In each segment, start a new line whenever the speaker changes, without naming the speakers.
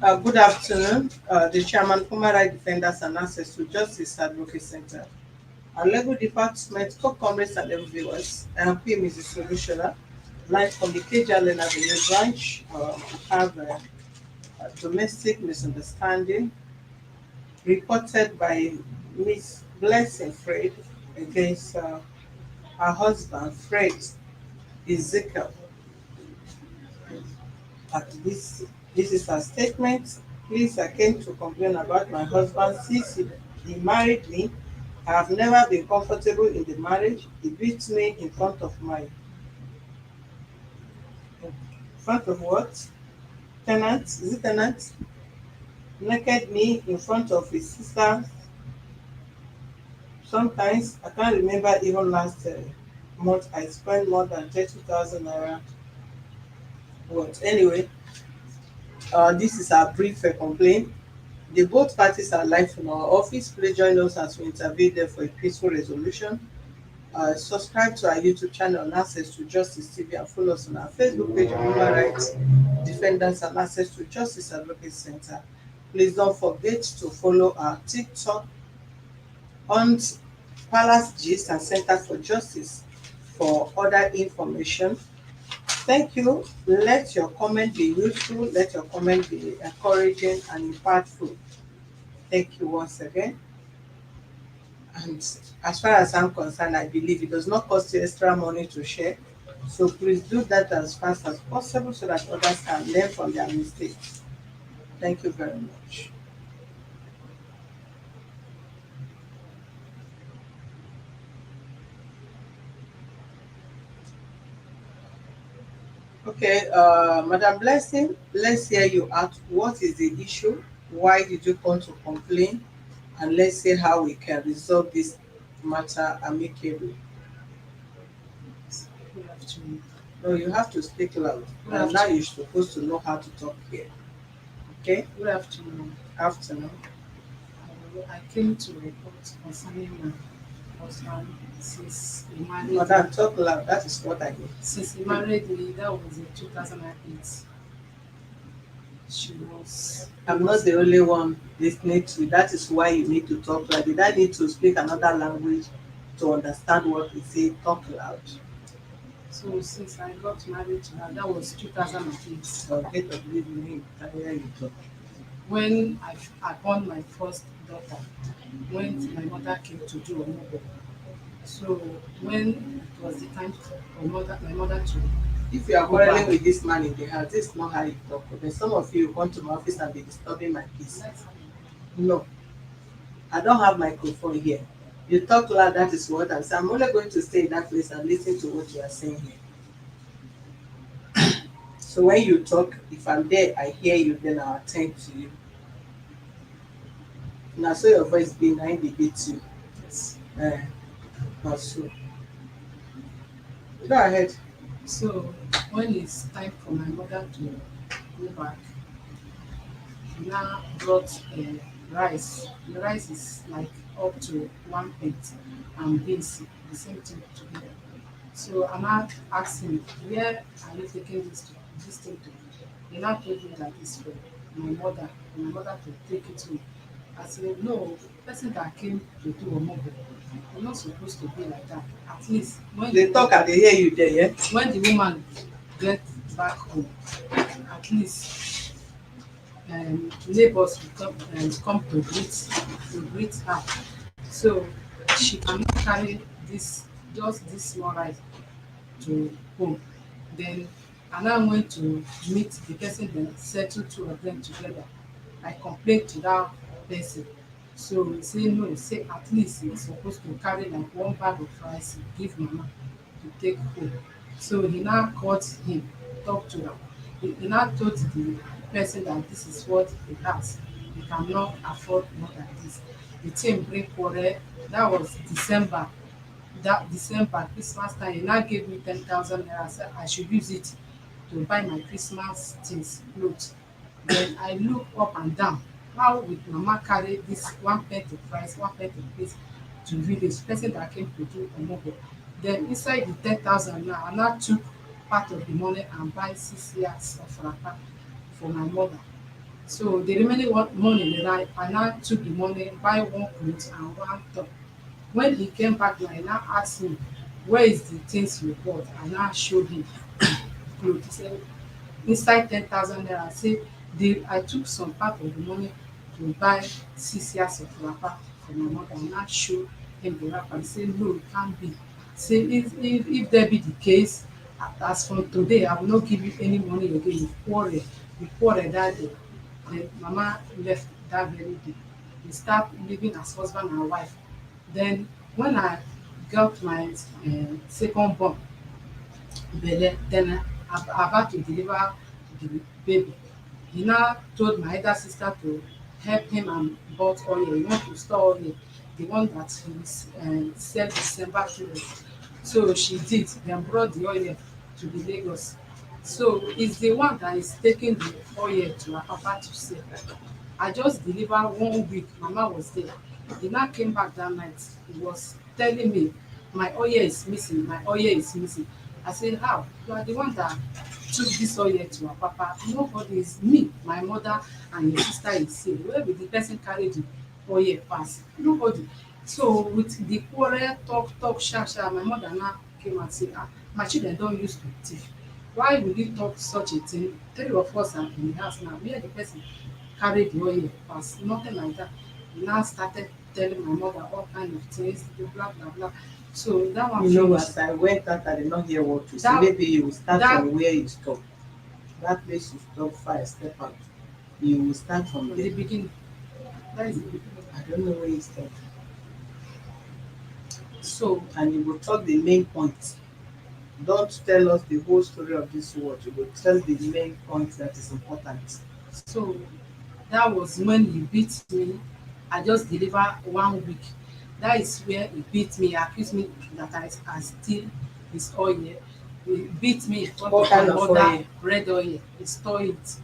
Good afternoon, the Chairman, Human Rights Defenders and Access to Justice Advocacy Center. Our legal department, co-comrades and level viewers, PM is Solution. Live from the KJL Avenue branch, we have a domestic misunderstanding reported by Miss Blessing Fred against her husband, Fred Ezekiel. This is her statement. Please, I came to complain about my husband since he married me. I have never been comfortable in the marriage. He beat me in front of what? Tenant? Is it tenant? Naked me in front of his sister. Sometimes I can't remember even last month I spent more than 30,000 naira. What? Anyway, this is our brief complaint. The both parties are live from our office. Please join us as we intervene there for a peaceful resolution. Subscribe to our YouTube channel on Access to Justice TV and follow us on our Facebook page on Human Rights Defenders and Access to Justice Advocacy Center. Please don't forget to follow our TikTok on Palace Gist and Center for Justice for other information. Thank you. Let your comment be useful. Let your comment be encouraging and impactful. Thank you once again. And as far as I'm concerned, I believe it does not cost you extra money to share. So please do that as fast as possible so that others can learn from their mistakes. Thank you very much. Okay, Madam Blessing, let's hear you out. What is the issue? Why did you come to complain? And let's see how we can resolve this matter amicably.
Good afternoon.
No, you have to speak loud.
Good
And now
afternoon.
you're supposed to know how to talk here. Okay?
Good afternoon.
Afternoon.
I came to report concerning my husband
Madam, talk loud. That is what I need.
since he married me. That was in 2008. She was.
I'm not the only one listening to you. That is why you need to talk loud. Did I need to speak another language to understand what we say? Talk loud.
So since I got married to her, that was 2008.
Forget of leaving me. I hear you talk.
When I born my first daughter, when my mother came to do a mobile. So when it was the time for my mother to
If you are
go
quarreling
back,
with this man in the house, this is not how you talk. Then some of you come to my office and be disturbing my peace. No, I don't have microphone here. You talk loud, that is what I'm saying. I'm only going to stay in that place and listen to what you are saying here. So when you talk, if I'm there, I hear you, then I'll attend to you. Now, so your voice behind the beat you.
yes.
Not so. Go ahead.
So when it's time for my mother to go back, she now brought rice. The rice is like up to 1 plate and beans, the same thing together. So I now asked him, where are you taking this thing to? He now told me that it's for my mother to take it home. I said, no, person that came to do a mobile, you're not supposed to be like that. At least
They talk and they hear you there, yeah?
when the woman get back home, at least neighbors will come to greet her. So she cannot carry this just this small rice to home. Then I now went to meet the person, then settle two of them together. I complained to that person. So he say no, say at least he's supposed to carry like one bag of rice give mama to take home. So he now called him, talk to am. He now told the person that this is what he has. He cannot afford more than this. The thing bring quarrel. That was December. That December, Christmas time, he now gave me 10,000 naira. Said I should use it to buy my Christmas things, clothes. Then I look up and down. How would mama carry this one plate of rice, one plate of this to village? Person that came to do omobo. Then inside the 10,000 now, I now took part of the money and buy 6 years of wrapper for my mother. So the remaining money that I now took the money buy one cloth and one top. When he came back now, he now ask me where is the things you bought. I now show him cloth. He say inside 10,000 naira. I say I took some part of the money to buy 6 years of wrapper for my mother. I now show him the wrapper. He say no, it can't be. Say if there be the case, as from today I will not give you any money again. You quarrel that day. Then mama left that very day. We start living as husband and wife. Then when I got my second born belle, then about to deliver the baby, he now told my elder sister to help him and bought oil. He want to store oil, the one that he sell December to us. So she did, then brought the oil to the Lagos. So it's the one that is taking the oil to her papa to sell. I just deliver 1 week, mama was there. He now came back that night. He was telling me my oil is missing, my oil is missing. I said, how? You are the one that took this oil to her papa. Nobody is me, my mother and your sister is here. Where will the person carry the oil pass? Nobody. So with the quarrel, talk, sha, my mother now came and say, my children don't use to thief. Why will you talk such a thing? 3 of us are in the house now. Where the person carry the oil pass? Nothing like that. He now started telling my mother all kind of things, blah blah blah. So that one
You know,
finished.
as I went out, I did not hear what you say.
That
Maybe you will start
that
from where you stop. That place you stop fire, step out. You will start from
from
there.
the beginning. That is the beginning.
I don't know where you start.
So
And you will talk the main point. Don't tell us the whole story of this world. You will tell the main point that is important.
so that was when he beat me. I just deliver 1 week. That is where he beat me, accused me that I steal his oil. He beat me in front
What
of my
kind of
mother,
oil?
red oil. He stole it,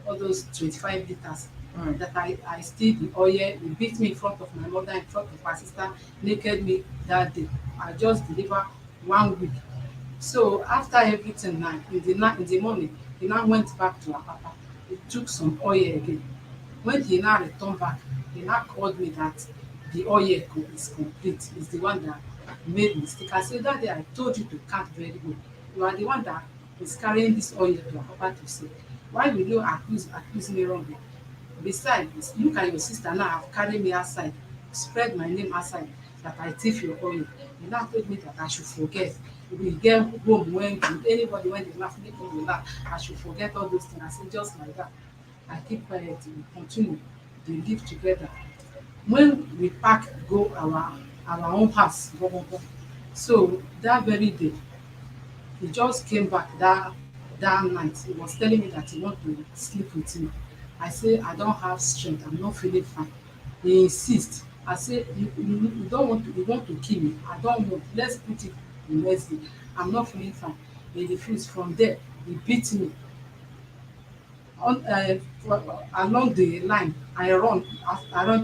all those 25 liters.
Mm.
That I steal the oil. He beat me in front of my mother, in front of my sister, naked me that day. I just deliver 1 week. So after everything now, in the morning, he now went back to her papa. He took some oil again. When he now returned back, he now called me that the oil is complete. It's the one that made mistake. I said that day I told you to count very well. You are the one that is carrying this oil to her papa to sell. Why will you accuse me wrongly? Besides, look at your sister now have carried me outside, spread my name outside that I thief your oil. You now told me that I should forget. We get home when anybody when they laugh, make me laugh. I should forget all those things. I say just like that. I keep quiet, we continue, dey live together. When we pack go our own house gangan, so that very day he just came back that night. He was telling me that he want to sleep with me. I say I don't have strength, I'm not feeling fine. He insist. I say you don't want to, you want to kill me. I don't want, let's put it the next day. I'm not feeling fine. He refuse. From there he beat me on along the line. I run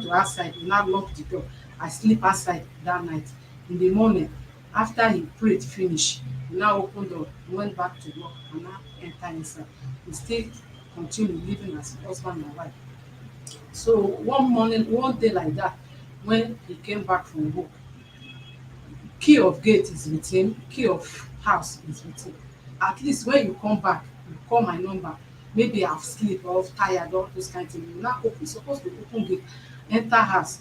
to outside. He now lock the door. I sleep outside that night. In the morning, after he prayed finish, he now open door, went back to work and now enter inside. We still continue living as husband and wife. So one morning, one day like that, when he came back from work, key of gate is with him, key of house is with him. At least when you come back, you call my number. Maybe I've sleep or tired, all those kind things. You now open, you suppose to open gate, enter house.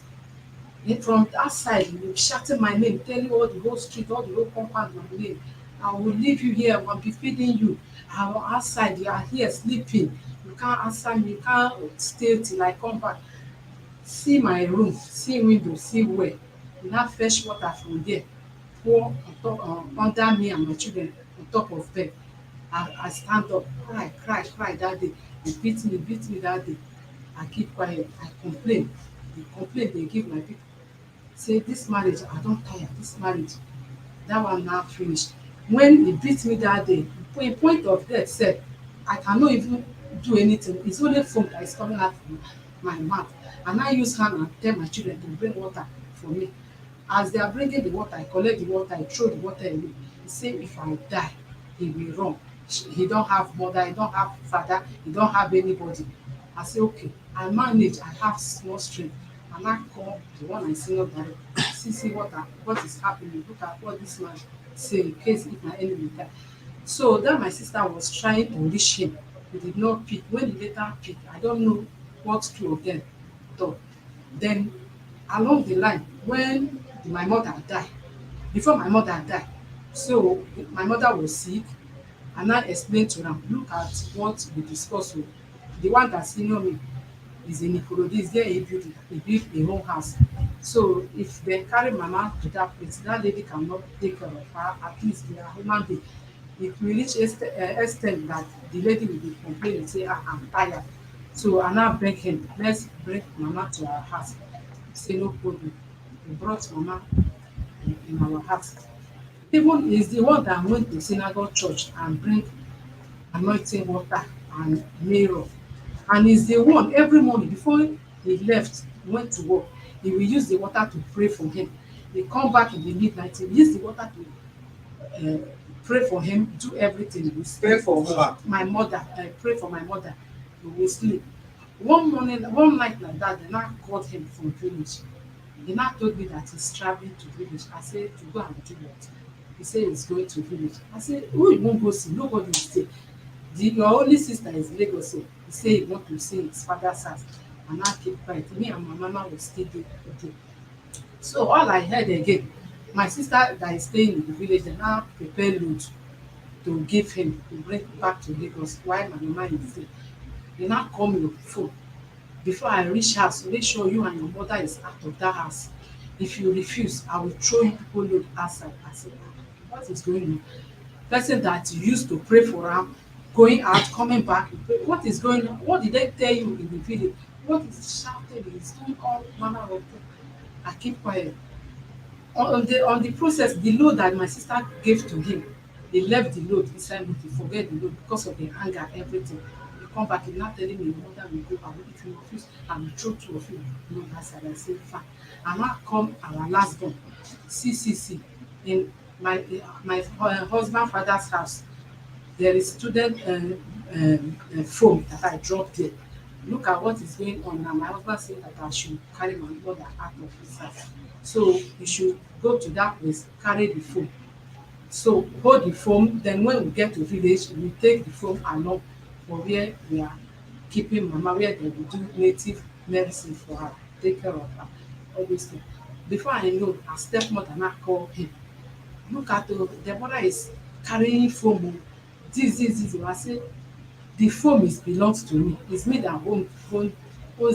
Then from that side, you will shouting my name, tell you all the whole street, all the whole compound my name. I will leave you here, I will be feeding you. I will outside, you are here sleeping. You can't answer me, you can't stay till I come back. See my room, see window, see well. You now fetch water from there, pour on top under me and my children on top of bed. I stand up, cry that day. They beat me that day. I keep quiet, I complain. The complaint dey give my people say this marriage I don tire, this marriage. That one now finish. When he beat me that day, in point of death sef, I cannot even do anything. It's only foam that is coming out from my mouth. I now use hand and tell my children to bring water for me. As they are bringing the water, I collect the water, I throw the water away. He say if I die, he will run. he don't have mother, he don't have father, he don't have anybody. I say okay, I manage, I have small strength. And I call the one I senior director, see what is happening, look at what this man say in case if my enemy die. So that my sister was trying to reach him, he did not pick. When he later pick, I don't know what two of them talk. Then along the line, when my mother die, before my mother die, so my mother was sick, and I explained to am, look at what we discuss o, the one that senior me is in Ikorodu, is there a building, he build a whole house. So if dem carry mama to that place, that lady cannot take care of her, at least they are human being. It will reach ex ten t that the lady will be complaining say I'm tired. So I now beg him, let's bring mama to our house. He say no problem. We brought mama in our house. Even is the one that went to synagogue church and bring anointing water and mirror. And he's the one every morning before he left, went to work, he will use the water to pray for him. He come back in the midnight, he will use the water to pray for him, do everything. He will
Pray
sleep.
for her.
My mother, pray for my mother. He will sleep. One morning, one night like that, they now called him from village. He now told me that he's traveling to village. I said, to go and do what? He said he's going to village. I said, who you won't go see? Nobody will stay. Your only sister is Lagos. So he say he want to see his father's house. And I keep quiet. Me and my mama will stay there. So all I heard again, my sister that is staying in the village, they now prepare load to give him to bring back to Lagos while my mama is there. They now call me on phone. Before I reach house, make sure you and your mother is out of that house. If you refuse, I will throw you people load outside. I said, what is going on? Person that you used to pray for am, going out, coming back, you pray. What is going on? What did they tell you in the village? What is shouting? He's doing all manner of things. I keep quiet. On the process, the load that my sister gave to him, he left the load inside me, he forget the load because of the anger, everything. He come back, he now telling me, your mother will go, I will if you refuse, I will throw two of you no that side. I say fine. And now come our last born, CCC, in my husband father's house. There is student phone that I dropped there. Look at what is going on now. My husband said that I should carry my mother out of his house. So you should go to that place, carry the phone. So hold the phone, then when we get to village, we take the phone along for where we are keeping mama, where they will do native medicine for her, take care of her, all those things. Before I know, her stepmother now call him. Look at the mother is carrying phone o, this o. I say the phone is belongs to me, it's me that owns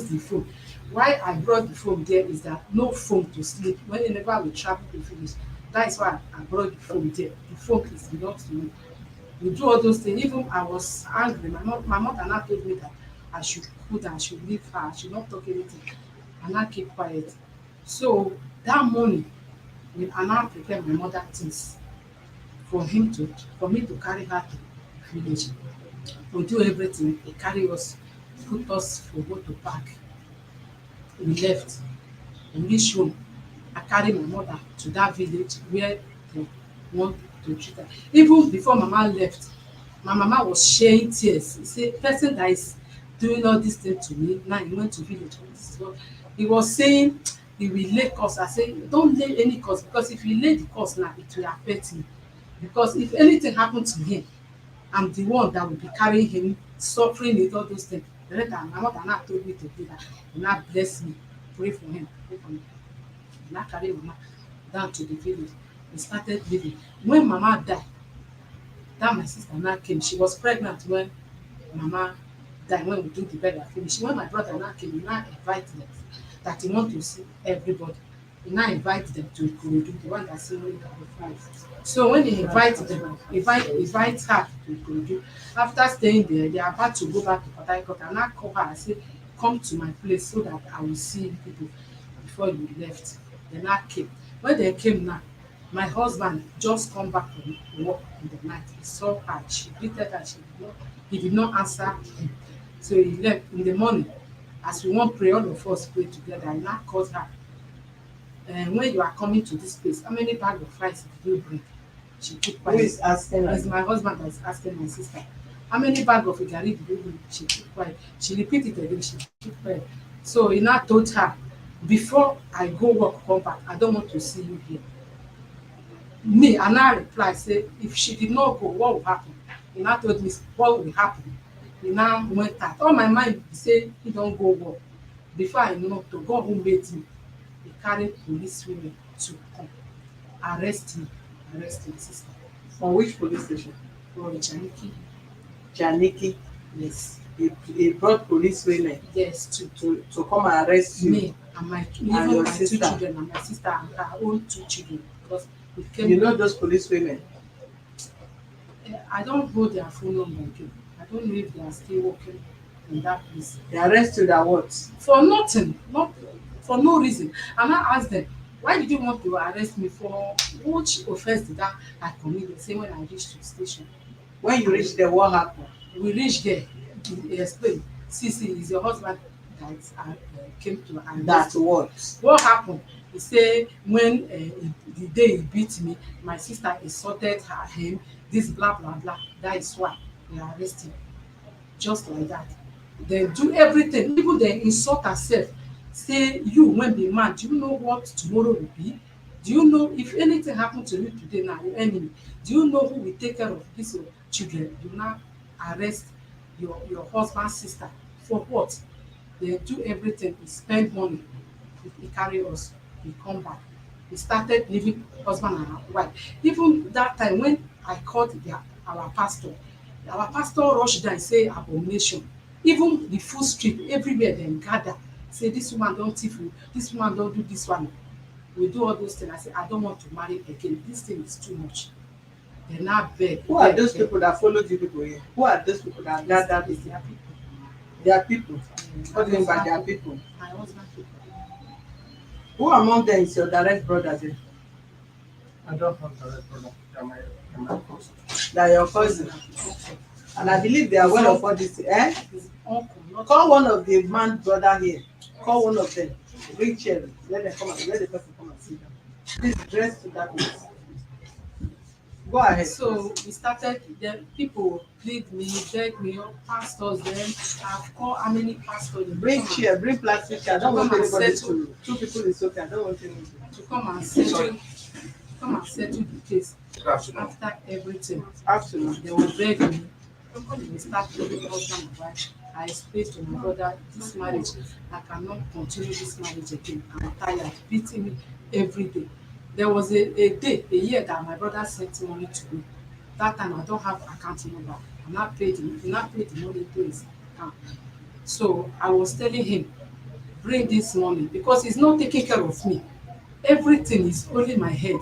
the phone. Why I brought the phone there is that no phone to sleep whenever we travel to village. That is why I brought the phone there. The phone is belongs to me. We do all those things. Even I was angry, my mother now told me that I should cool down, I should leave her, I should not talk anything, and I keep quiet. So that morning, I now prepare my mother things for me to carry her to village. We do everything. He carry us, put us for motor park. We left. We reach home. I carry my mother to that village where they want to treat her. Even before mama left, my mama was shedding tears. He say person that is doing all this thing to me, now he went to village. This is what he was saying. He will lay curse. I say don't lay any curse, because if you lay the curse now, it will affect me. Because if anything happen to him, I'm the one that will be carrying him, suffering with all those things. The later my mother now told me to do that. He now bless me, pray for him, pray for me. He now carry mama down to the village. We started living. When mama die, that my sister now came. She was pregnant when mama died, when we do the burial finish. When my brother now came, he now invite them that he want to see everybody. He now invite them to Ikorodu, the one that say when they so when he invite them, invite her to Ikorodu. After staying there, they are about to go back to Port Harcourt. And I call her and say, come to my place so that I will see people before you left. They now came. When they came now, my husband just come back from work in the night. He saw her, she greeted her, he did not answer him. So he left in the morning. As we wan pray, all of us pray together. I now called her. When you are coming to this place, how many bag of rice did you bring? She keep
Who
quiet.
is asking
It's
her?
my husband that is asking my sister, how many bag of garri did you do? She keep quiet. She repeat it again, she keep quiet. So he now told her, before I go work come back, I don't want to see you here. Me, I now reply say, if she did not go, what will happen? He now told me what will happen. He now went out. All my mind be say he don go work. Before I know, to God who made me, he carry police women to come arrest me, arrest my sister
From which police station?
for Janiki.
Janiki.
Yes,
He brought police women
yes,
to come and arrest you
me and my
and
even
your
my two
sister.
children and my sister and her own two children because we
You
came.
know those police women?
I don't hold their phone number again. I don't know if they are still working in that place.
They arrest you that what?
For nothing, not for no reason. And I ask them, why did you want to arrest me for which offense did I commit? They say when I reached the station.
When you reach there, what happened?
We reached there, he explained, see, it's your husband that came to
That
arrest you.
what?
What happened? He say when the day he beat me, my sister insulted him, this blah blah blah. That is why they arrest him. Just like that. They do everything, even they insult herself. Say you when be man, do you know what tomorrow will be? Do you know if anything happen to you today now, your enemy, do you know who will take care of these your children? You now arrest your husband's sister for what? They do everything, he spend money, he carry us, he come back. He started living husband and wife. Even that time when I called our pastor rush down say abomination. Even the full street everywhere dem gather say this woman don thief oo, this woman don do this one. We do all those things. I say I don't want to marry again, this thing is too much. Dem now beg
Who are
beg
those
beg.
people that followed you people here? Who are those people that gathered
It's
with you?
their people.
Their people. What do you mean by
My
their
husband
people?
my husband people.
Who among them is your direct brothers? Eh?
I don't have direct brother. They're my cousin.
They are your cousin. And I believe they are well of all this. Eh?
His uncle, not
Call one of the man brother here. Call one of them. Bring chair. Let them come and let the person come and sit down. Please dress to that place. Go ahead.
so we started, the people plead me, beg me, oh, pastors then I've called how many pastors dem
Bring
come and
chair, bring plastic chair. I don't want
come and
anybody
settle
to. Two people is okay. I don't want anybody.
to come and
Sorry.
settle the case.
Good afternoon.
After everything,
Afternoon.
they will beg me. We start living husband and wife. I explained to my brother, this marriage, I cannot continue this marriage again. I'm tired, beating me every day. There was a year that my brother sent money to me. That time I don't have account number. He not paid the money to his account. So I was telling him, bring this money because he's not taking care of me. Everything is only my head.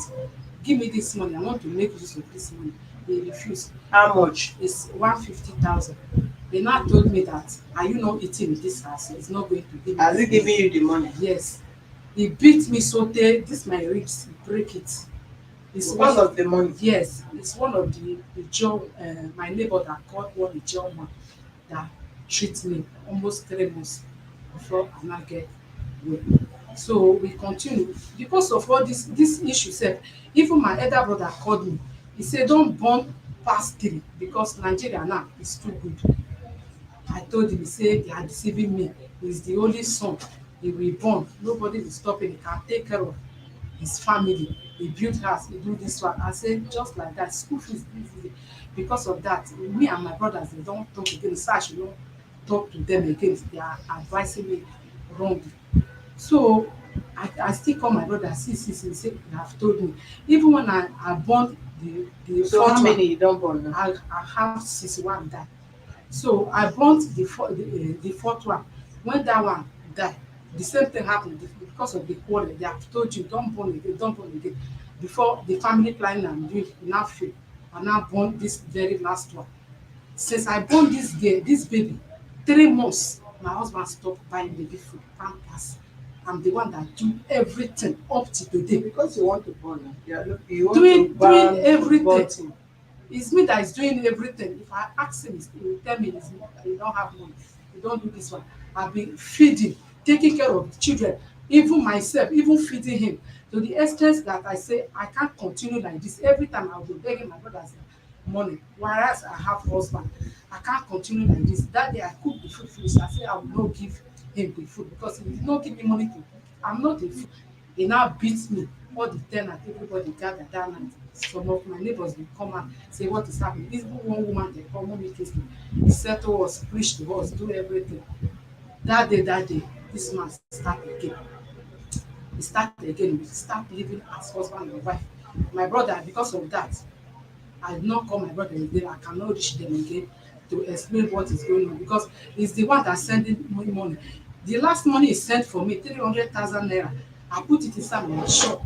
Give me this money. I want to make use of this money. He refused.
How much?
It's 150,000. They now told me that, are you not eating in this house? He's not going to give me
Has he
this
given
money.
you the money?
Yes. He beat me so tey this my ribs break it. It's
Because
one
of the money.
yes, it's one of the job my neighbor that called one job man that treat me almost 3 months before I now get well. So we continue because of all this issue sef. Even my elder brother called me. He say don born pass 3 because Nigeria now is too good. I told him, he say they are deceiving me. He's the only son. He will born. Nobody will stop him. He can take care of his family. He build house, he do this one. I said, just like that, school fees this. Because of that, me and my brothers, they don't talk again. So I should not talk to them again. They are advising me wrongly. So I still call my brother, see, he say, you have told me. Even when I born the
So
fourth
how
one,
many you don't born now?
I have 61 die. So I burnt the fourth one. When that one die, the same thing happen because of the quarrel. They have told you don burn again, don burn again. Before the family planning I'm doing e now fail. I now burn this very last one. Since I born this girl, this baby, 3 months my husband stop buying baby food, pampers. I'm the one that do everything up to today.
Because you want to born now. You want
Doing
to ban
everything.
football team.
It's me that is doing everything. If I ask him, he will tell me he don't have money. He don't do this one. I've been feeding, taking care of the children. even myself, even feeding him, to the extent that I say I can't continue like this. Every time I will be begging my brothers money, whereas I have husband. I can't continue like this. That day I cook the food finish. I say I will not give him the food because he did not give me money to cook. I'm not a fool. He now beats me. All the tenant, everybody gathered that night. Some of my neighbors will come and say what is happening. Even one woman they call mommy kiss me. He said to us, preach to us, do everything. That day, this man start again. He start again. We start living as husband and wife. My brother, because of that, I did not call my brother again. I cannot reach them again to explain what is going on because he's the one that's sending me money. The last money he sent for me, 300,000 naira, I put it inside my shop.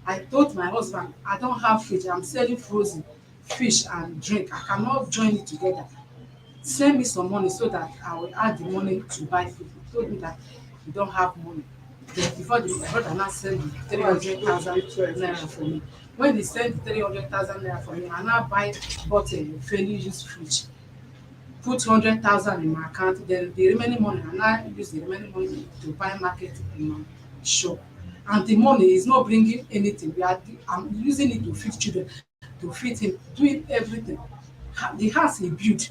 I told my husband, I don't have fridge. I'm selling frozen fish and drink. I cannot join it together. Send me some money so that I will add the money to buy food. He told me that you don't have money. Then before the my brother now send the three
How much
hundred
clothes
thousand
did you
naira for me. When he sent 300,000 naira for me, I now bought a fairly used fridge, put 100,000 in my account, then the remaining money I now use the remaining money to buy market in my shop. And the money is not bringing anything. I'm using it to feed children, to feed him, doing everything. The house he built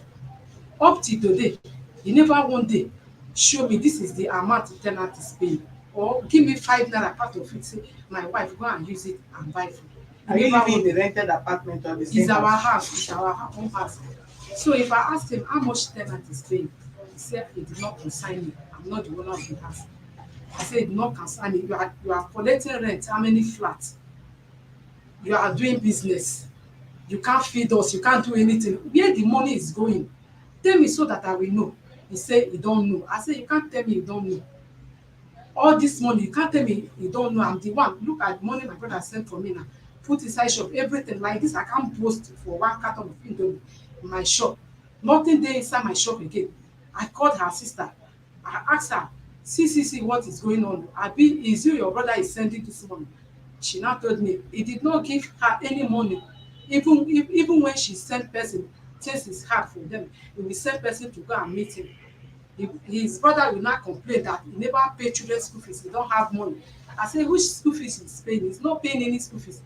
up till today, he never one day show me this is the amount the ten ant is paying or give me 5 naira part of it say my wife go and use it and buy food.
Are
He
you
never
living in
one
the
day.
rented apartment or the
It's
same
our
house?
house, it's our own house. So if I ask him how much ten ant is paying, he said it did not consign me. I'm not the owner of the house. I said it did not concern me. You are collecting rent, how many flats? You are doing business. You can't feed us, you can't do anything. Where the money is going? Tell me so that I will know. He say he don't know. I say you can't tell me you don't know. All this money you can't tell me you don't know. I'm the one. Look at the money my brother sent for me now. Put inside shop everything like this. I can't post for one carton of indomie in my shop. Nothing dey inside my shop again. I called her sister. I asked her, see what is going on. Abi is you your brother is sending this money? She now told me he did not give her any money. Even when she send person, things is hard for them, he will send person to go and meet him. His brother will now complain that he never pay children school fees, he don't have money. I say which school fees he's paying? He's not paying any school fees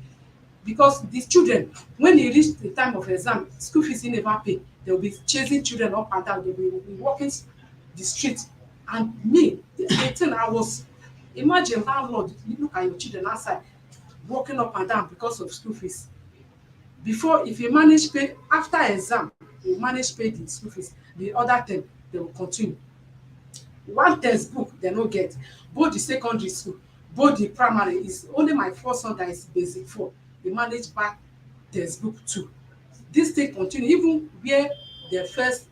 because these children, when e reach the time of exam, school fees he never pay. They will be chasing children up and down, they will be walking the street. And me, the thing I was, imagine landlord, you look at your children outside walking up and down because of school fees. Before, if you manage pay after exam, you manage pay the school fees, the other term they will continue. One textbook they no get, both the secondary school, both the primary, is only my first son that is basic 4, they manage buy textbook too. This thing continue even where the first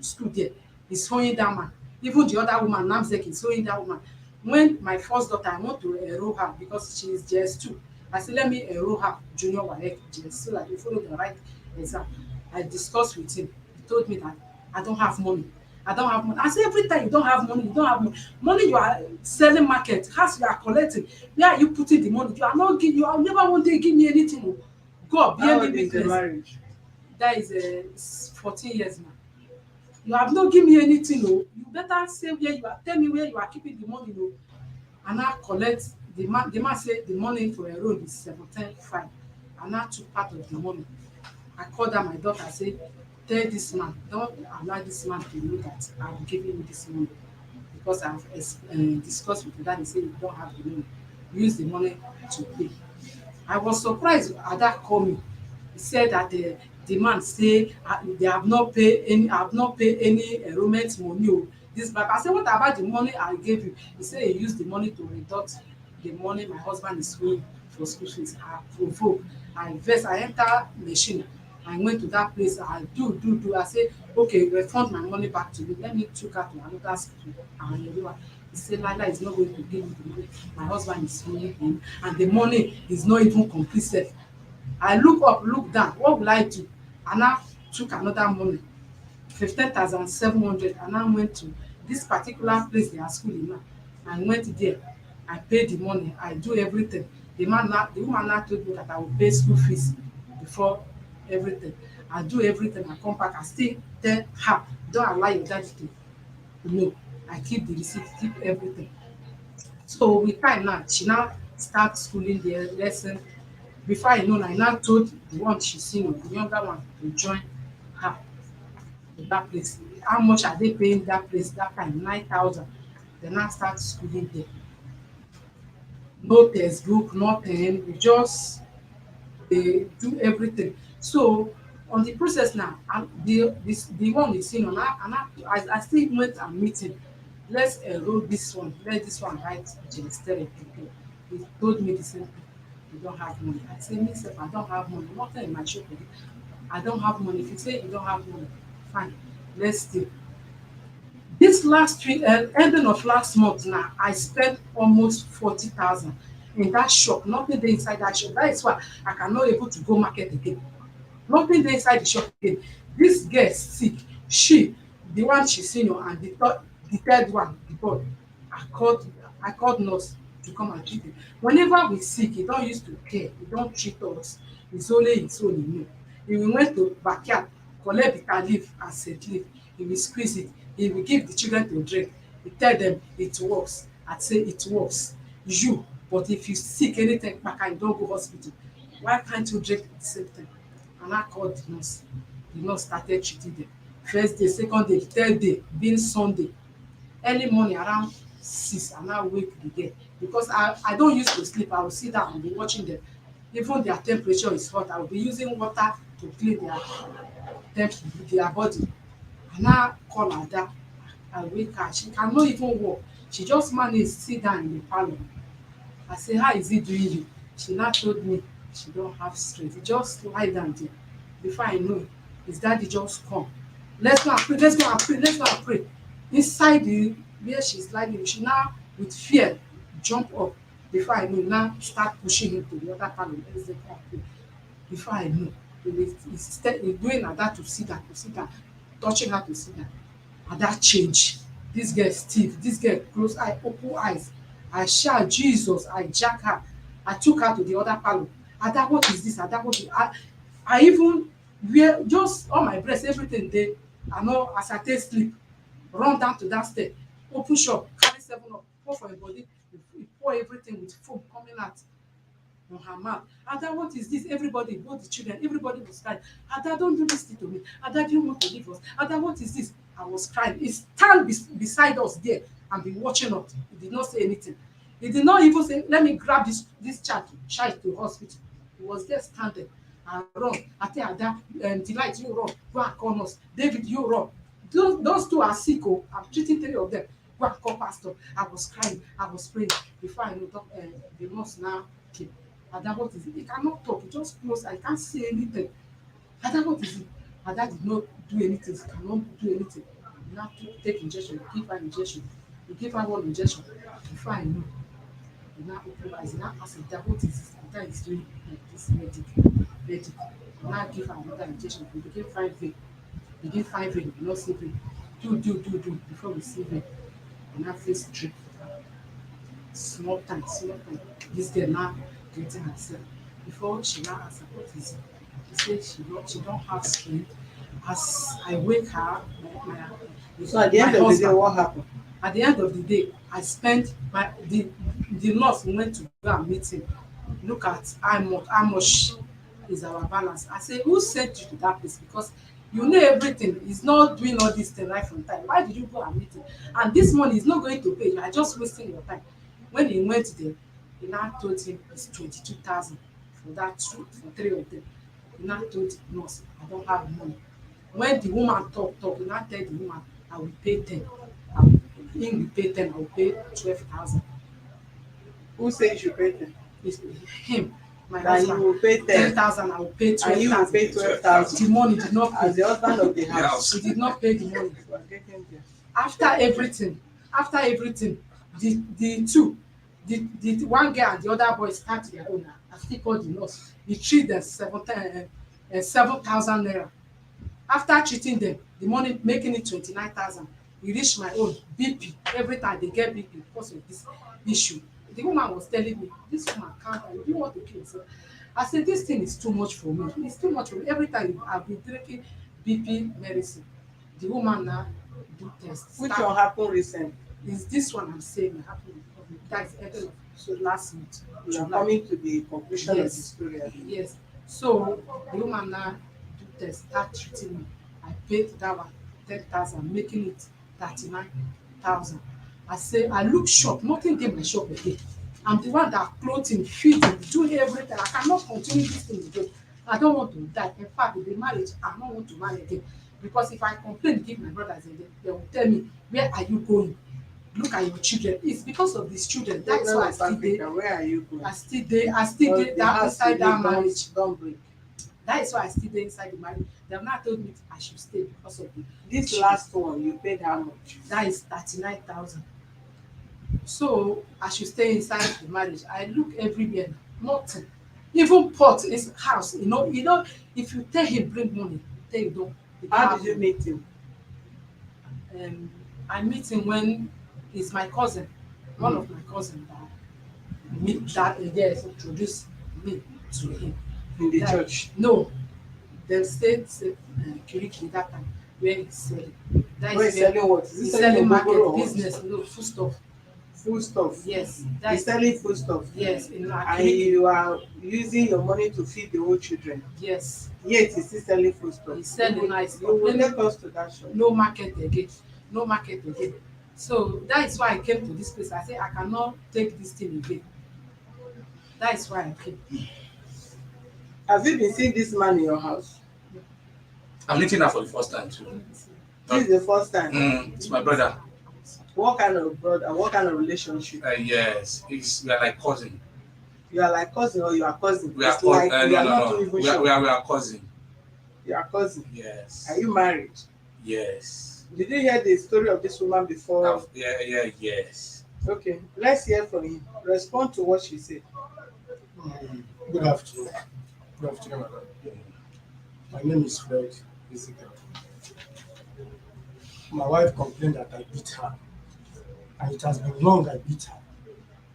school there is owing that man. Even the other woman namsek is owing that woman. When my first daughter, I want to enroll her because she is JS2. I say let me enroll her junior WAEC JS so that we follow the right exam. I discuss with him. He told me that I don't have money. I don't have money. I say every time you don't have money, you don't have money. Money you are selling market, house you are collecting. Where are you putting the money? You are not give. You are never one day give me anything. Oh. God, bear
How
me
old is the
witness.
marriage?
That is 14 years now. You have not give me anything. Oh. You better say where you are. Tell me where you are keeping the money. Oh. And I collect the man say the money for a road is 17.5. And I took part of the money. I called out my daughter, say, tell this man, don't allow this man to know that I'm giving you this money. Because I've discussed with the daddy, say you don't have the money. Use the money to pay. I was surprised Ada called me. He said that the man say they have not pay any, I have not pay any enrollment money. Oh, this back. I said, what about the money I gave you? He said he used the money to reduct the money my husband is paying for school fees. I provoke. I vex. I enter machine. I went to that place. I do. I say, okay, refund my money back to me. Let me took her to another school and everyone. He said, Lila is not going to give me the money. My husband is suing him, and the money is not even complete sef. I look up, look down. What will I do? And I took another money, 15,700, and I went to this particular place they are schooling now. I went there. I paid the money. I do everything. The woman now told me that I will pay school fees before everything. I do everything. I come back. I still tell her, don't allow your daddy to know. I keep the receipt, keep everything. So with time now, she now start schooling the lesson. Before I know, I now told the one she senior, the younger one, to join her to that place. How much are they paying that place that time? 9,000. They now start schooling there. No textbook, nothing. We just dey do everything. So on the process now, the one is senior now, and I still went and meet him. Let's enroll this one. Let this one write Genestery again. He told me the same thing. You don't have money. I say me sef, I don't have money. Nothing in my shop again. I don't have money. If you say you don't have money, fine. Let's stay. This last week, ending of last month now, I spent almost 40,000 in that shop. Nothing dey inside that shop. That is why I cannot able to go market again. Nothing dey inside the shop again. This girl sick. She, the one she senior, and the third one, the boy. I called I called nurse to come and treat him. Whenever we sick, he don used to care. He don treat us. It's only his own he know. If we went to backyard, collect bitter leaf and scent leaf, he will squeeze it. He will give the children to drink. He tell them it works. I say it works. You, but if you sick anything kpaka, you don go hospital. Why can't you drink the same thing? And I called the nurse. The nurse started treating them. First day, second day, third day, being Sunday. Early morning around 6, I now wake the girl because I don use to sleep. I will sit down and be watching them. Even their temperature is hot, I will be using water to clean temp their body. I now call Ada. I wake her. She cannot even walk. She just manage sit down in the parlour. I say, how is it doing you? She now told me she don't have strength. He just lie down there. Before I know it, his daddy just come. Let's go and pray, let's go and pray, let's go and pray. Inside the where she's lying, she now with fear jump up. Before I know, now start pushing him to the other panel. Let's go and pray. Before I know, he's doing like that to sit down, touching her to sit down. And that change. This girl stiff, this girl close eye, open eyes. I shout Jesus, I jack her. I took her to the other parlour. Ada, what is this? Ada, what is I even wear just all my breast, everything dey. I know as I take sleep, run down to that stair, open shop, carry 7 up, pour for her body, he pour everything with foam coming out on her mouth. Ada, what is this? Everybody, both the children, everybody was crying. Ada, don't do this thing to me. Ada, do you want to leave us? Ada, what is this? I was crying. He stand beside us there and be watching us. He did not say anything. He did not even say, let me grab this child to hospital. He was there standing. I run. I tell Ada, Delight, you run. Go and call us. David, you run. Those two are sick. Oh, I'm treating 3 of them. Go and call pastor. I was crying. I was praying. Before I know, the nurse now came. Ada, what is it? He cannot talk. He just close. I can't say anything. Ada, what is it? Ada did not do anything. He cannot do anything. He now take injection. He give her injection. He give her 1 injection. Before I know, he now open eyes. He now ask Ada, what is this? Ada is doing this medic. He now give her another injection. He begin find vein. Begin find vein. He not see vein. Do before we see vein. He now face drip. Small time, small time. This girl now getting herself. Before she now ask her, what is it? She say she don't have strength. As I wake her,
So at the
my
end of the day,
husband,
what happened?
at the end of the day, I spent the nurse went to go and meet him. Look at how much is our balance. I say, who sent you to that place? Because you know everything. He's not doing all this thing right from time. Why did you go and meet him? And this money is not going to pay you. You are just wasting your time. When he went there, he now told him it's 22,000 for for 3 of them. He now told the nurse, I don't have money. When the woman talk, he now tell the woman, I will pay 10. I will, him will pay 10, I will pay 12,000.
Who said you should pay them?
It's him, my
That you
husband.
will pay 10
10,000, I will pay
and you will
12,000.
pay 12,000
The money did not
as
pay.
the husband of the house.
He did not pay the money.
You are getting there.
After everything, the one girl and the other boy start their own. I still call the nurse. He treat them 7,000 naira. After treating them, the money making it 29,000. E reach my own BP. Every time they get BP because of this issue. The woman was telling me, this woman can't, do you want to kill yourself? I said, this thing is too much for me. It's too much for me. Every time I've been drinking BP medicine. The woman now do test.
Which one happened recently?
Is this one I'm saying happened? That's end of
So
last month,
we are
July.
coming to the conclusion of the
Yes.
story.
Yes. So the woman now do test, start treating me. I paid that one 10,000, making it 39,000. I say I look shop, nothing dey my shop again. I'm the one that clothing, feeding, doing everything. I cannot continue this thing again. I don't want to die. In fact, the marriage, I don't want to marry again. Because if I complain, give my brothers again, they will tell me, where are you going? Look at your children. It's because of these children. That is why I
Children of
still dey.
Africa, where are you going?
I still
Because
dey
the
that
house you
inside that
live
marriage.
don't break.
That is why I still dey inside the marriage. They have not told me I should stay because of the
This
children.
last one, you paid how much?
That is 39,000. So I should stay inside the marriage. I look everywhere, nothing. Even pot is house. If you tell him bring money, tell him don't. He don't
How
have
did you
money.
meet him?
I meet him when he's my cousin, one of my cousin that meet that yes introduce me to him.
In the
That-
church?
No, dem stay Kirikiri that time where he's selling. That
Where
is
he's
where
selling what? Is he
he's
selling
selling
ogogoro or
market
what?
business, no food stuff.
Food stuff.
Yes, that
He's
is
selling food stuff.
yes in
And
Kirikiri.
you are using your money to feed the whole children.
Yes,
Yet he's still selling food stuff.
he's selling nice
You will
stuff.
take us to that shop.
No market again, no market again. So that is why I came to this place. I say I cannot take this thing again. That is why I came.
Have you been seeing this man in your house?
I'm meeting her for the first time too.
This is the first time.
It's my brother.
What kind of brother? What kind of relationship?
Yes, we are like cousin.
You are like cousin or you are cousin?
We are
It's
cousin.
like we are
No,
not
no,
too
no.
even
We are,
sure.
we are cousin.
You are cousin.
Yes.
Are you married?
Yes.
Did you hear the story of this woman before?
Yes.
Okay, let's hear from him. Respond to what she said.
Good afternoon. Good afternoon, madam. My name is Fred Ezekiel. My wife complained that I beat her, and it has been long I beat her.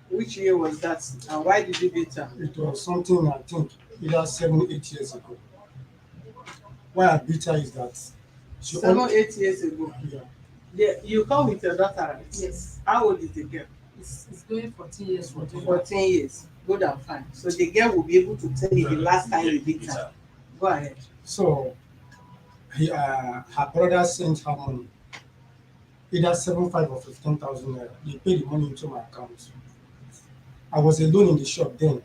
Which year was that? And why did you beat her?
It was something I think either 7-8 years ago. Why I beat her is that she
7-8 years ago.
yeah,
You come with your daughter, right?
Yes,
How old is the girl?
it's going 14 years.
14 years. Good and fine. So the girl will be able to tell you the last time you beat her. Go ahead.
so her brother sent her money, either 7,500 or 15,000 naira. They paid the money into my account. I was alone in the shop then.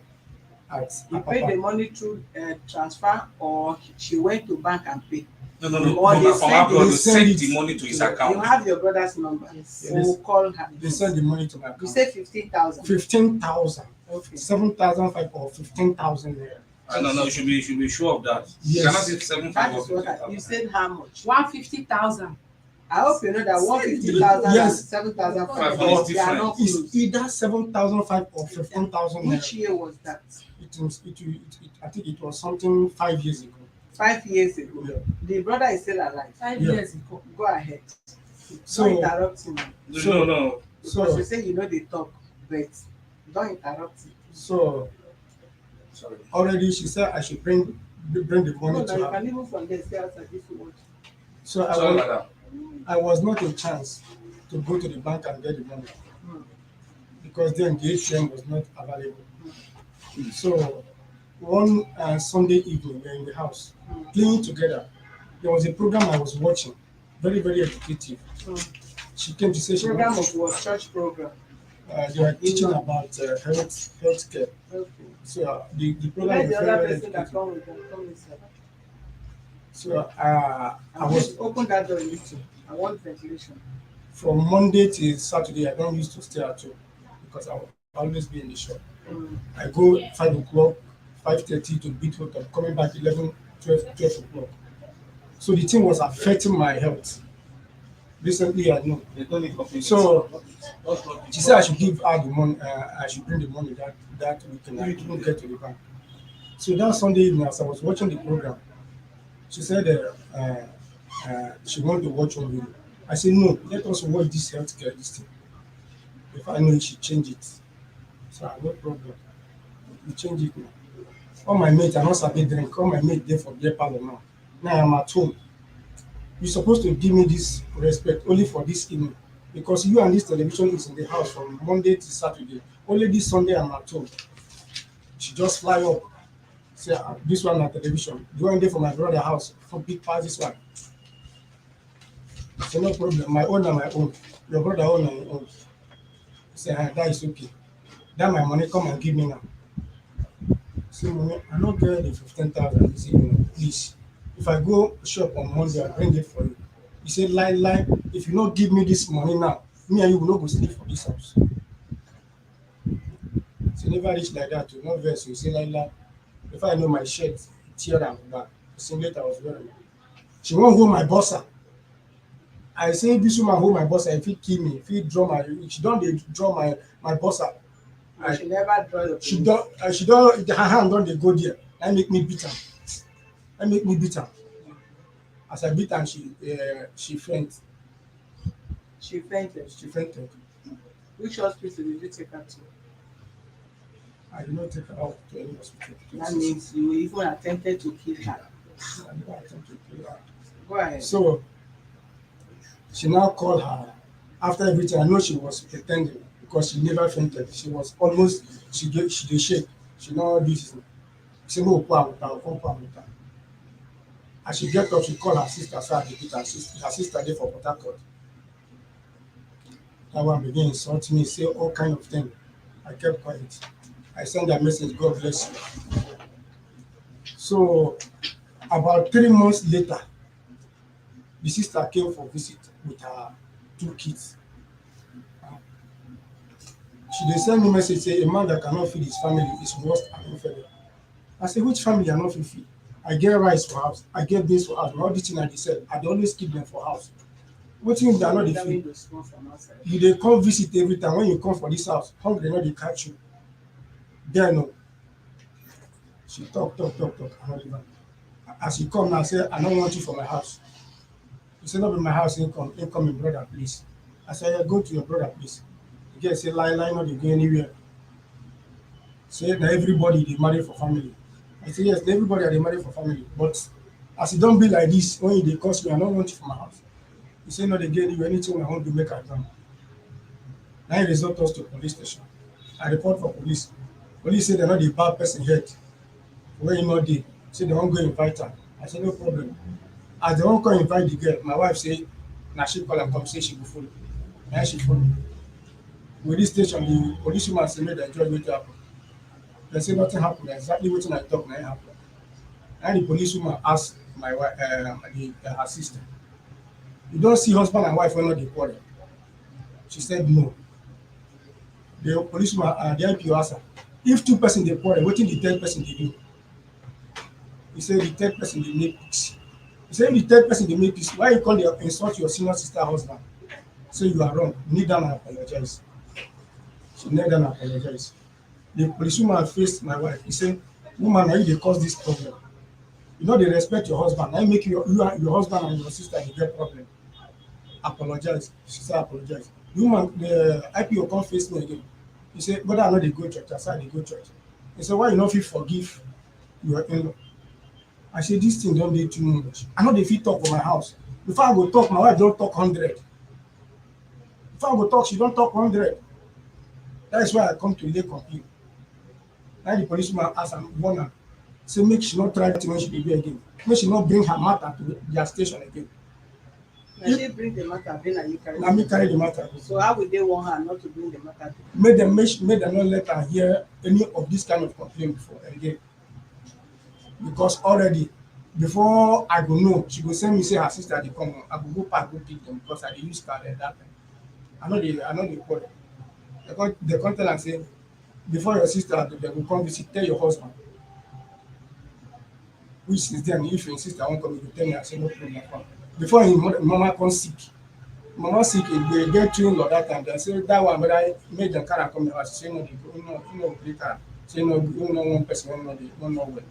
You paid the money through transfer or she went to bank and pay?
No.
Or they
From abroad,
they
they
send
send
it
the money to his
to-
You
account.
have your brother's number.
Yes.
Yeah.
We'll call her.
They sent the money to my
You
account.
said 15,000.
15,000,
Okay.
7,500 or 15,000 naira.
No, you should be sure of that.
Yes.
You cannot say 7
That is what you said. How much?
150,000.
I hope you know that 150,000
Yes.
and 7,500
Five
they are not
It's
close.
either 7,500 or 15,000
Which
naira.
year was that?
I think it was something 5 years ago.
5 years ago.
Yeah.
The brother is still alive.
5
Yeah.
years ago.
Go ahead.
So
Don't interrupt him.
No.
Because you
so
say you know they talk, but don't interrupt him.
so
Sorry.
already she said I should bring the money
No,
to
you
her.
can even from there stay outside if you want.
So
Sorry, madam.
I was not a chance to go to the bank and get the money
Hmm.
because then the ATM was not available. So one Sunday evening, we were in the house playing together. There was a program I was watching, very, very educative.
Hmm.
She came to say she
Program
wants,
of what? Church program.
they were teaching about healthcare.
Okay.
So the program
Let
was
the
very,
other
very
person that
educative.
come with them come inside.
So I
And
was
open that door a little. I want ventilation.
from Monday till Saturday. I don't used to stay at home because I will always be in the shop.
Hmm.
I go 5 o'clock, 5:30 to beat what I'm coming back 11, 12 o'clock. So the thing was affecting my health. Recently, I know. So she said I should give her the money. I should bring the money that weekend. I couldn't get to the bank. So that Sunday evening, as I was watching the program, she said she wanted to watch one video. I said no, let us watch this healthcare this thing. If I know it, she change it. So I no problem. We change it now. All my mates are not sabi drink. All my mates there for beer parlor now. Now I'm at home. You're supposed to give me this respect only for this evening. because you and this television is in the house from Monday to Saturday. Only this Sunday I'm at home. She just fly up, say, this one na television. The one dey for my brother house for big pass this one. Say no problem, my own na my own. Your brother own na him own. Say that is okay. That my money come and give me now. Say money, I no get the 15,000. He say no, please. If I go shop on Monday, I bring it for you. He say lie, if you no give me this money now, me and you will not go sleep for this house. Say never reach like that, no vex. You say lie. If I know my shirt, tear am back. The singlet I was wearing. She won't hold my bossa. I say this woman hold my bossa, if he kill me, if he draw my, she don't dey draw my bossa.
She never draw your
She
police.
she don't, her hand don't dey go there. That make me beat am. That make me beat am. As I beat am, she faint.
She fainted.
She fainted.
Which hospital did you take her to?
I did not take her out to any hospital.
That means you even attempted to kill her.
I never attempted to kill her.
Go ahead.
So she now called her after everything. I know she was pretending because she never fainted. She was almost, she dey shake. She no do this. She say no pour am water, come pour am water. As she get up, she call her sister, say I dey beat her sister. Her sister dey for Port Harcourt. That one begin insult me, say all kind of things. I kept quiet. I send her message, God bless you. So about 3 months later, the sister came for visit with her 2 kids. She dey send me message say a man that cannot feed his family is worse than infidel. I say which family I no fit feed? I get rice for house, I get beans for house, na all this thing I dey sell, I dey always keep them for house. Wetin you I no dey
That
feed?
window small from outside.
You dey come visit every time. When you come for this house, hungry no dey catch you. Then no. She talk. I no leave am. As she come now, say I no want you for my house. He say no be my house, him come him brother place. I say yeah, go to your brother place. The girl say lie no dey go anywhere. Say na everybody dey marry for family. I say yes, na everybody dey marry for family, but as e don be like this, when you dey curse me, I no want you for my house. He say no dey go anywhere, anything I want to make I do. Na him result us to police station. I report for police. Police say dem no dey barb person head when e no dey. Say dem wan go invite am. I say no problem. As dem wan come invite the girl, my wife say na she call am come say she go follow. Na she follow. With this station, the police woman say make dem judge wetin happen. Dem say nothing happen. Na exactly wetin I talk na im happen. Na the police woman ask my wife, her sister, you don see husband and wife wey no dey quarrel? She said no. The police woman, the IPO ask her, if 2 person dey quarrel, wetin the 3rd person dey do? He say the 3rd person dey make peace. He say if the 3rd person dey make peace, why you come dey insult your senior sister husband? Say you are wrong, kneel down and apologize. She kneel down and apologize. The police woman faced my wife. He say, woman, na you dey cause this problem. You no dey respect your husband, na im make you and your husband and your sister dey get problem. Apologize. She say apologize. The woman, the IPO come face me again. He say, brother, I no dey go church. I say I dey go church. He say, why you no fit forgive your in-law? I say this thing don dey too much. I no dey fit talk for my house. Before I go talk, my wife don talk 100. Before I go talk, she don talk 100. That is why I come to lay complaint. Na the policeman ask am, warn am, say make she no try that thing when she dey do again. Make she no bring her matter to their station again.
Na she bring the matter, then na you carry.
Na me carry the matter.
So how will they want her not to bring the matter?
Make dem not let her hear any of this kind of complaint before again. Because already, before I go know, she go send me say her sister dey come. I go go park go pick them because I dey use car at that time. I no dey quarrel. They come tell am say before your sister they go come visit, tell your husband. Which is then if your sister wan come, you go tell me. I say no problem. Before him mama come sick, mama sick, they get trained law that time. They say that one, but I make them carry am come the house. Say no, they go, no, gree carry. Say no, you know one person one no well.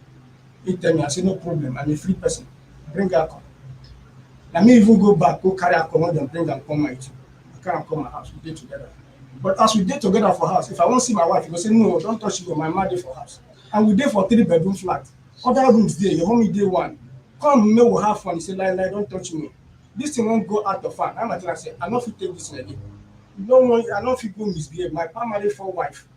He tell me, I say no problem. I'm a free person. Bring her come. Na me even go back, go carry her come when dem bring am come my too. I carry am come my house. We dey together. But as we dey together for house, if I wan see my wife, he go say no, don't touch me. My man dey for house, and we dey for 3-bedroom flat. Other rooms dey. Your mommy dey one. Come, make we have fun. He say lie, don't touch me. This thing won't go out of hand. I'm at say, I not fit take this thing again. You don't want, I not fit go misbehave. My pa marry 4 wife,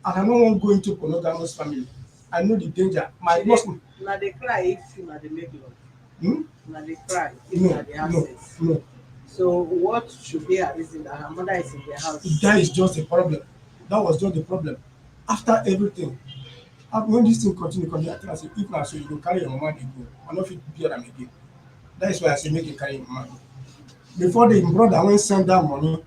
and I no wan go into monogamous family. I know the danger. My
She dey
boss,
una dey cry if una dey make love.
hmm?
Una dey cry if
No,
una dey have
no,
sex.
no.
So what should be her reason that her mother is in the house?
That is just the problem. That was just the problem. After everything, when this thing continue, I tell her say, if na so you go carry your mama dey go, I no fit bear am again. That is why I say make you carry your mama go. Before the im brother wen send dat money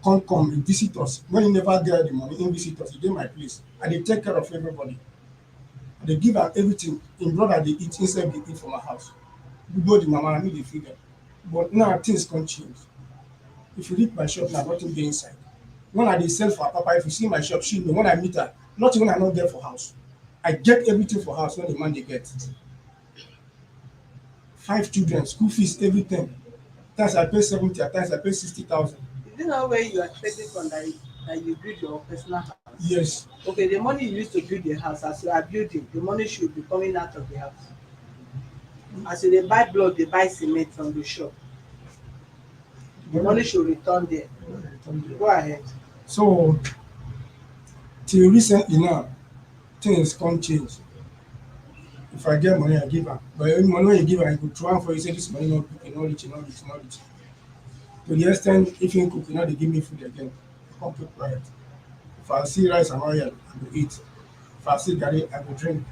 come he visit us. When he never get the money, he visit us. He dey my place. I dey take care of everybody. I dey give am everything. Im brother dey eat, himself dey eat for my house. Both the mama and me dey feed dem. But now things come change. If you read my shop now, nothing dey inside. When I dey sell for Apapa, if you see my shop, she know when I meet her, nothing when I no get for house. I get everything for house when the man dey get. 5 children, school fees, everything. Times I pay 70, at times I pay 60,000.
Is it not where you are expecting from that you build your personal house?
Yes.
Okay, the money you use to build the house, as you are building, the money should be coming out of the house. As you dey buy block, dey buy cement from the shop, the money should return there. Go ahead.
So till recently now, things come change. If I get money, I give am. But any money wey you give am, he go throw am for you, say this money no cook, e no reach, e no reach, e no reach. To the ex ten t, if him cook, he no dey give me food again. I come keep quiet. If I see rice and oil, I go eat. If I see garri, I go drink.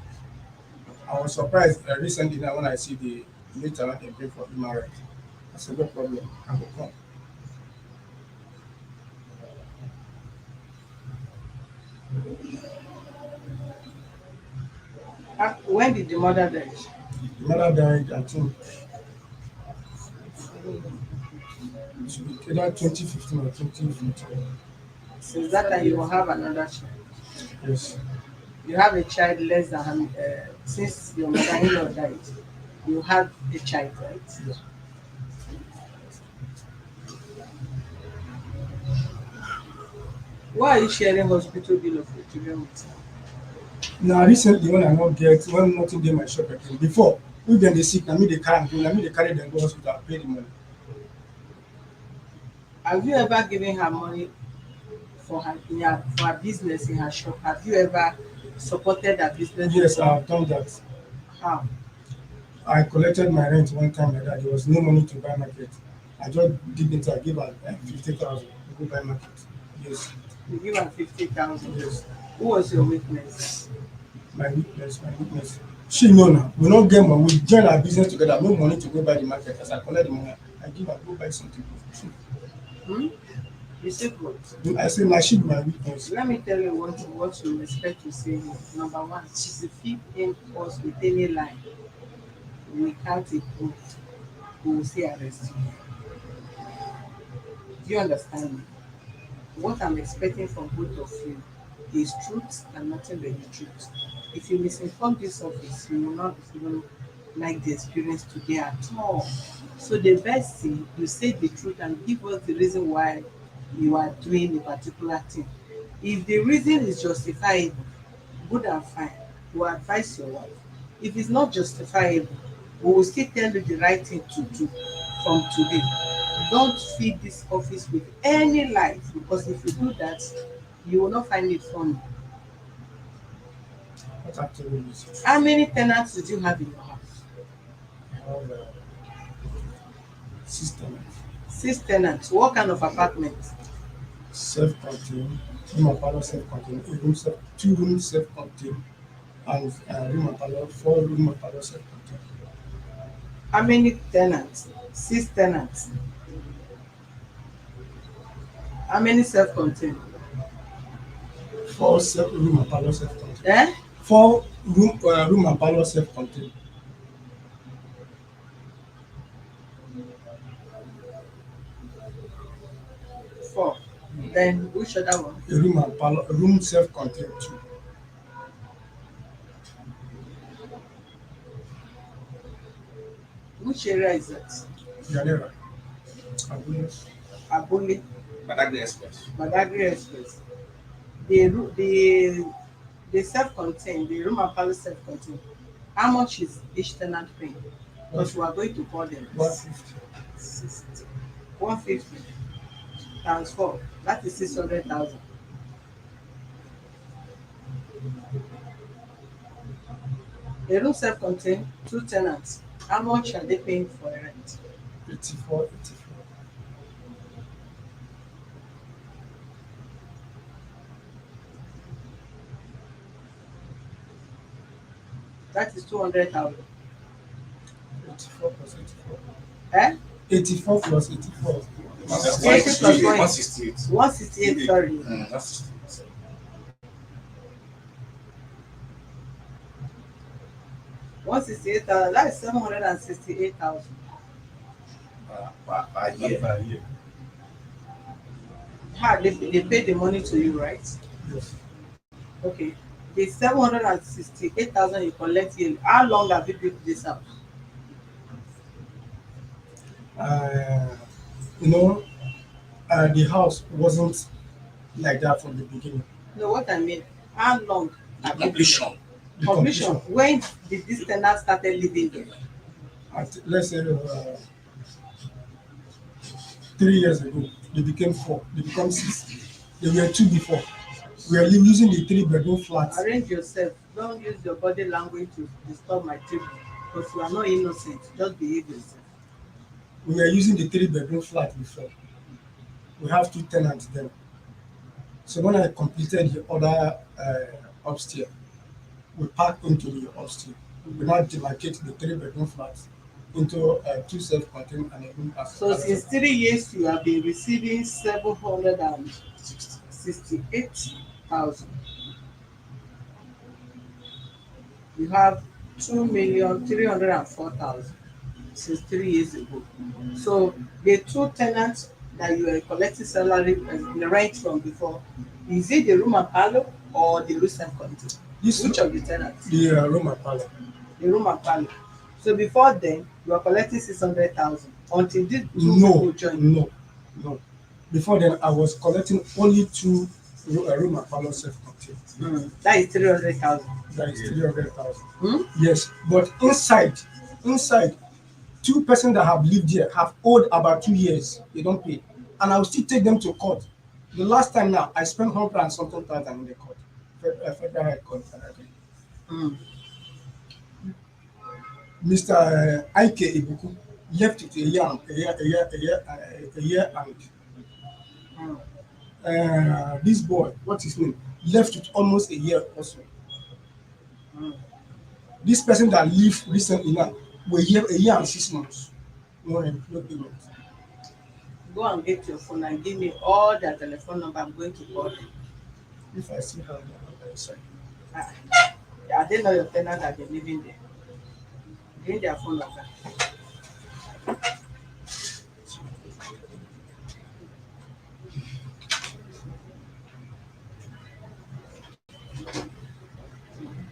I was surprised recently now when I see the meter wey dem bring for human rights. I say no problem, I go come.
When did the mother die?
The mother died, I think, it should be either 2015 or 2014.
Since that time, you will have another child.
Yes.
You have a child less than since your mother-in-law died. You have a child, right?
Yes.
Why are you sharing hospital bill of your children with her?
Now recently when I no get, when nothing dey my shop again, before if dem dey sick, na me dey carry am go, na me dey carry dem go hospital pay the money.
Have you ever given her money for her business in her shop? Have you ever supported her business?
Yes, I have done that.
How?
I collected my rent one time like that. There was no money to buy market. I just did it, I give her 50,000 to go buy market. Yes,
You give her 50,000.
yes.
Who was your witness?
My weakness, my weakness. She know now. We no get money. We join our business together. No money to go buy the market. As I collect the money, I give her go buy something.
Hmm? You said what?
I say na she be my weakness.
Let me tell you what you expect to say here. Number one, she's a thief in us with any lie. We can't improve. We will say arrest you. Do you understand me? What I'm expecting from both of you is truth and nothing but the truth. If you misinform this office, you will not even like the experience today at all. So the best thing, you say the truth and give us the reason why you are doing a particular thing. If the reason is justifiable, good and fine, we advise your wife. If it's not justifiable, we will still tell you the right thing to do from today. Don't feed this office with any lies, because if you do that, you will not find it funny.
What actually is it?
How many tenants did you have in your house?
I have system,
6 tenants. What kind of apartment?
self-contained, room and parlour self-contained, a room self, 2 rooms self-contained, and room and parlour, 4 room and parlour self-contained.
How many tenants? 6 tenants. How many self-contained?
4 room and parlour self-contained.
Eh?
4 room and parlour self-contained.
4. Then which other one?
A room and parlour, room self-contained too.
Which area is that?
Yalera, Abule,
Abole,
Badagry Express.
Badagry Express. The self-contained, the room and parlour self-contained. How much is each tenant paying? Because we are going to call them
150.
60. 150 times 4. That is 600,000. A room self-contained, 2 tenants. How much are they paying for rent?
84, 84.
That is 200,000.
84 plus 84.
Eh?
84 plus 84.
80 plus 1.
168.
168, sorry.
That's 68.
168,000. That is 768,000.
Per year.
Per year.
They pay the money to you, right?
Yes.
Okay. The 768,000 you collect yearly. How long have you built this house?
Uh, the house wasn't like that from the beginning.
No, what I mean, how long
The
have you
completion.
The
completion? When did this tenant started living there?
Let's say 3 years ago, they became 4, they become 6. They were 2 before. We are using the 3-bedroom flat.
Arrange yourself. Don't use your body language to disturb my table because you are not innocent. Just behave yourself.
We were using the 3-bedroom flat before. We have 2 tenants there. So when I completed the other upstairs, we packed into the upstairs. We now demarcate the 3-bedroom flat into 2 self-contained and a room as
So since 3 years, you have been receiving 768,000. You have 2,304,000 since 3 years ago. So the 2 tenants that you are collecting salary and rent from before, is it the room and parlor or the roof and content? Which of the tenants?
The room and parlor.
The room and parlor. So before then, you are collecting 600,000 until these 2
No,
people join.
no. Before then, I was collecting only 2 room and parlor self-contained.
That is 300,000.
That is 300,000.
Hmm?
Yes, but inside, 2 persons that have lived here have owed about 2 years. They don't pay, and I will still take them to court. The last time now, I spent 100 and something thousand in the court, federal high court.
Mm.
Mr. Ike Ibuku left it a year and
Mm.
this boy, what's his name, left it almost a year also.
Mm.
This person that lived recently now were here a year and 6 months. No payment.
Go and get your phone and give me all their telephone number. I'm going to call them.
If I still have them on the side.
Are they not your tenant that they're living there? Give me their phone number.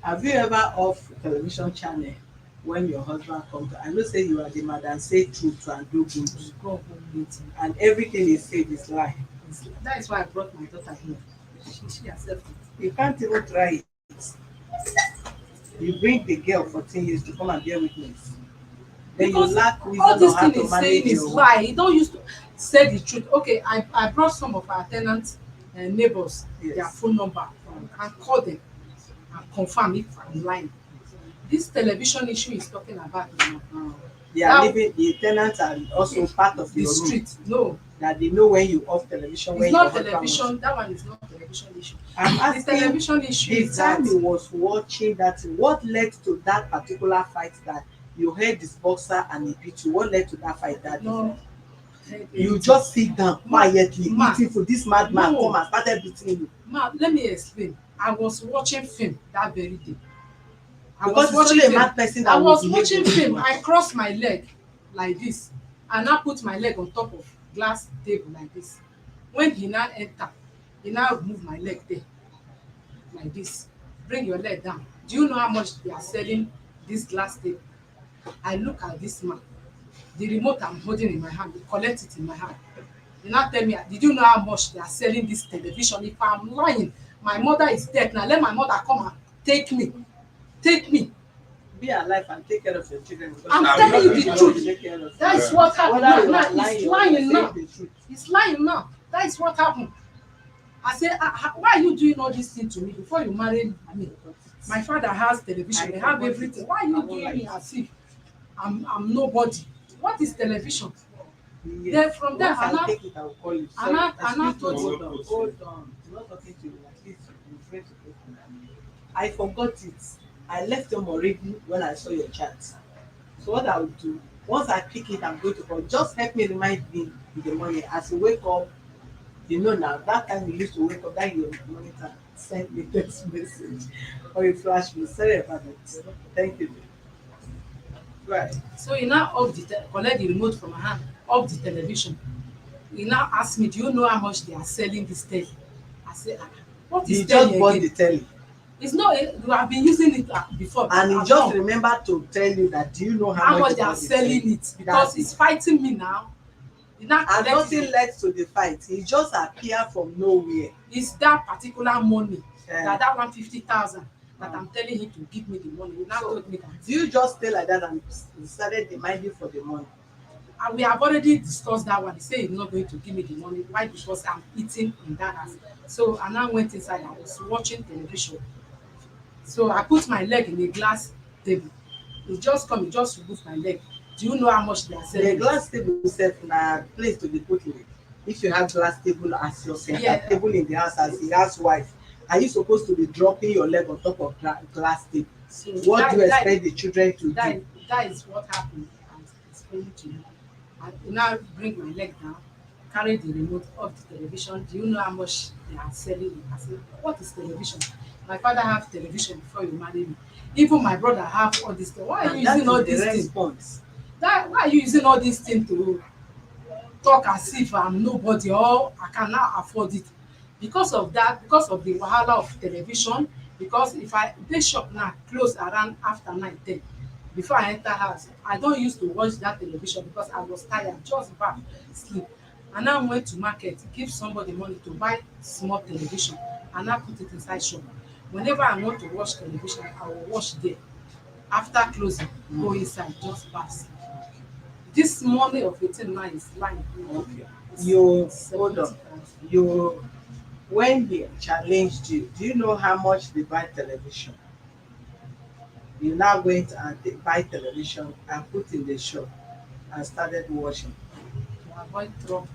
Have you ever off television channel when your husband comes? I know say you are the man that say truth and do good,
Go home meeting.
and everything he said is lie.
That is why I brought my daughter here. She accepted.
You can't even try it. You bring the girl 14 years to come and bear witness. Then
Because
you lack
all
wisdom
this
on how
thing
to
is saying
manage
is
your
lie. He don't used to say the truth. Okay, I brought some of our tenants neighbors
Yes.
their phone number and call them and confirm if I'm lying. This television issue is talking about now.
They are
Now,
living, the tenants are also part of
the
your room.
street. No,
That they know when you off television, when
it's
your
not
husband
television. That one is not television issue.
I'm
The
asking,
television issue
the
is that
time he was watching that, what led to that particular fight that you heard this boxer and he beat you? What led to that fight that
no.
you just sit down quietly
Ma,
eating for this madman
no.
come and started beating you?
Ma, let me explain. I was watching film that very day.
Because it's only a mad person that
I
will
was
behave
watching
this
film.
way.
I crossed my leg like this and now put my leg on top of glass table like this. When he now enter, he now move my leg there like this. Bring your leg down. Do you know how much they are selling this glass table? I look at this man. The remote I'm holding in my hand, he collect it in my hand. He now tell me, did you know how much they are selling this television? If I'm lying, my mother is dead now. Let my mother come and take me. Take me.
be alive and take care of your children. Because
I'm
you
telling
don't
you
know
the
how
truth.
to take care of
That
them.
is what happened.
Whether you
Now
are
it's
lying or
lying
saying
now.
the truth.
It's lying now. That is what happened. I say, why are you doing all these things to me before you marry me? My father has television, they have everything. Why are you doing me as if I'm nobody? What is television?
Yes.
Then from there,
Once I
Anna,
take it, I will call you.
Anna,
Sorry,
Anna
excuse me,
told
hold
me,
on, hold on. I'm not talking to you. At least you're afraid to go for that. I forgot it. I left them already when I saw your chat. So what I will do, once I pick it, I'm going to call. Just help me remind me in the morning. As you wake up, you know now, that time you used to wake up, that your monitor send me text message or you flash me. Sorry about it. Thank you. Right.
so he now off collect the remote from my hand, off the television. He now ask me, do you know how much they are selling this telly? I say, what is
He just
telly
bought the
again?
telly
It's not, you have been using it before.
and he
I've
just
not.
remembered to tell you that do you know
How much
he
they are
bought the
selling
telly?
it, because
That's
it's
it.
fighting me now. He now
And
collect
nothing
it.
led to the fight. He just appeared from nowhere.
It's that particular money,
Eh.
that 150,000 that I'm telling him to give me the money. He now
So,
told me that.
do you just stay like that and he started demanding for the money?
And we have already discussed that one. He said he's not going to give me the money. Why? Because I'm eating in that house. So I now went inside. I was watching television. So I put my leg in a glass table. He just come, he just remove my leg. Do you know how much they are
The
selling?
glass table sef na place to dey put leg. If you have glass table as your center
Yeah.
table in the house as the housewife, are you supposed to be dropping your leg on top of glass table?
So
What do you expect the children to
that,
do?
that is what happened. I'm explaining to you. I now bring my leg down, carry the remote of the television. Do you know how much they are selling it? I said, what is television? My father have television before you marry me. Even my brother have all this thing. Why are you
And that
using all
is the
these things?
response.
Why are you using all these things to talk as if I'm nobody or I cannot afford it? Because of that, because of the wahala of television, because if I dey shop now close around after 9, 10, before I enter house, I don use to watch that television because I was tired, just baff, sleep. I now went to market, give somebody money to buy small television and now put it inside shop. Whenever I want to watch television, I will watch there. After closing, go inside, just pass. This money of 18 is lying.
Okay. You hold on.
70,000.
You when he challenged you, do you know how much they buy television? You now went and buy television and put in the shop and started watching
To avoid trouble.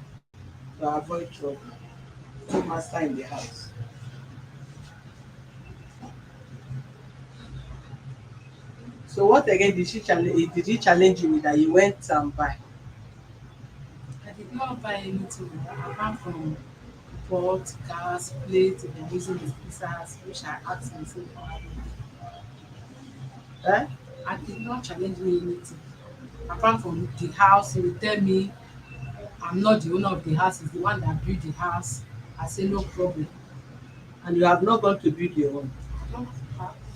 to avoid trouble. No master in the house. So what again did she challenge? Did he challenge you with that you went and buy?
I did not buy anything apart from pot, gas, plate, and using the pizzas, which I asked myself for.
Eh?
I did not challenge me anything. Apart from the house, he will tell me I'm not the owner of the house, he's the one that built the house. I say no problem.
And you have not gone to build your own.
I don't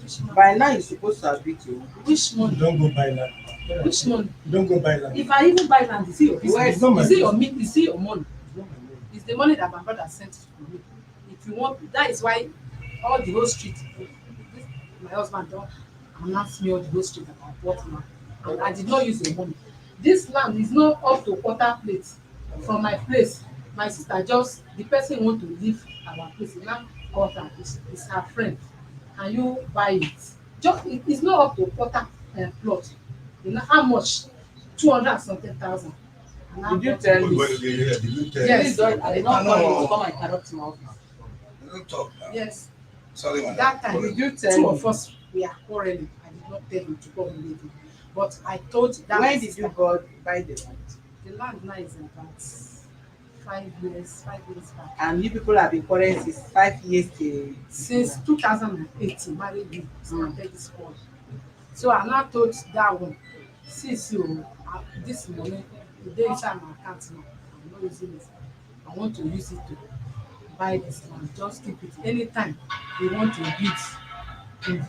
which money?
By now you're supposed to have built your own.
Which money?
Don't go buy land.
Which money?
Don't go buy land.
If I even buy land, is it your
Where
business?
is
not my
Is it your
business.
is it your money?
It's not my money.
It's the money that my brother sent to me. If you want, that is why all the whole street, this, my husband don announce me all the whole street that I bought now. And I did not use the money. This land is not up to quarter plate from my place. My sister just, the person want to leave our place, he now call her, is her friend. Can you buy it? Just, it's not up to quarter plot. You know how much? 200 and something thousand. And I
Did you
bought
tell
it.
me?
Yes.
Please don't, I did not call you to come and interrupt my office.
Don't talk now.
Yes.
Sorry, madam.
That time,
Did you tell
two
me?
of us we are quarreling. I did not tell him to come immediately. But I told that
When
my
did
sister,
you go buy the land?
the land now is about 5 years back.
And you people have been quarreling since 5 years till
Since 2008, married me, started this one. So I now told that one, sis you, this money, the day inside my account now, I'm not using it. I want to use it to buy this land. Just keep it. Anytime they want to build in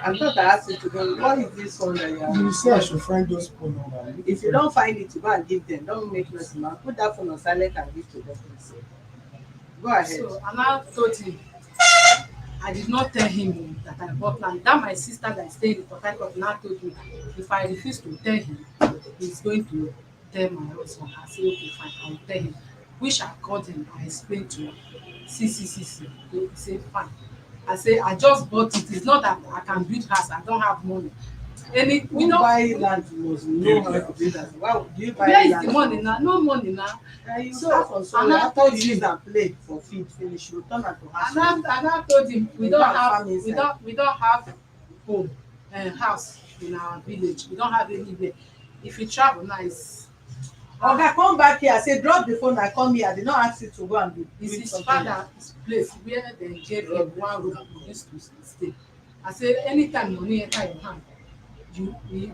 I thought I asked you to go. What is this one that you
You
have?
say I should find those phone numbers.
If you don't find it, you go and give them. Don't make noise now. Put that phone on silent and give to them. Please. Go ahead.
So and I told him, I did not tell him that I bought land. That my sister that is staying in Port Harcourt now told me if I refuse to tell him, he's going to tell my husband. I say okay fine, I will tell him. Which I called him, I explained to him. See. He say fine. I say I just bought it. It's not that I can build house, I don't have money. Any we
Who
don't
buy land must know how to do that. Why would you buy
where is
land?
the money now? No money now.
You
So,
start from somewhere.
and I
After
told
you use
him,
and play for feed finish, you turn am to house.
and I told him we
You
don't
can't
have
farm inside.
we don't have home house in our village. We don't have anywhere. If you travel now, it's
Oga, come back here. I say drop the phone and come here. I did not ask you to go and do
it's
it
his
something.
father's place where they gave him one room he used to stay. I say anytime money enter your hand, you we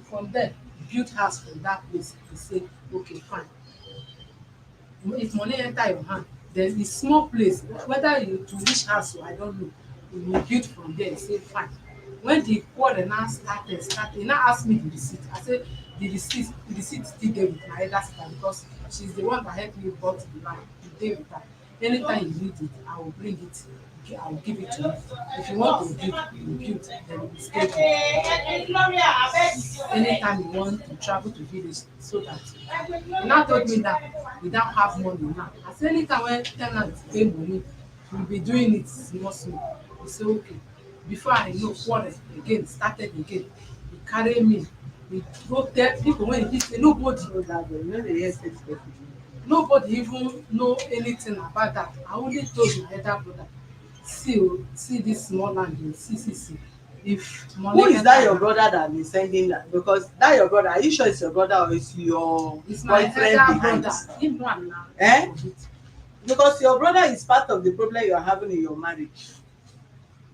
from there build house from that place. He say okay fine. If money enter your hand, there's a small place whether you to reach house or I don't know, you will build from there. He say fine. When the quarrel now started he now ask me the receipt. I say the receipt still dey with my elder sister because she's the one that help me bought the land. E dey with her. Anytime you need it, I will bring it. I will give it to you. If you want to build, you build, then you stay there. Anytime you want to travel to village so that he now told me that we don't have money now. I say anytime when ten ants pay money, we be doing it small small. He say okay. Before I know quarrel again started again. He carry me. We go tell people when he say nobody
So that way, you know the hear say this person.
nobody even know anything about that. I only told my elder brother see this small land o see if money
Who is that your
enter
brother that be sending that? Because that your brother, are you sure it's your brother or it's your
it's my
boyfriend
elder
behind?
brother him one na
Eh? Because your brother is part of the problem you are having in your marriage.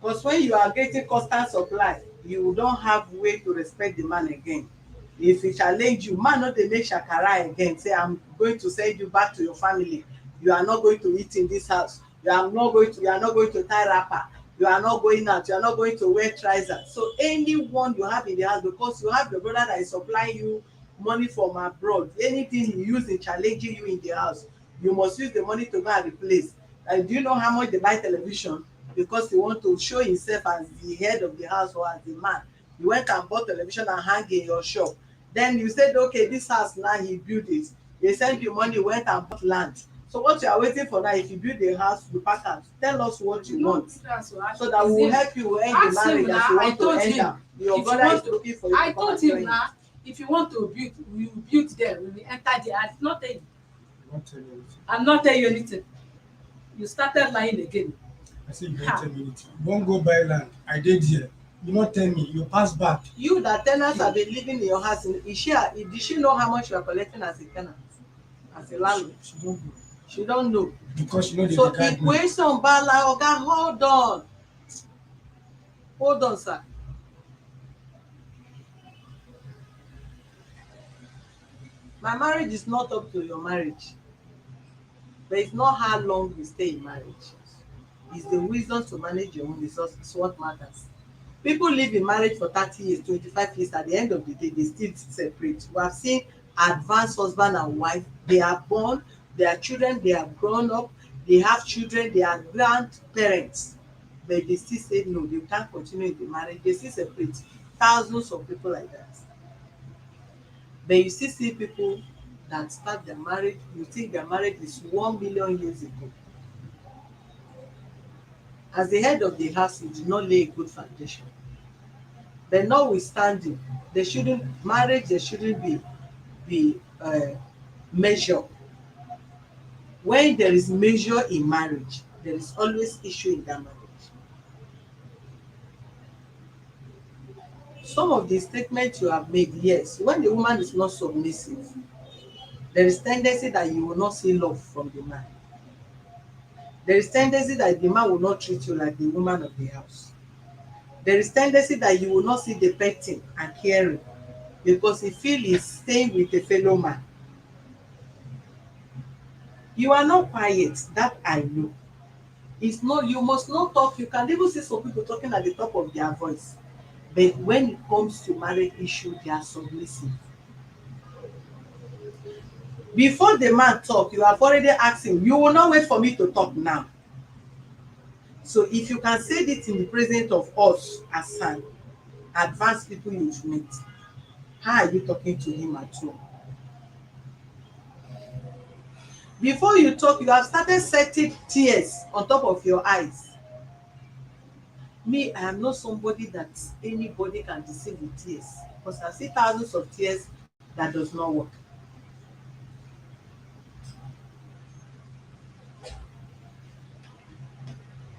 Because when you are getting constant supply, you don't have way to respect the man again. If he challenge you, man no dey make shakara again. Say I'm going to send you back to your family. You are not going to eat in this house. You are not going to tie wrapper. You are not going out. You are not going to wear trousers. So anyone you have in the house, because you have your brother that is supplying you money from abroad, anything he use in challenging you in the house, you must use the money to go and replace. And do you know how much they buy television? Because he want to show himself as the head of the house or as the man. You went and bought television and hang in your shop. Then you said okay, this house now he build it. They send you money, you went and bought land. So what you are waiting for now, if you build a house you pack am, tell us what you want so that we will help you end the
ask
marriage
him
as
na
you
I
want to
told
end
him
am. Your
if you
brother
want
is
to
looking for you
I
to come
told
and
him
join him.
na if you want to build we will build there we will enter there I did not tell you
Not tell you anything.
I not tell you anything you started lying again.
I say you don't tell me anything. You won't go buy land. I did here. You not tell me. You pass back.
You that ten ants have been living in your house, did she know how much you are collecting as a ten ant, as a landlord?
She don't go.
She don't know.
Because she know they
So
guide me.
equation bala oga, hold on sir. My marriage is not up to your marriage, but it's not how long you stay in marriage. It's the wisdom to manage your own resources what matters. People live in marriage for 30 years, 25 years. At the end of the day, they still separate. We have seen advanced husband and wife. They are born, their children, they are grown up, they have children, they are grandparents, but they still say no, they can't continue in the marriage. They still separate. Thousands of people like that. But you still see people that start their marriage, you think their marriage is 1 million years ago. As the head of the house, you did not lay a good foundation. But notwithstanding, there shouldn't be measure. When there is measure in marriage, there is always issue in that marriage. Some of the statements you have made, yes, when the woman is not submissive, there is tendency that you will not see love from the man. There is tendency that the man will not treat you like the woman of the house. There is tendency that you will not see the petting and caring because he feel he's staying with a fellow man. You are not quiet, that I know. It's not, you must not talk. You can even see some people talking at the top of their voice. But when it comes to marriage issue, they are submissive. Before the man talk, you have already asked him, you will not wait for me to talk now. So if you can say this in the presence of us as an advanced people you've met, how are you talking to him at home? Before you talk, you have started setting tears on top of your eyes. Me, I am not somebody that anybody can deceive with tears, because I see thousands of tears that does not work.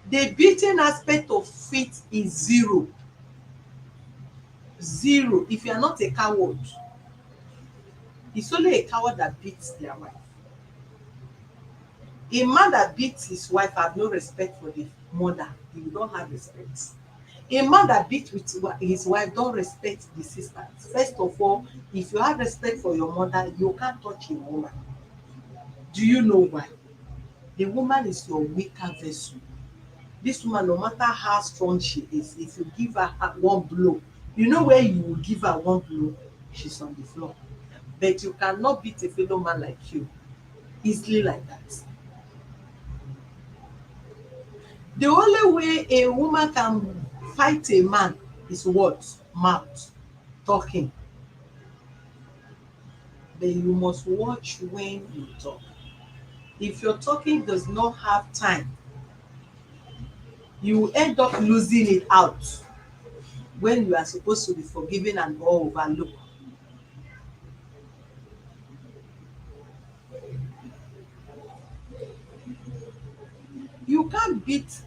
The beating aspect of it is zero. Zero. If you are not a coward, it's only a coward that beats their wife. A man that beats his wife have no respect for the mother. He don't have respect. A man that beats with his wife don't respect the sisters. First of all, if you have respect for your mother, you can't touch a woman. Do you know why? The woman is your weaker vessel. This woman, no matter how strong she is, if you give her one blow, you know where you will give her one blow, she's on the floor. But you cannot beat a fellow man like you easily like that. The only way a woman can fight a man is what? Mouth, talking. But you must watch when you talk. If your talking does not have time, you will end up losing it out when you are supposed to be forgiven and or overlook. You can't beat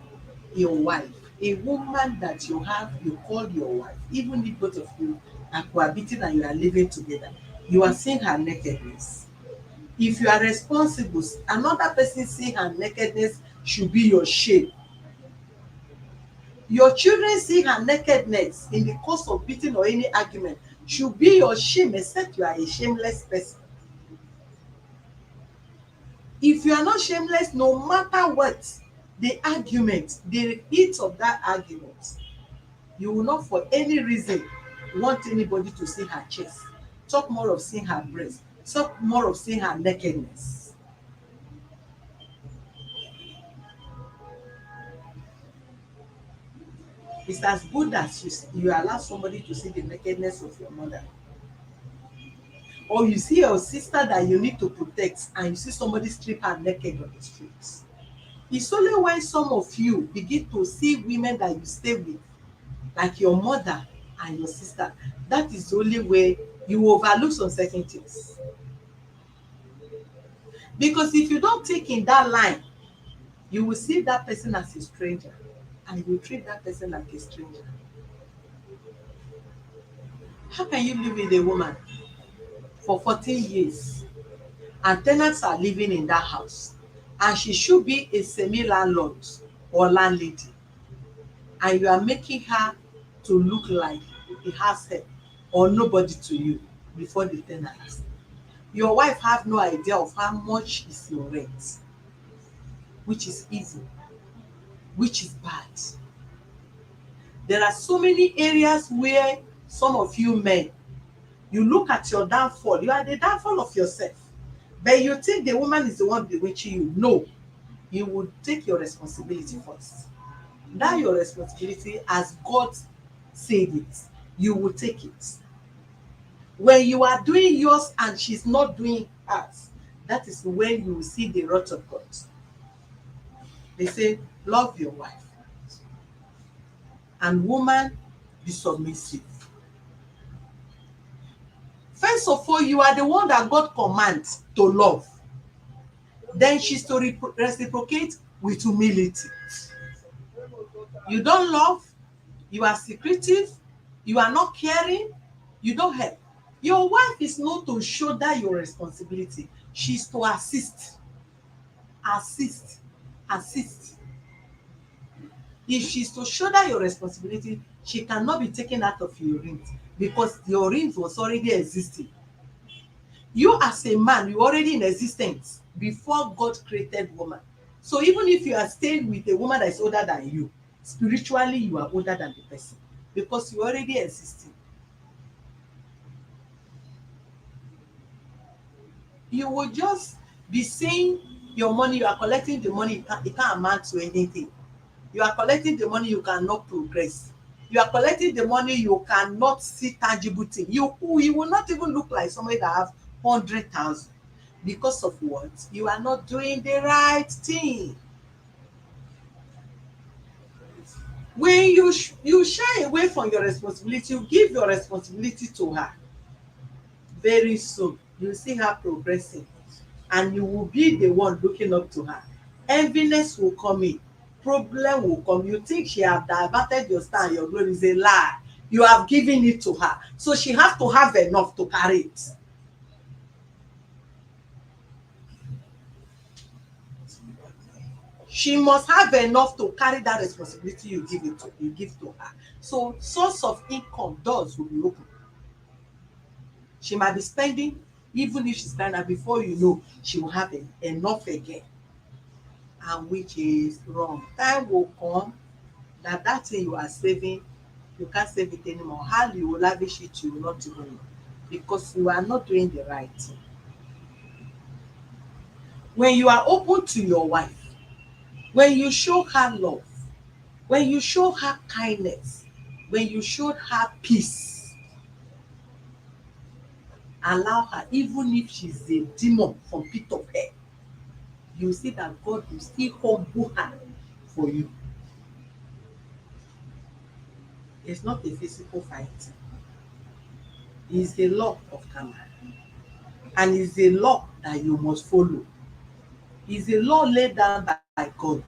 your wife, a woman that you call your wife, even if both of you are cohabiting and you are living together, you are seeing her nakedness. If you are responsible, another person seeing her nakedness should be your shame. Your children seeing her nakedness in the course of beating or any argument should be your shame, except you are a shameless person. If you are not shameless, no matter what the argument, the heat of that argument, you will not for any reason want anybody to see her chest, talk more of seeing her breast, talk more of seeing her nakedness. It's as good as you allow somebody to see the nakedness of your mother, or you see your sister that you need to protect and you see somebody strip her naked on the streets. It's only when some of you begin to see women that you stay with, like your mother and your sister, that is the only way you overlook some certain things. Because if you don't take in that line, you will see that person as a stranger and you will treat that person like a stranger. How can you live with a woman for 14 years and tenants are living in that house and she should be a semi-landlord or landlady, and you are making her to look like a house help or nobody to you before the tenants? Your wife have no idea of how much is your rent, which is evil, which is bad. There are so many areas where some of you men, you look at your downfall, you are the downfall of yourself, but you think the woman is the one bewitching you. No, you will take your responsibility first. That your responsibility, as God said it, you will take it. When you are doing yours and she's not doing hers, that is when you will see the wrath of God. They say, love your wife, and woman, be submissive. First of all, you are the one that God commands to love. Then she's to reciprocate with humility. You don't love, you are secretive, you are not caring, you don't help. Your wife is not to shoulder your responsibility. She's to assist. Assist. Assist. If she's to shoulder your responsibility, she cannot be taken out of your rent, because your rent was already existing. You as a man, you already in existence before God created woman. So even if you are staying with a woman that is older than you, spiritually you are older than the person, because you already existing. You will just be saying your money, you are collecting the money, it can't amount to anything. You are collecting the money, you cannot progress. You are collecting the money, you cannot see tangible thing. You will not even look like somebody that have 100,000. Because of what? You are not doing the right thing. When you shy away from your responsibility, you give your responsibility to her, very soon you see her progressing, and you will be the one looking up to her. Enviness will come in, problem will come. You think she have diverted your star and your glory, is a lie. You have given it to her, so she have to have enough to carry it. She must have enough to carry that responsibility you give to her. So source of income, doors will be open. She might be spending, even if she's spending, before you know, she will have enough again, and which is wrong. Time will come that that thing you are saving, you can't save it anymore. How you will lavish it, you will not even know, because you are not doing the right thing. When you are open to your wife, when you show her love, when you show her kindness, when you show her peace, allow her, even if she's a demon from pit of hell, you see that God will still humble her for you. It's not a physical fight. It's a law of karma. And it's a law that you must follow. It's a law laid down by God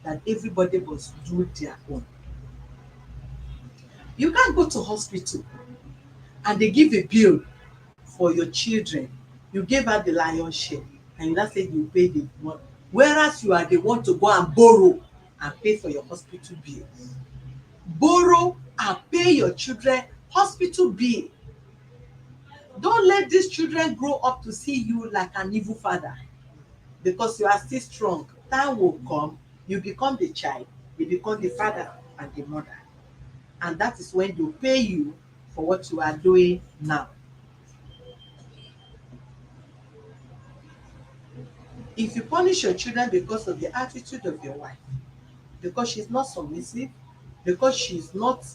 that everybody must do their own. You can't go to hospital and they give a bill for your children. You gave her the lion's share, and you now say you pay the one. Whereas you are the one to go and borrow and pay for your hospital bill. Borrow and pay your children hospital bill. Don't let these children grow up to see you like an evil father, because you are still strong. Time will come, you become the child, you become the father and the mother. And that is when they pay you for what you are doing now. If you punish your children because of the attitude of your wife, because she's not submissive, because she's not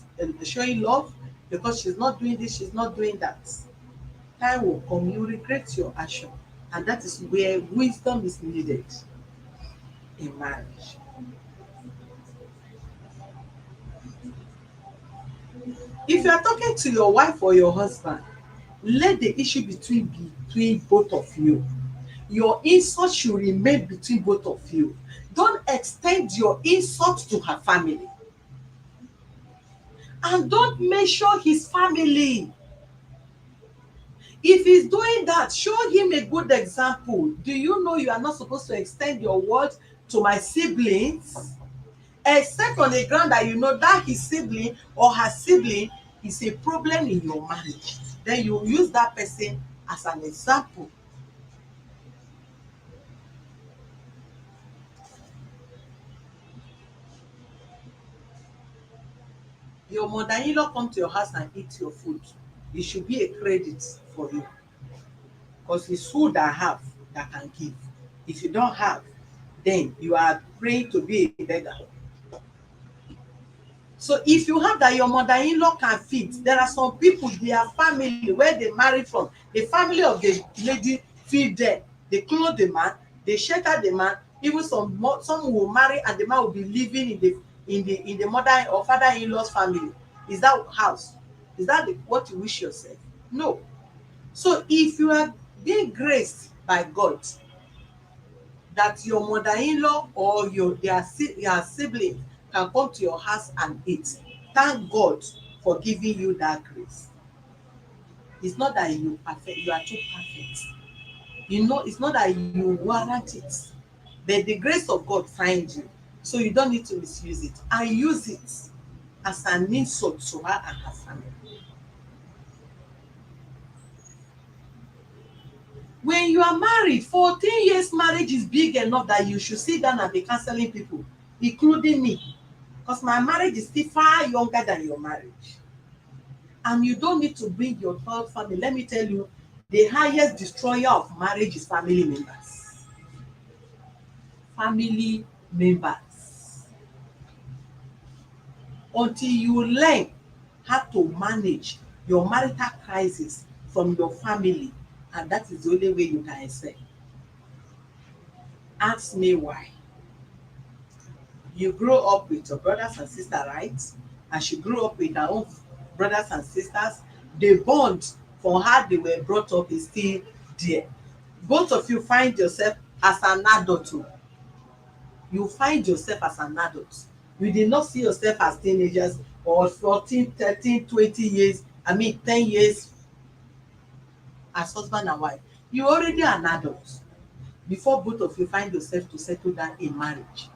showing love, because she's not doing this, she's not doing that, time will come, you regret your action. And that is where wisdom is needed in marriage. If you are talking to your wife or your husband, let the issue between both of you. Your insult should remain between both of you. Don't extend your insult to her family. And don't mention his family. If he's doing that, show him a good example. Do you know you are not supposed to extend your word to my siblings? Except on the ground that you know that his sibling or her sibling is a problem in your marriage. Then you use that person as an example. Your mother-in-law come to your house and eat your food, it should be a credit for you, because it's food I have that can give. If you don't have, then you are praying to be a beggar. So if you have that your mother-in-law can feed, there are some people, their family where they marry from, the family of the lady feed them, they clothe the man, they shelter the man. Even some will marry and the man will be living in the mother or father-in-law's family. Is that house? Is that what you wish yourself? No. So if you are being graced by God that your mother-in-law or your sibling can come to your house and eat, thank God for giving you that grace. It's not that you are too perfect. You know, it's not that you warrant it, but the grace of God finds you. So you don't need to misuse it, and use it as an insult to her and her family. When you are married, 14 years marriage is big enough that you should sit down and be counseling people, including me, because my marriage is still far younger than your marriage. And you don't need to bring your third family. Let me tell you, the highest destroyer of marriage is family members. Family members. until you learn how to manage your marital crisis from your family, and that is the only way you can excel. Ask me why. You grow up with your brothers and sisters, right? And she grew up with her own brothers and sisters. The bond for how they were brought up is still there. Both of you find yourself as an adult. You find yourself as an adult. You did not see yourself as teenagers or 14, 13, 20 years, 10 years as husband and wife. You already an adult before both of you find yourself to settle down in marriage.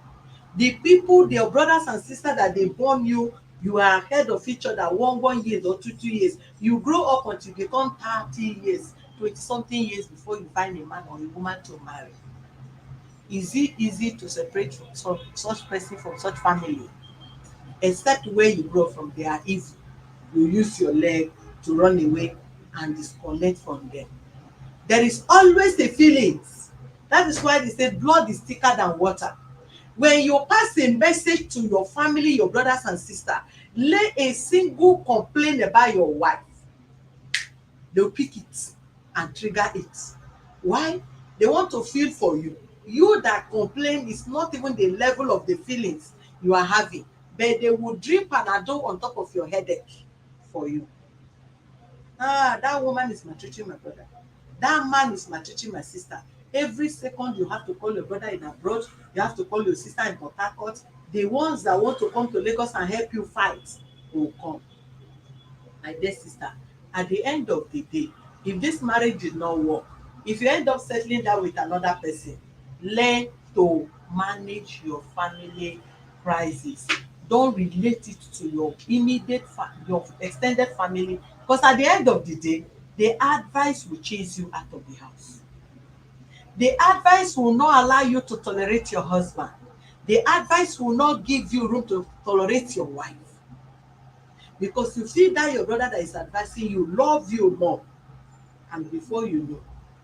The people, their brothers and sisters that they born you, you are ahead of each other 1 year or 2 years. You grow up until you become 30 years, 20 something years before you find a man or a woman to marry. Is it easy to separate from such person from such family? Except where you grow from, they are easy. You use your leg to run away and disconnect from them. There is always a feelings. That is why they say blood is thicker than water. When you pass a message to your family, your brothers and sisters, lay a single complaint about your wife, they'll pick it and trigger it. Why? They want to feel for you. You that complain is not even the level of the feelings you are having, but they will drip Panadol on top of your headache for you. That woman is maltreating my brother. That man is maltreating my sister. Every second you have to call your brother in abroad, you have to call your sister in Port Harcourt. The ones that want to come to Lagos and help you fight will come. My dear sister, at the end of the day, if this marriage did not work, if you end up settling down with another person, learn to manage your family crisis. Don't relate it to your immediate your extended family, because at the end of the day, the advice will chase you out of the house. The advice will not allow you to tolerate your husband. The advice will not give you room to tolerate your wife, because you feel that your brother that is advising you love you more, and before you know,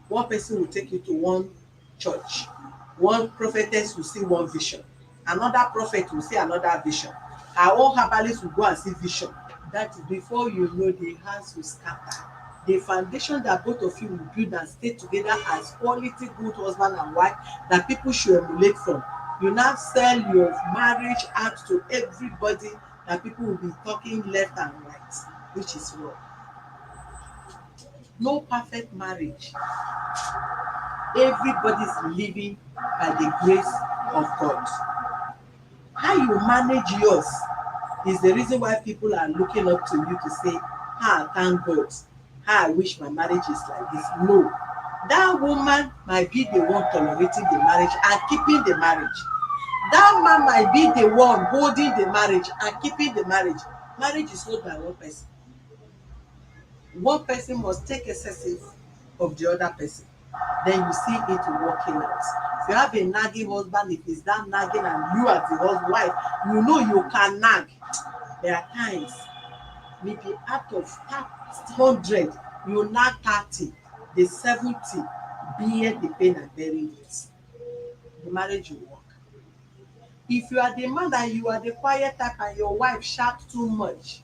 one person will take you to one church, one prophetess will see one vision, another prophet will see another vision, our own herbalist will go and see vision. That is before you know, the house will scatter. The foundation that both of you will build and stay together as quality good husband and wife that people should emulate from, you now sell your marriage out to everybody, that people will be talking left and right, which is wrong. No perfect marriage. Everybody's living by the grace of God. How you manage yours is the reason why people are looking up to you to say, thank God, I wish my marriage is like this. No, that woman might be the one tolerating the marriage and keeping the marriage. That man might be the one holding the marriage and keeping the marriage. Marriage is held by one person. One person must take excessive of the other person, then you see it working out. If you have a nagging husband, if it's that nagging and you as the husband, you know you can nag. There are times, maybe out of 100, you nag 30, the 70 bear the pain and bury it. The marriage will work. If you are the man and you are the quiet type and your wife shout too much,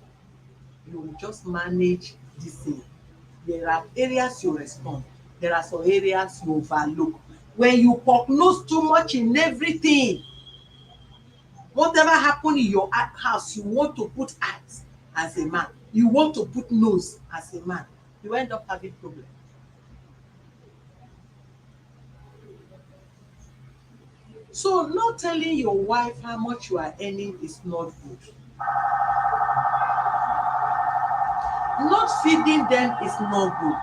you will just manage this thing. There are areas you respond, there are some areas you overlook. When you prognose too much in everything, whatever happen in your house, you want to put eyes as a man, you want to put nose as a man, you end up having problem. So not telling your wife how much you are earning is not good. Not feeding them is not good.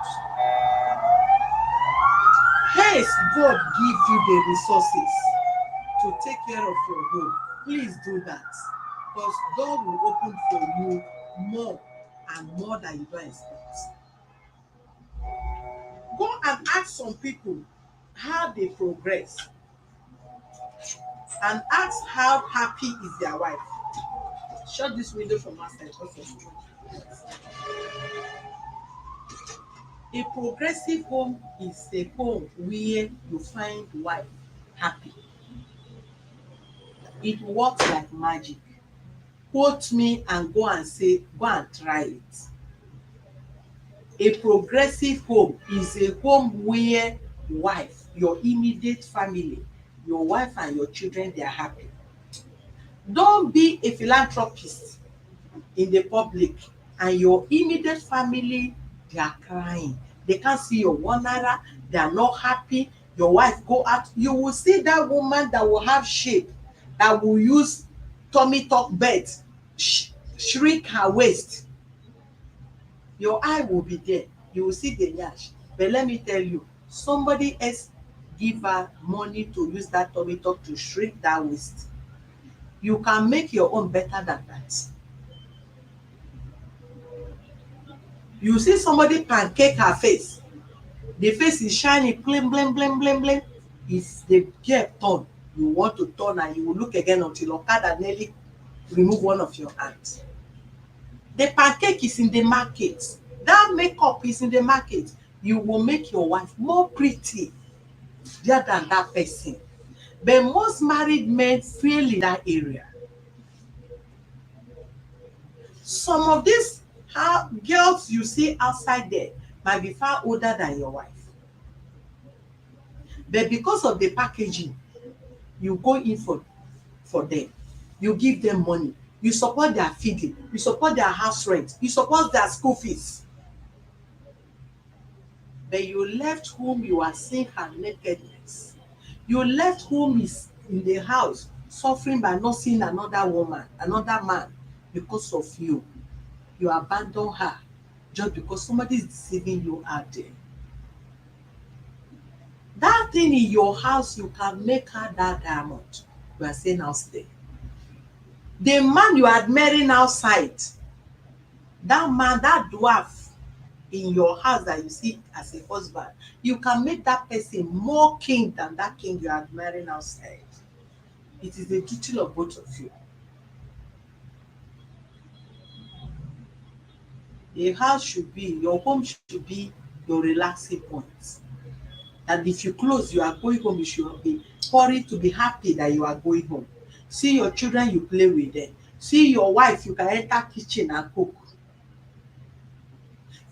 Hence, God give you the resources to take care of your home. Please do that, because God will open for you more and more than you don't expect. Go and ask some people how they progress, and ask how happy is their wife. Shut this window from outside because of smoke. A progressive home is a home where you find wife happy. It works like magic. quote me and go and say, go and try it. A progressive home is a home where wife, your immediate family, your wife and your children, they are happy. Don't be a philanthropist in the public and your immediate family, they are crying. They can't see your 1 naira, they are not happy. Your wife go out, you will see that woman that will have shape, that will use tummy tuck bed, shrink her waist. Your eye will be there, you will see the nyash. But let me tell you, somebody else give her money to use that tummy tuck to shrink that waist. You can make your own better than that. You see somebody pancake her face, the face is shining, bling bling bling bling bling. If the girl turn, you want to turn and you will look again until okada nearly remove one of your hands. The pancake is in the market, that makeup is in the market. You will make your wife more pretty there than that person. But most married men fail in that area. Some of these girls you see outside there might be far older than your wife, but because of the packaging, you go in for them, you give them money, you support their feeding, you support their house rent, you support their school fees. But you left whom you are seeing her nakedness. You left whom is in the house suffering by not seeing another woman, another man, because of you. You abandon her just because somebody is deceiving you out there. That thing in your house, you can make her that diamond you are saying outside. The man you are admiring outside, that man, that dwarf in your house that you see as a husband, you can make that person more king than that king you are admiring outside. It is the duty of both of you. A house should be, your home should be your relaxing point. And if you close, you are going home, you should be hurried to be happy that you are going home. See your children, you play with them. See your wife, you can enter kitchen and cook.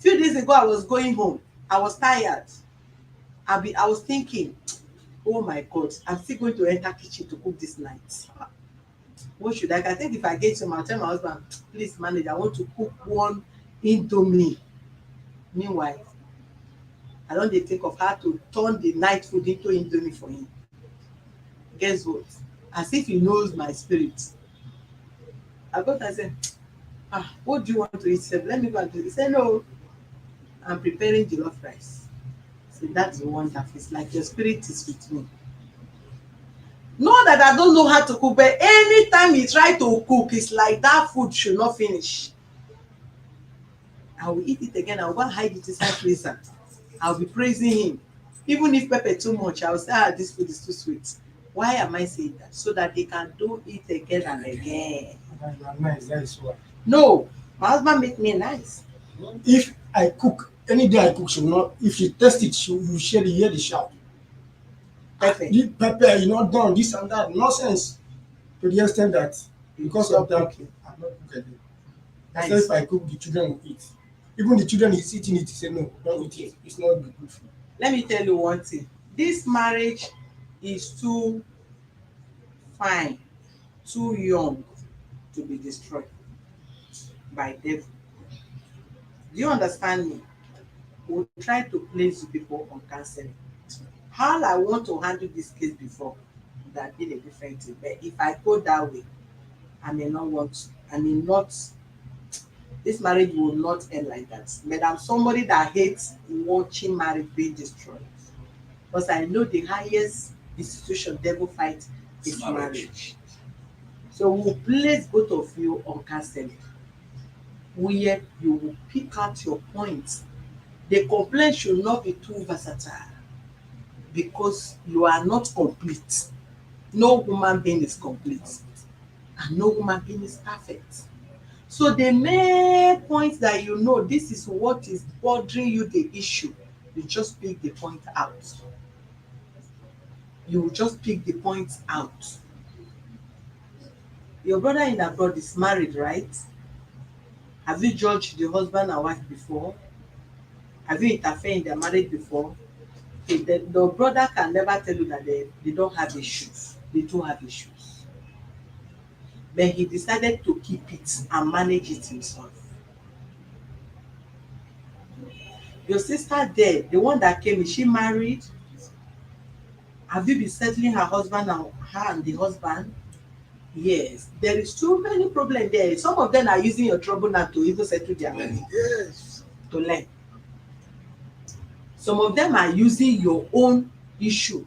Few days ago, I was going home. I was tired. I was thinking, oh my God, I'm still going to enter kitchen to cook this night. What should I think if I get home, I'll tell my husband, please manage, I want to cook one indomie. Meanwhile, I don't dey think of how to turn the night food into indomie for him. Guess what? As if he knows my spirit. I got and said, what do you want to eat? Sef? Let me go and do it. He said, no, I'm preparing jollof rice. So that's the one that is like your spirit is with me. Not that I don't know how to cook, but anytime he try to cook, it's like that food should not finish. I will eat it again. I will go and hide it inside freezer. I'll be praising him. Even if pepper too much, I will say, this food is too sweet. Why am I saying that? So that they can do it again and again.
You are nice, that is why.
No, my husband make me nice.
If I cook, any day I cook, she will not, if she test it, she will hear the shout.
Pepper.
The pepper, you not done, this and that. Nonsense. To the extent that because of that, I'm not cooking. I said if I cook, the children will eat. Even the children is eating it, he said, no, don't eat it. It's not good food.
Let me tell you one thing. This marriage is too fine, too young to be destroyed by devil. Do you understand me? We'll try to place you people on counseling. How I want to handle this case before, that did a different thing. But if I go that way, I may not want to. I may not. This marriage will not end like that. But I'm somebody that hates watching marriage being destroyed. Because I know the highest institution devil fight is marriage. So we'll place both of you on counseling, where you will pick out your points. The complaint should not be too versatile because you are not complete. No human being is complete and no human being is perfect. So the main point that you know this is what is bothering you, the issue, you just pick the point out. You will just pick the points out. Your brother in abroad is married, right? Have you judged the husband and wife before? Have you interfered in their marriage before? Okay, the brother can never tell you that they don't have issues. They do have issues. But he decided to keep it and manage it himself. Your sister there, the one that came, is she married? Have you been settling her husband and her and the husband? Yes. There is too many problems there. Some of them are using your trouble now to even settle their money.
Yes.
To learn. Some of them are using your own issue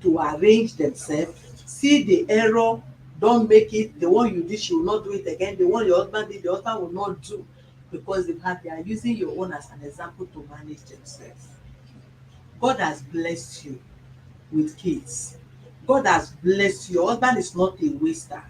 to arrange themselves, see the error, don't make it, the one you did she will not do it again, the one your husband did the husband will not do, because they are using your own as an example to manage themselves. God has blessed you with kids. God has blessed you. Your husband is not a waster.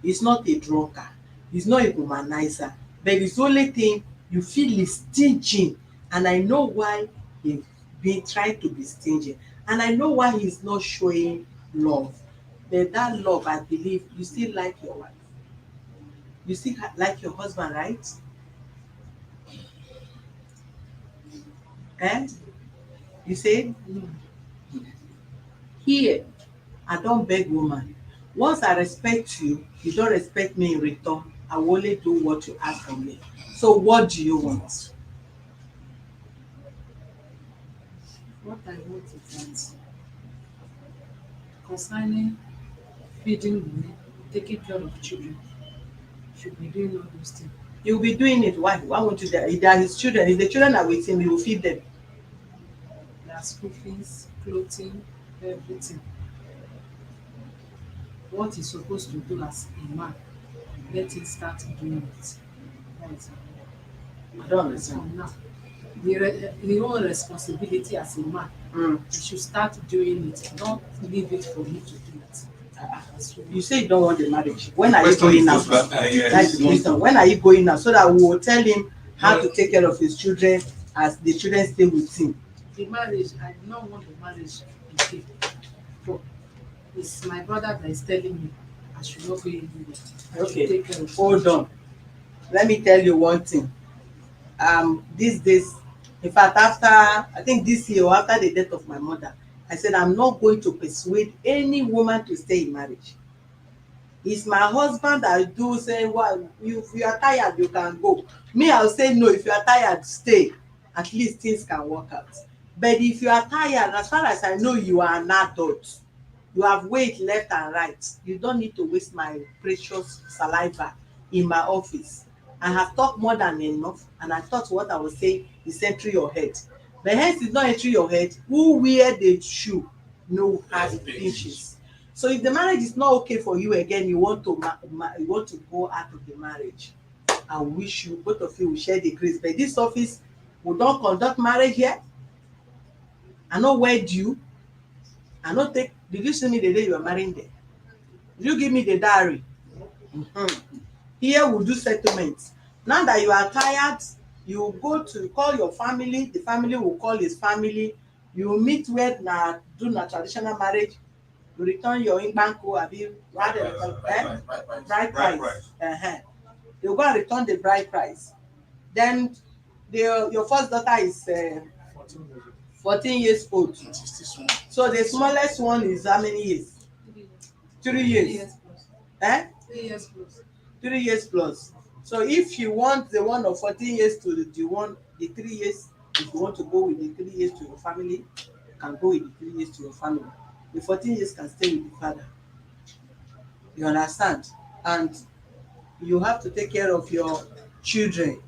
He's not a drunkard. He's not a womanizer. But it's the only thing you feel is stingy. And I know why he's been trying to be stingy. And I know why he's not showing love. But that love, I believe, you still like your wife. You still like your husband, right? Eh? You say, here, I don beg woman. Once I respect you, you don't respect me in return. I will only do what you ask from me. So what do you want?
What I want is that concerning feeding money, taking care of children, should be doing all those things.
You will be doing it. Why won't you? If they are his children, if the children are with him, he will feed them.
Their school fees, clothing, everything. What he's supposed to do as a man, let him start doing it. That is
I don't
as
understand.
from now. The own responsibility as a man,
Mm.
you should start doing it. Don't leave it for me to do it. That's what
You say you don't want the marriage. When are you
Question
going
is
out?
yes.
That's the question. When are you going out? So that we will tell him how to take care of his children as the children stay with him.
the marriage, I do not want the marriage again. But it's my brother that is telling me I should not go anywhere. I should
Okay,
take care of
hold on. Let me tell you one thing. These days, in fact, after I think this year or after the death of my mother, I said I'm not going to persuade any woman to stay in marriage. It's my husband that do say, well, if you are tired, you can go. Me, I'll say no. If you are tired, stay. At least things can work out. But if you are tired, as far as I know, you are an adult. You have weight left and right. You don't need to waste my precious saliva in my office. I have talked more than enough, and I thought what I was saying is entering your head. But hence it's not entering your head. Who wear the shoe know how it pinches. So if the marriage is not okay for you again, you want to you want to go out of the marriage. I wish you both of you will share the grace. But this office, we don't conduct marriage here. I no wed you. I no take. Did you see me the day you were marrying there? Did you give me the diary? Here we do settlements. Now that you are tired, you go to call your family. The family will call his family. You meet where na do na traditional marriage. You return your imbanko abi what dem call bride price. You go and return the bride price. Then your first daughter is 14 years old. So the smallest one is how many years? 3 years.
plus.
Eh?
3 years plus.
3 years plus. So if you want the one of 14 years to the 3 years, if you want to go with the 3 years to your family, you can go with the 3 years to your family. The 14 years can stay with the father. You understand? And you have to take care of your children.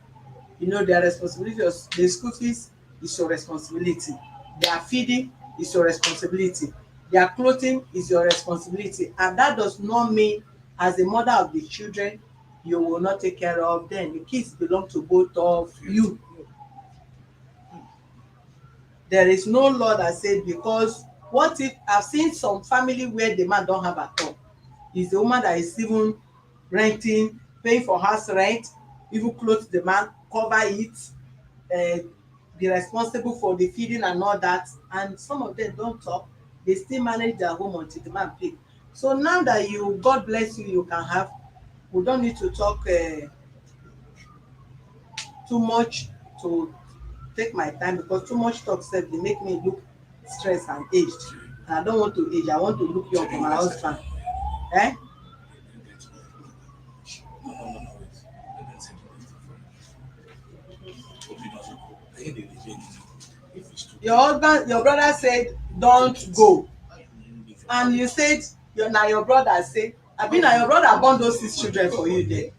You know their responsibility. The school fees is your responsibility. Their feeding is your responsibility. Their clothing is your responsibility. And that does not mean as a mother of the children, you will not take care of them. The kids belong to both of you. There is no law that says because what if I've seen some family where the man don't have at all. It's the woman that is even renting, paying for house rent, even clothe the man, cover it, be responsible for the feeding and all that. And some of them don't talk. They still manage their home until the man pay. So now that God bless you, you can have. we don't need to talk too much to take my time, because too much talk sef dey make me look stressed and aged, and I don't want to age, I want to look young for my husband. Eh?
No, no, no, no, wait. Let them settle this thing first. I hear they dey if it's too
Your husband, your brother said don't go, and you said your brother say, abi na your brother born those 6 children for you there.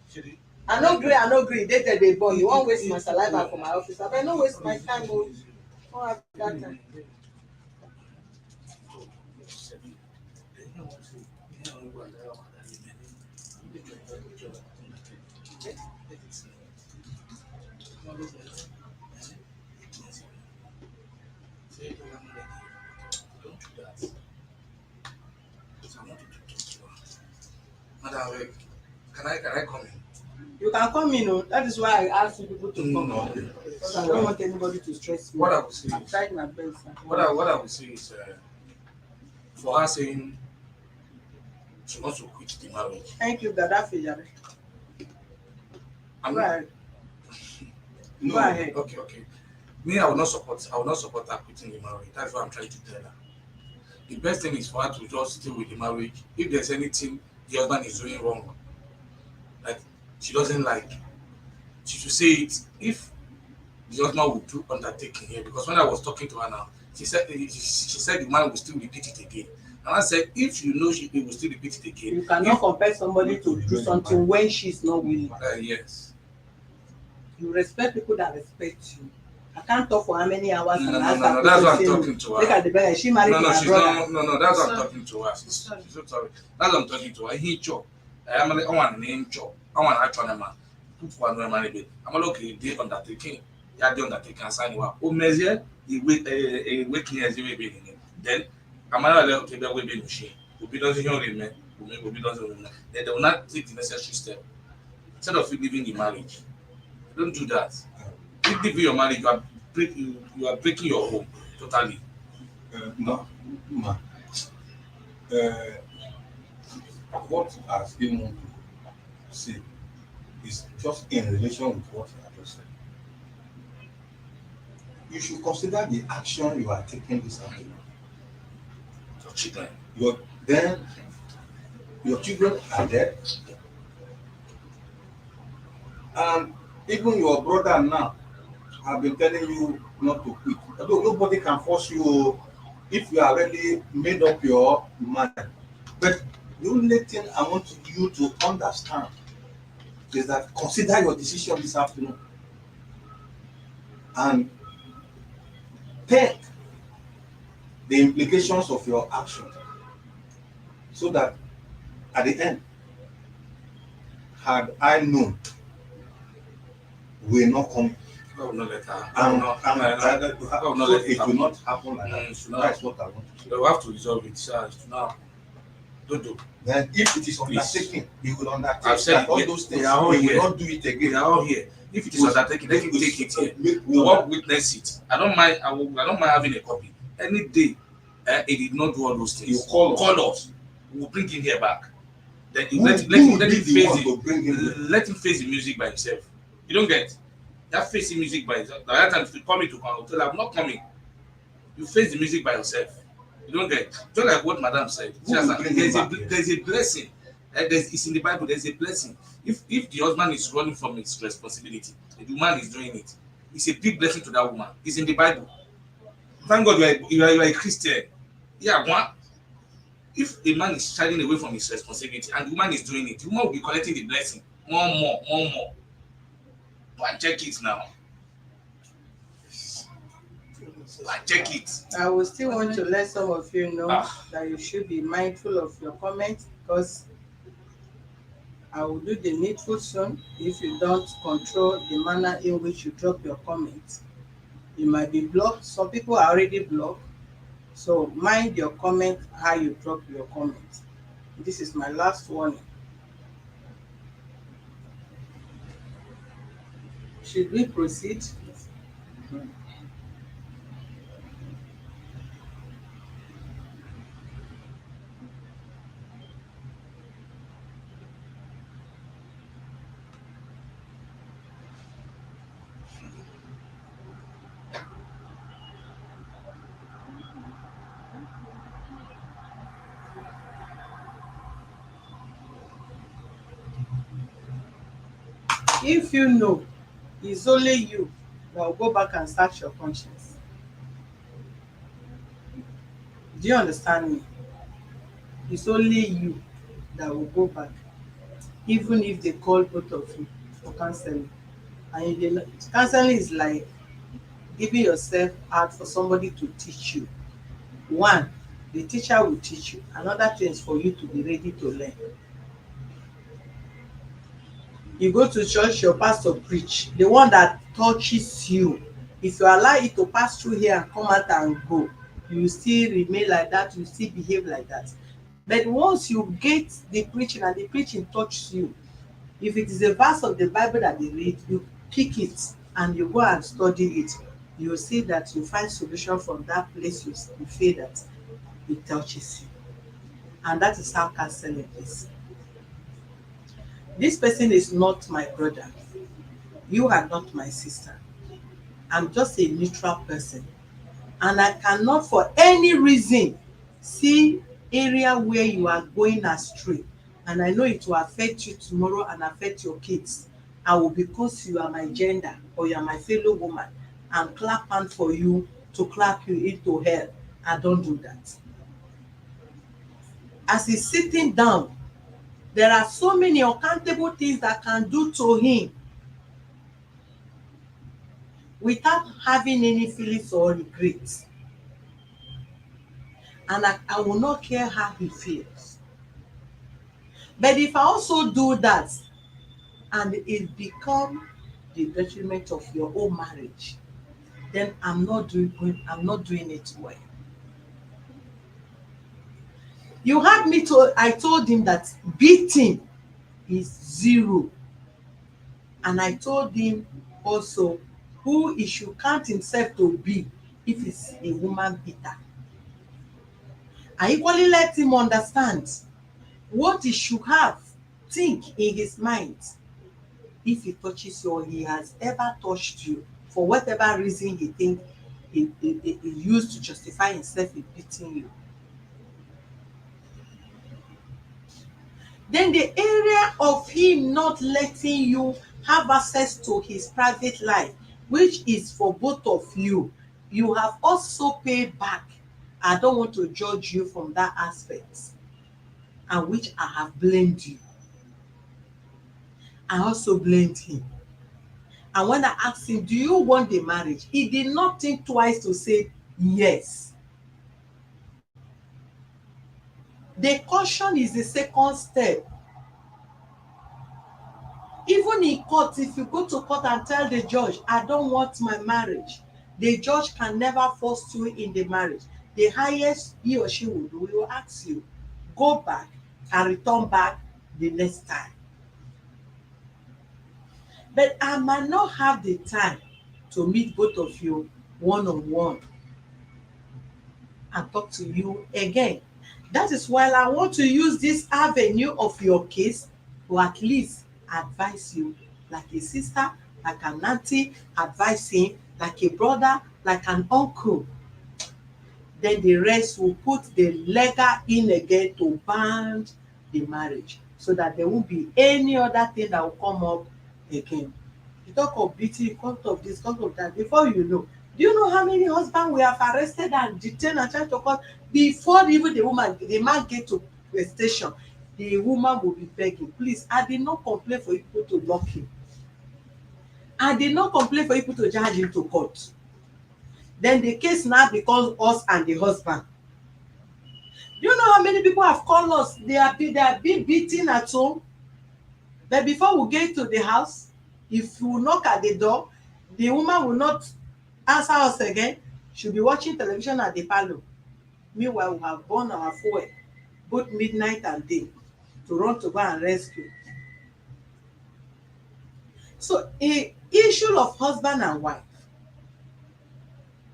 I no gree dey there dey born, you wan waste my saliva for my office, abeg no waste my time o, no have that time.
Madam, can I come in?
You can come in o, that is why I ask you people to come,
No.
because I don't want anybody to stress me.
What I would say
I've
is,
tried my best.
what I would say is, for her saying she wants to quit the marriage.
Thank you, Gaddafi Jare.
I'm
Go ahead.
no,
Go ahead.
okay. Me, I will not support her quitting the marriage. That's what I'm trying to tell her. The best thing is for her to just stay with the marriage. If there's anything the husband is doing wrong, like she doesn't like, she should say it. If the husband would do undertaking here, because when I was talking to her now, she said the man will still repeat it again. And I said, if you know he will still repeat it again,
You cannot compel somebody to do something when she's not willing.
yes.
You respect people that respect you. I can't talk for how many hours
No,
and ask
no,
her
that's
question
what I'm
say
talking to
no.
her.
Look at the brother, she married to
No,
my
she's
brother.
not. No, that's what I'm
Sorry.
talking to her. She's so sorry. That's what I'm talking to her. He chop. I'm like, I want name chop. I want actual man. Put one no man be. I'm like, okay, they undertaking. Yeah, they undertaking. Sign you up. Oh, measure. He wait me as you be. Then I'm like, okay, that will be machine. Obi doesn't hear him. Obi doesn't hear him. Then they will not take the necessary step. Instead of you leaving the marriage, don't do that. If you leave your marriage, you are breaking your home totally.
No, ma. Uh, what I still want to say is just in relation with what you have just said. You should consider the action you are taking this afternoon.
Your children.
Then your children are there, and even your brother now have been telling you not to quit. Although nobody can force you if you are already made up your mind. But the only thing I want you to understand is that consider your decision this afternoon and take the implications of your action, so that at the end, had I known, we will not come,
I will not let her.
so it will not happen like that. That's what I want to say.
They will have to resolve it. Sir, it will not. Don't do.
Then if it is
Please.
undertaking, he will undertake.
I've said
That all
it.
those
We
things,
are all
he
here.
will not do it
We
again.
are all here. If it is undertaking, let him take it here. We won't witness it. I don't mind. I don't mind having a copy. Any day, he did not do all those things.
You call
us. We will bring him here back. Then
Who
let him
be the
face
one
it.
to bring him here?
Let him face the music by himself. You don't get that facing music by himself. The other time if you call me to come, I'll tell you I'm not coming. You face the music by yourself. You don't get just like what Madam said.
Who will bring him back here?
There's a blessing. It's in the Bible. There's a blessing. If the husband is running from his responsibility, the woman is doing it. It's a big blessing to that woman. It's in the Bible. Thank God you are a Christian. Yeah, one. If a man is shining away from his responsibility and the woman is doing it, the woman will be collecting the blessing more. Go and check it now. Go and check it.
I will still want to let some of you know that you should be mindful of your comments, because I will do the needful soon. If you don't control the manner in which you drop your comments, you might be blocked. Some people are already blocked. So mind your comment, how you drop your comments. This is my last warning. Should we proceed? If you know it's only you that will go back and search your conscience. Do you understand me? It's only you that will go back, even if they call both of you for counseling. And if they know, counseling is like giving yourself out for somebody to teach you. One, the teacher will teach you. Another thing is for you to be ready to learn. You go to church, your pastor preach, the one that touches you. If you allow it to pass through here and come out and go, you still remain like that, you still behave like that. But once you get the preaching and the preaching touches you, if it is a verse of the Bible that they read, you pick it and you go and study it. You will see that you find solution from that place you feel that it touches you. And that is how counseling is. This person is not my brother. You are not my sister. I'm just a neutral person. And I cannot for any reason see area where you are going astray. And I know it will affect you tomorrow and affect your kids. I will, because you are my gender or you are my fellow woman, and clap hand for you to clap you into hell. I don't do that. As he's sitting down, there are so many uncountable things that can do to him without having any feelings or regrets. And I will not care how he feels. But if I also do that and it become the detriment of your own marriage, then I'm not doing it well. You had me to, I told him that beating is zero. And I told him also who he should count himself to be if he's a woman beater. I equally let him understand what he should have think in his mind if he touches you or he has ever touched you for whatever reason he think he used to justify himself in beating you. Then the area of him not letting you have access to his private life, which is for both of you, you have also paid back. I don't want to judge you from that aspect, and which I have blamed you. I also blamed him. And when I asked him, do you want the marriage? He did not think twice to say yes. The caution is the second step. Even in court, if you go to court and tell the judge, I don't want my marriage, the judge can never force you in the marriage. The highest he or she will do, he will ask you, go back and return back the next time. But I might not have the time to meet both of you one-on-one and talk to you again. That is why I want to use this avenue of your case to at least advise you like a sister, like an auntie, advising like a brother, like an uncle. Then the rest will put the legal in again to bind the marriage so that there won't be any other thing that will come up again. You talk of beating, you talk of this, talk of that. Before you know, do you know how many husbands we have arrested and detained and tried to court before even the man get to the station? The woman will be begging, please, I did not complain for you people to lock him. I did not complain for you people to charge him to court. Then the case now becomes us and the husband. Do you know how many people have called us? They are being beaten at home. But before we get to the house, if we knock at the door, the woman will not answer us again. She'll be watching television at the parlour. Meanwhile, we have burned our fuel, both midnight and day, to run to go and rescue. So, a issue of husband and wife,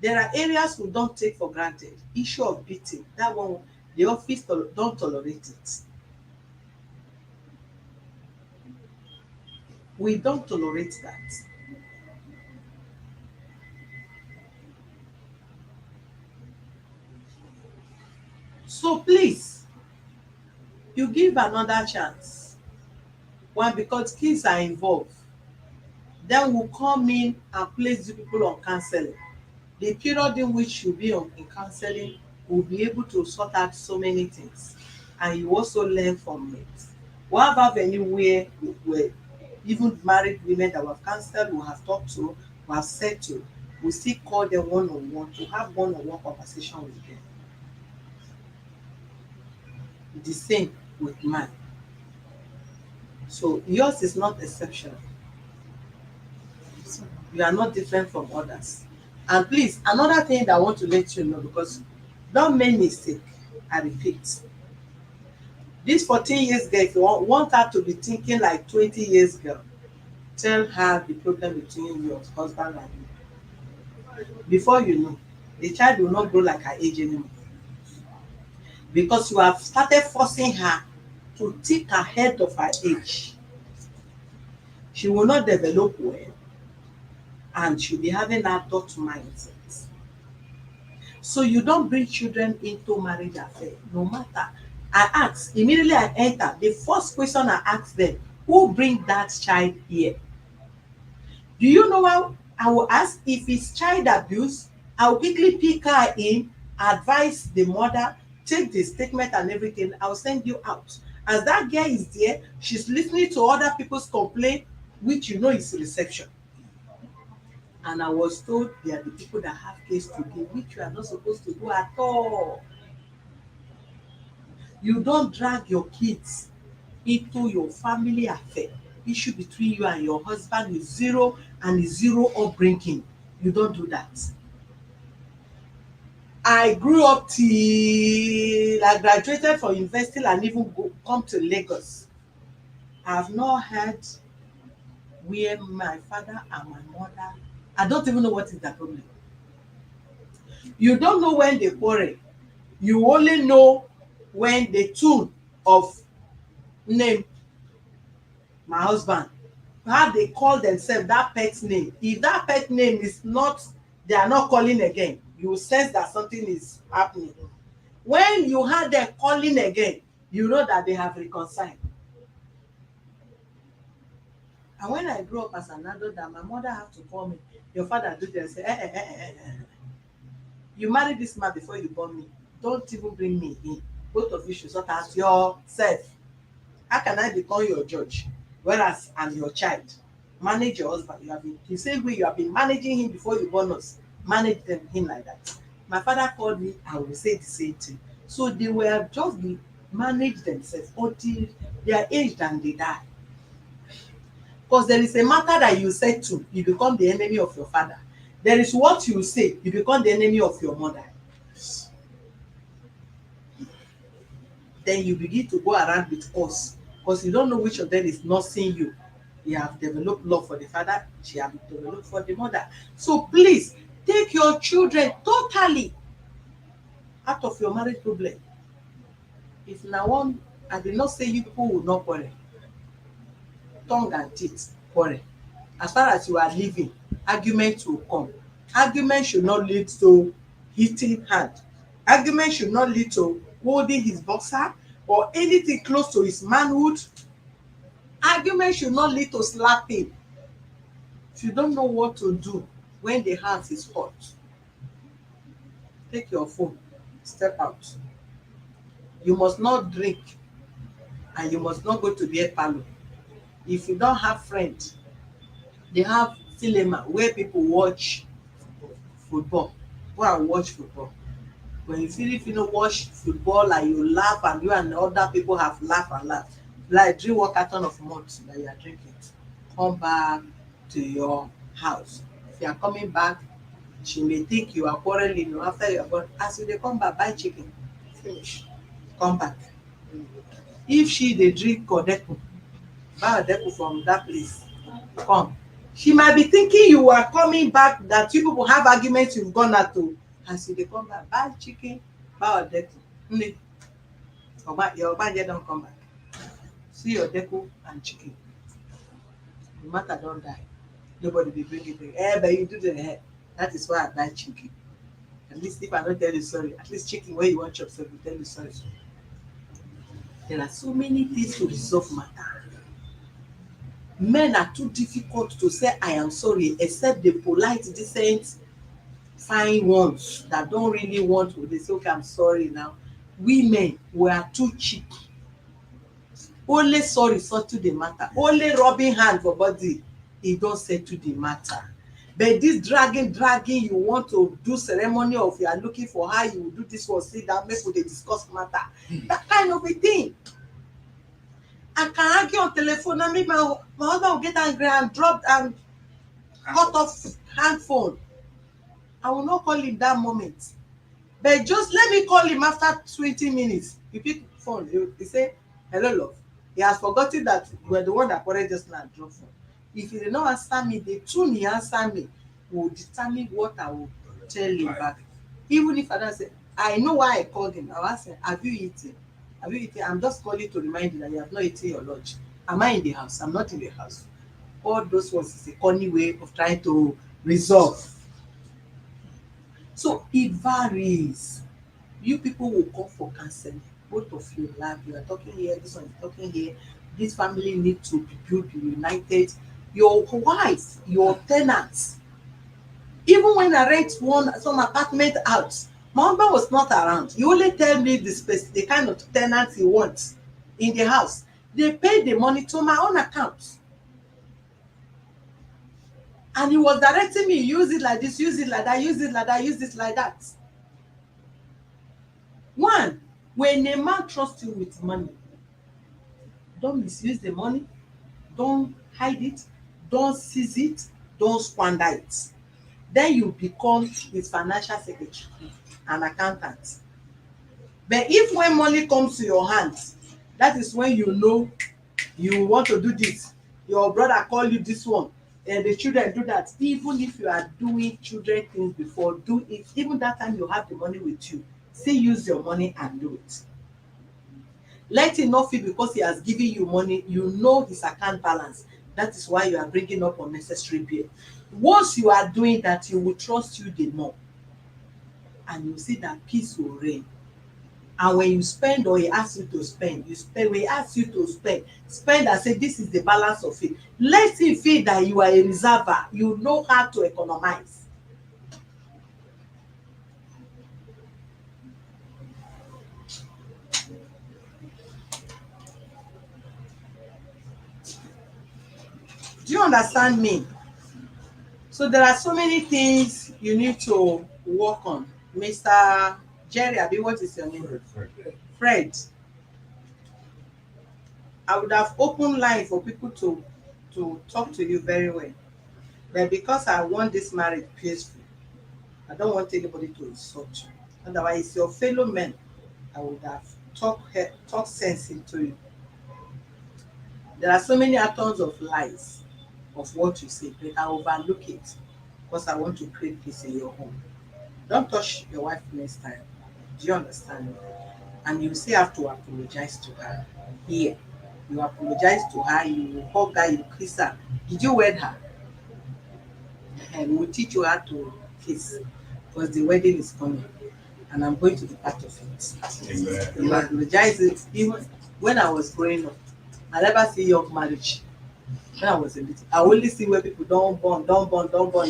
there are areas we don't take for granted. Issue of beating, that one, the office don't tolerate it. We don't tolerate that. So please, you give another chance. One, because kids are involved. Then we'll come in and place the people on counseling. The period in which you'll be on in counseling will be able to sort out so many things, and you also learn from it. We have anywhere where even married women that we have counseled, we have talked to, we have said to, we still call them one on one to have one on one conversation with them. The same with man. So yours is not exceptional. You are not different from others. And please, another thing that I want to let you know, because don't make mistake, I repeat. This 14 years girl, if you want her to be thinking like 20 years girl, tell her the problem between your husband and you. Before you know, the child will not grow like her age anymore. Because you have started forcing her to think ahead of her age. She will not develop well, and she'll be having adult mindset. So you don't bring children into marriage affair, no matter. I ask, immediately I enter, the first question I ask them, who bring that child here? Do you know how I will ask? If it's child abuse, I will quickly pick her in, advise the mother, take the statement and everything, I will send you out. As that girl is there, she's listening to other people's complaint, which you know is reception. And I was told they are the people that have case to give, which you are not supposed to do at all. You don't drag your kids into your family affair. Issue between you and your husband is zero, and is zero upbringing. You don't do that. I grew up till I graduated from university and even come to Lagos. I have not heard where my father and my mother, I don't even know what is the problem. You don't know when they quarrel. You only know when the tune of name my husband, how they call themselves, that pet's name. If that pet name is not, they are not calling again, you will sense that something is happening. When you hear them calling again, you know that they have reconciled. And when I grew up as an adult, that my mother have to call me, your father do this, say, you married this man before you born me, don't even bring me in, both of you should sort out yourself. How can I become your judge, whereas I'm your child? Manage your husband. You have been the same way you have been managing him before you born us, manage him like that. My father called me, I will say the same thing. So they were just be manage themselves until they are aged and they die. Because there is a matter that you said to, you become the enemy of your father. There is what you say, you become the enemy of your mother. Then you begin to go around with us, because you don't know which of them is nursing you. You have developed love for the father, she have developed for the mother. So please take your children totally out of your marriage problem. If na one, I did not say you people will not quarrel, tongue and teeth quarrel. As far as you are living, argument will come. Argument should not lead to hitting hand. Argument should not lead to holding his boxer or anything close to his manhood. Argument should not lead to slapping. If you don't know what to do when the heart is hot, take your phone, step out. You must not drink, and you must not go to beer parlour. If you don't have friends, they have cinema where people watch football. Go and watch football. When you feel, if you don't watch football and you laugh, and you and other people have laugh and laugh, like drink 1 carton of malt that you are drinking, come back to your house. If you are coming back, she may think you are quarreling. After you are gone, as you dey come back, buy chicken, finish, come back. If she dey drink odeku, buy odeku from that place, come. She might be thinking you are coming back, that you people have arguments, you've gone out to. As you dey come back, buy chicken, buy odeku. Nne, your ogbanje don come back. See odeku and chicken. The matter don die. Nobody be bring it again. But you do the hair. That is why I buy chicken. At least if I don't tell you sorry, at least chicken when you want chop, so you tell you sorry. There are so many things to resolve matter. Men are too difficult to say I am sorry, except the polite, decent, fine ones that don't really want to. They say, okay, I'm sorry now. Women, we are too cheap. Only sorry settle the matter. Only rubbing hand for body, e don settle the matter. But this dragging, you want to do ceremony of you are looking for how you will do this one, sit down, make we dey discuss matter. That kind of a thing. I can argue on telephone, na me my husband will get angry and drop and cut off hand phone. I will not call him that moment. But just let me call him after 20 minutes. He pick phone, he say, hello love. He has forgotten that you were the one that called just now and drop phone. If he did not answer me, the tune he answer me will determine what I will tell him back. Even if I don't say, I know why I called him. I will ask him, have you eaten? Have you eaten? I'm just calling to remind you that you have not eaten your lunch. Am I in the house? I'm not in the house. All those ones is a corny way of trying to resolve. So it varies. You people will come for counseling. Both of you laugh. You are talking here, this one is talking here. This family need to be built, be united. Your wife, your tenants. Even when I rent some apartment out, my husband was not around. He only tell me the space, the kind of tenants he wants in the house. They pay the money to my own account. And he was directing me, use it like this, use it like that, use it like that, use this like that. One, when a man trusts you with money, don't misuse the money, don't hide it, don't seize it, don't squander it. Then you become his financial secretary, an accountant. But if when money comes to your hands, that is when you know you want to do this. Your brother call you this one, and the children do that. Even if you are doing children things before, do it. Even that time you have the money with you, still use your money and do it. Let him not feel because he has given you money, you know his account balance. That is why you are bringing up unnecessary bill. Once you are doing that, he will trust you the more. And you see that peace will reign. And when you spend or he asks you to spend, you spend. When he asks you to spend and say this is the balance of it. Let him feel that you are a reserver. You know how to economize. Do you understand me? So there are so many things you need to work on. Mr. Jerry, Abi, what is your name? Fred. I would have opened line for people to talk to you very well. But because I want this marriage peaceful, I don't want anybody to insult you. Otherwise, your fellow men, I would have talk sense into you. There are so many atoms of lies of what you say, but I overlook it because I want to create peace in your home. Don't touch your wife next time. Do you understand? And you still have to apologize to her. Here, you apologize to her, you hug her, you kiss her. Did you wed her? And we'll teach you how to kiss because the wedding is coming and I'm going to be part of it.
Amen.
You apologize it. Even when I was growing up, I never see young marriage. When I was a little, I only see where people don't born,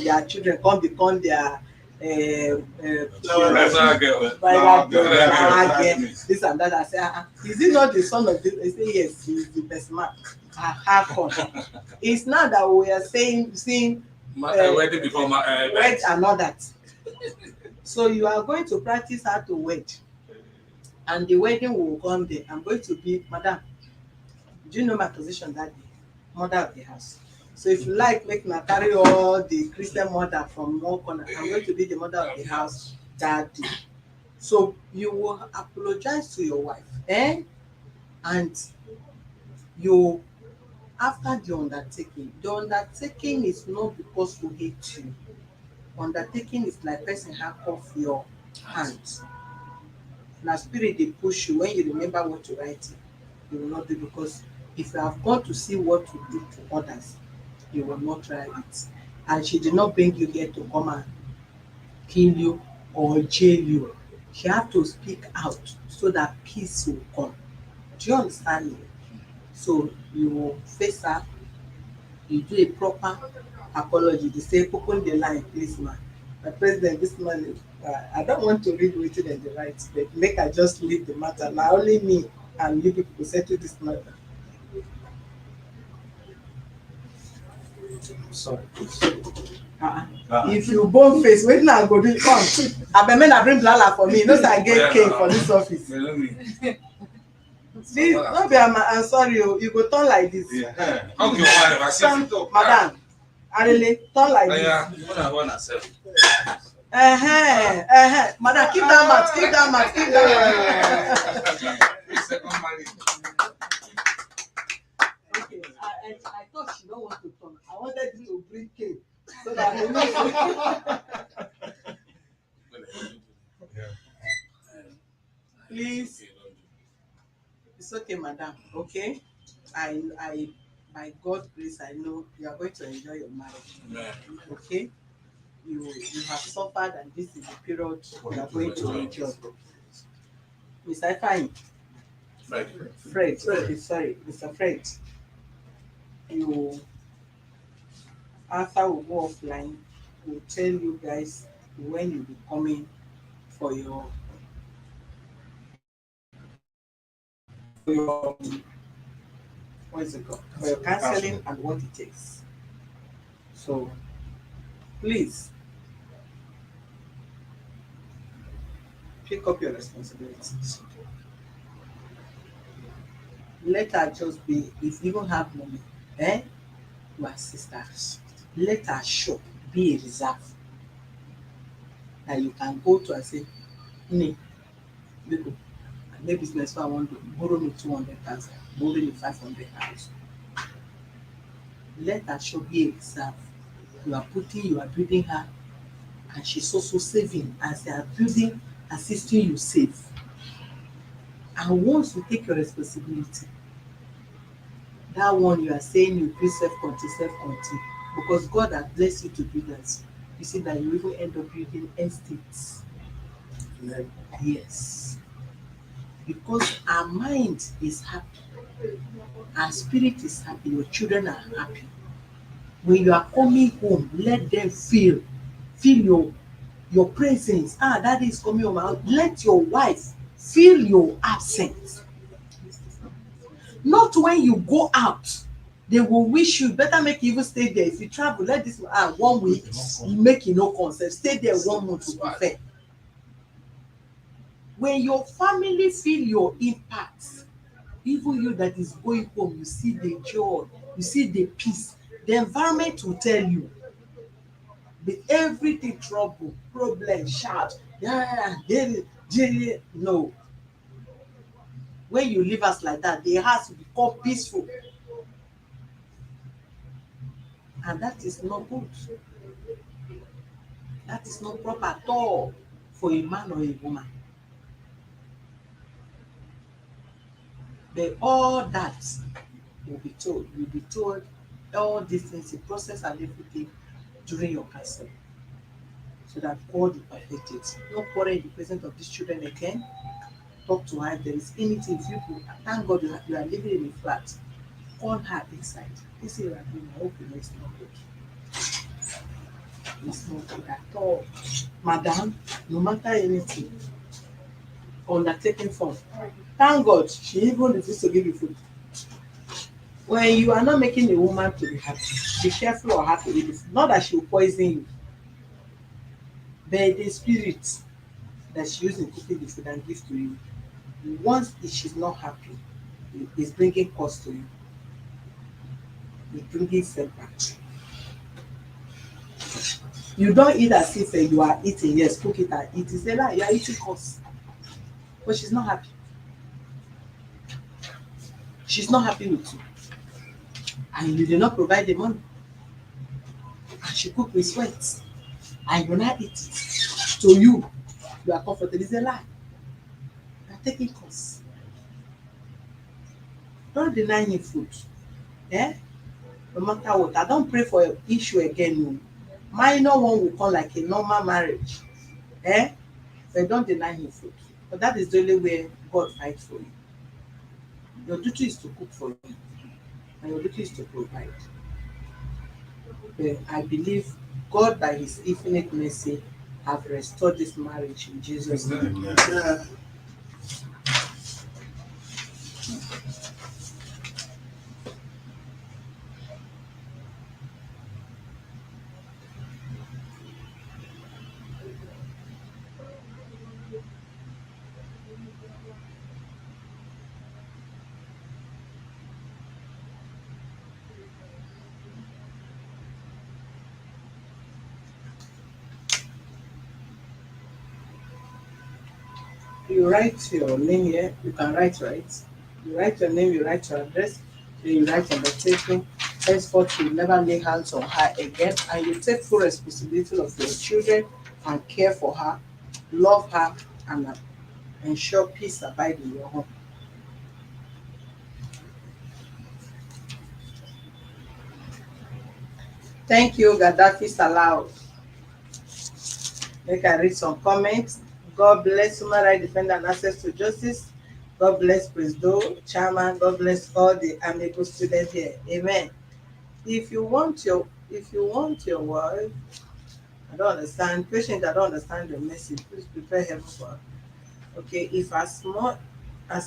their children come become their
Flower girl.
flower girl, this and that. I say, is he not the son of this? They say, yes, he's the best man. How come? It's not that we are seeing
Wedding before
wed and all that. So you are going to practice how to wed. And the wedding will come there. I'm going to be, madam, do you know my position that day? Mother of the house. So if you like, make me carry all the Christian mother from one corner. I'm going to be the mother of the house that day. So you will apologize to your wife. And you, after the undertaking is not because we hate you. Undertaking is like person hack off your hands. Now spirit they push you when you remember what you write, you will not do because if you have gone to see what to do to others, you will not try it. And she did not bring you here to come and kill you or jail you. She have to speak out so that peace will come. Do you understand me? So you will face her you do a proper apology. They say, open the line, please, man. My president, this man, I don't want to read wetin dem dey write, but make I just leave the matter. Na only me and you people go settle this matter.
Sorry.
If you bone face, wetin I go do? Come, abeg make na bring blala for me. You know say I get cane for this office. This no be I'm sorry o, you go turn like this.
Okay, whatever.
Turn, madam, Arele, turn like this. Madam, keep that mat, keep that mat, keep that mat. Okay, I thought she don't want to turn. I wanted you to bring cane so that I know. Please, it's okay, madam. Okay, I, by God's grace, I know you are going to enjoy your marriage. Okay, you have suffered, and this is the period you are going to enjoy. Mr. Ifeanyi, Fred, okay, sorry, Mr. Fred, you, after we go offline, we'll tell you guys when you'll be coming for your what is it called? For your counseling and what it takes. So please pick up your responsibilities. Let her just be, if you don't have money, you are sisters. Let her shop be a reserve that you can go to and say, me, people, I make business so I want to borrow me 200,000, borrow me 500,000. Let her shop be a reserve. You are building her, and she's also saving as they are building, assisting you save. And once you take your responsibility, that one you are saying you do self-control, because God has blessed you to do that. You see that you even end up building estates. Yes. Because our mind is happy, our spirit is happy, your children are happy. When you are coming home, let them feel your presence. Daddy is coming home. Let your wife feel your absence. Not when you go out, they will wish you better make you even stay there. If you travel, let this 1 week, make you no concept. Stay there 1 month to be fair. When your family feel your impact, even you that is going home, you see the joy, you see the peace. The environment will tell you. With everything trouble, problem, shout, no. When you leave us like that, the house will become peaceful. And that is not good. That is not proper at all for a man or a woman. But all that will be told. You'll be told all these things, the process and everything during your counseling, so that God will perfect it. No quarrel in the presence of these children again. Talk to her if there is anything. If you thank God you are living in a flat, call her inside. This is what I hope you know it's not good. It's not good at all. Madam, no matter anything, undertaking form. Thank God she even refused to give you food. When you are not making a woman to be happy, be careful or happy with it. Not that she will poison you, but the spirit that she used in cooking the food and give to you, once she's not happy, it's bringing cost to you. It's bringing setback. You don't eat as if you are eating. Yes, cook it and eat. It's a lie. You are eating cost. But she's not happy. She's not happy with you. And you did not provide the money. And she cook with sweat. And you not eat it. To you, you are comfortable. It's a lie. You are taking costs. Don't deny him food. No matter what. I don't pray for an issue again. No. Minor one will come like a normal marriage. But don't deny him food. But that is the only way God fights for you. Your duty is to cook for him. And your duty is to provide. I believe God, by His infinite mercy, have restored this marriage in Jesus' name.
Amen.
You write your name here. You can write, right? You write your name, you write your address, then you write undertaking. Henceforth, you never lay hands on her again, and you take full responsibility of your children and care for her, love her, and ensure peace abide in your home. Thank you, Gaddafi Salau. Make I read some comments. God bless human rights defender and access to justice. God bless Presdo, Chairman. God bless all the amiable students here. Amen. If you want your wife, I don't understand. Patient, I don't understand the message. Please prepare heaven for her. Okay, if as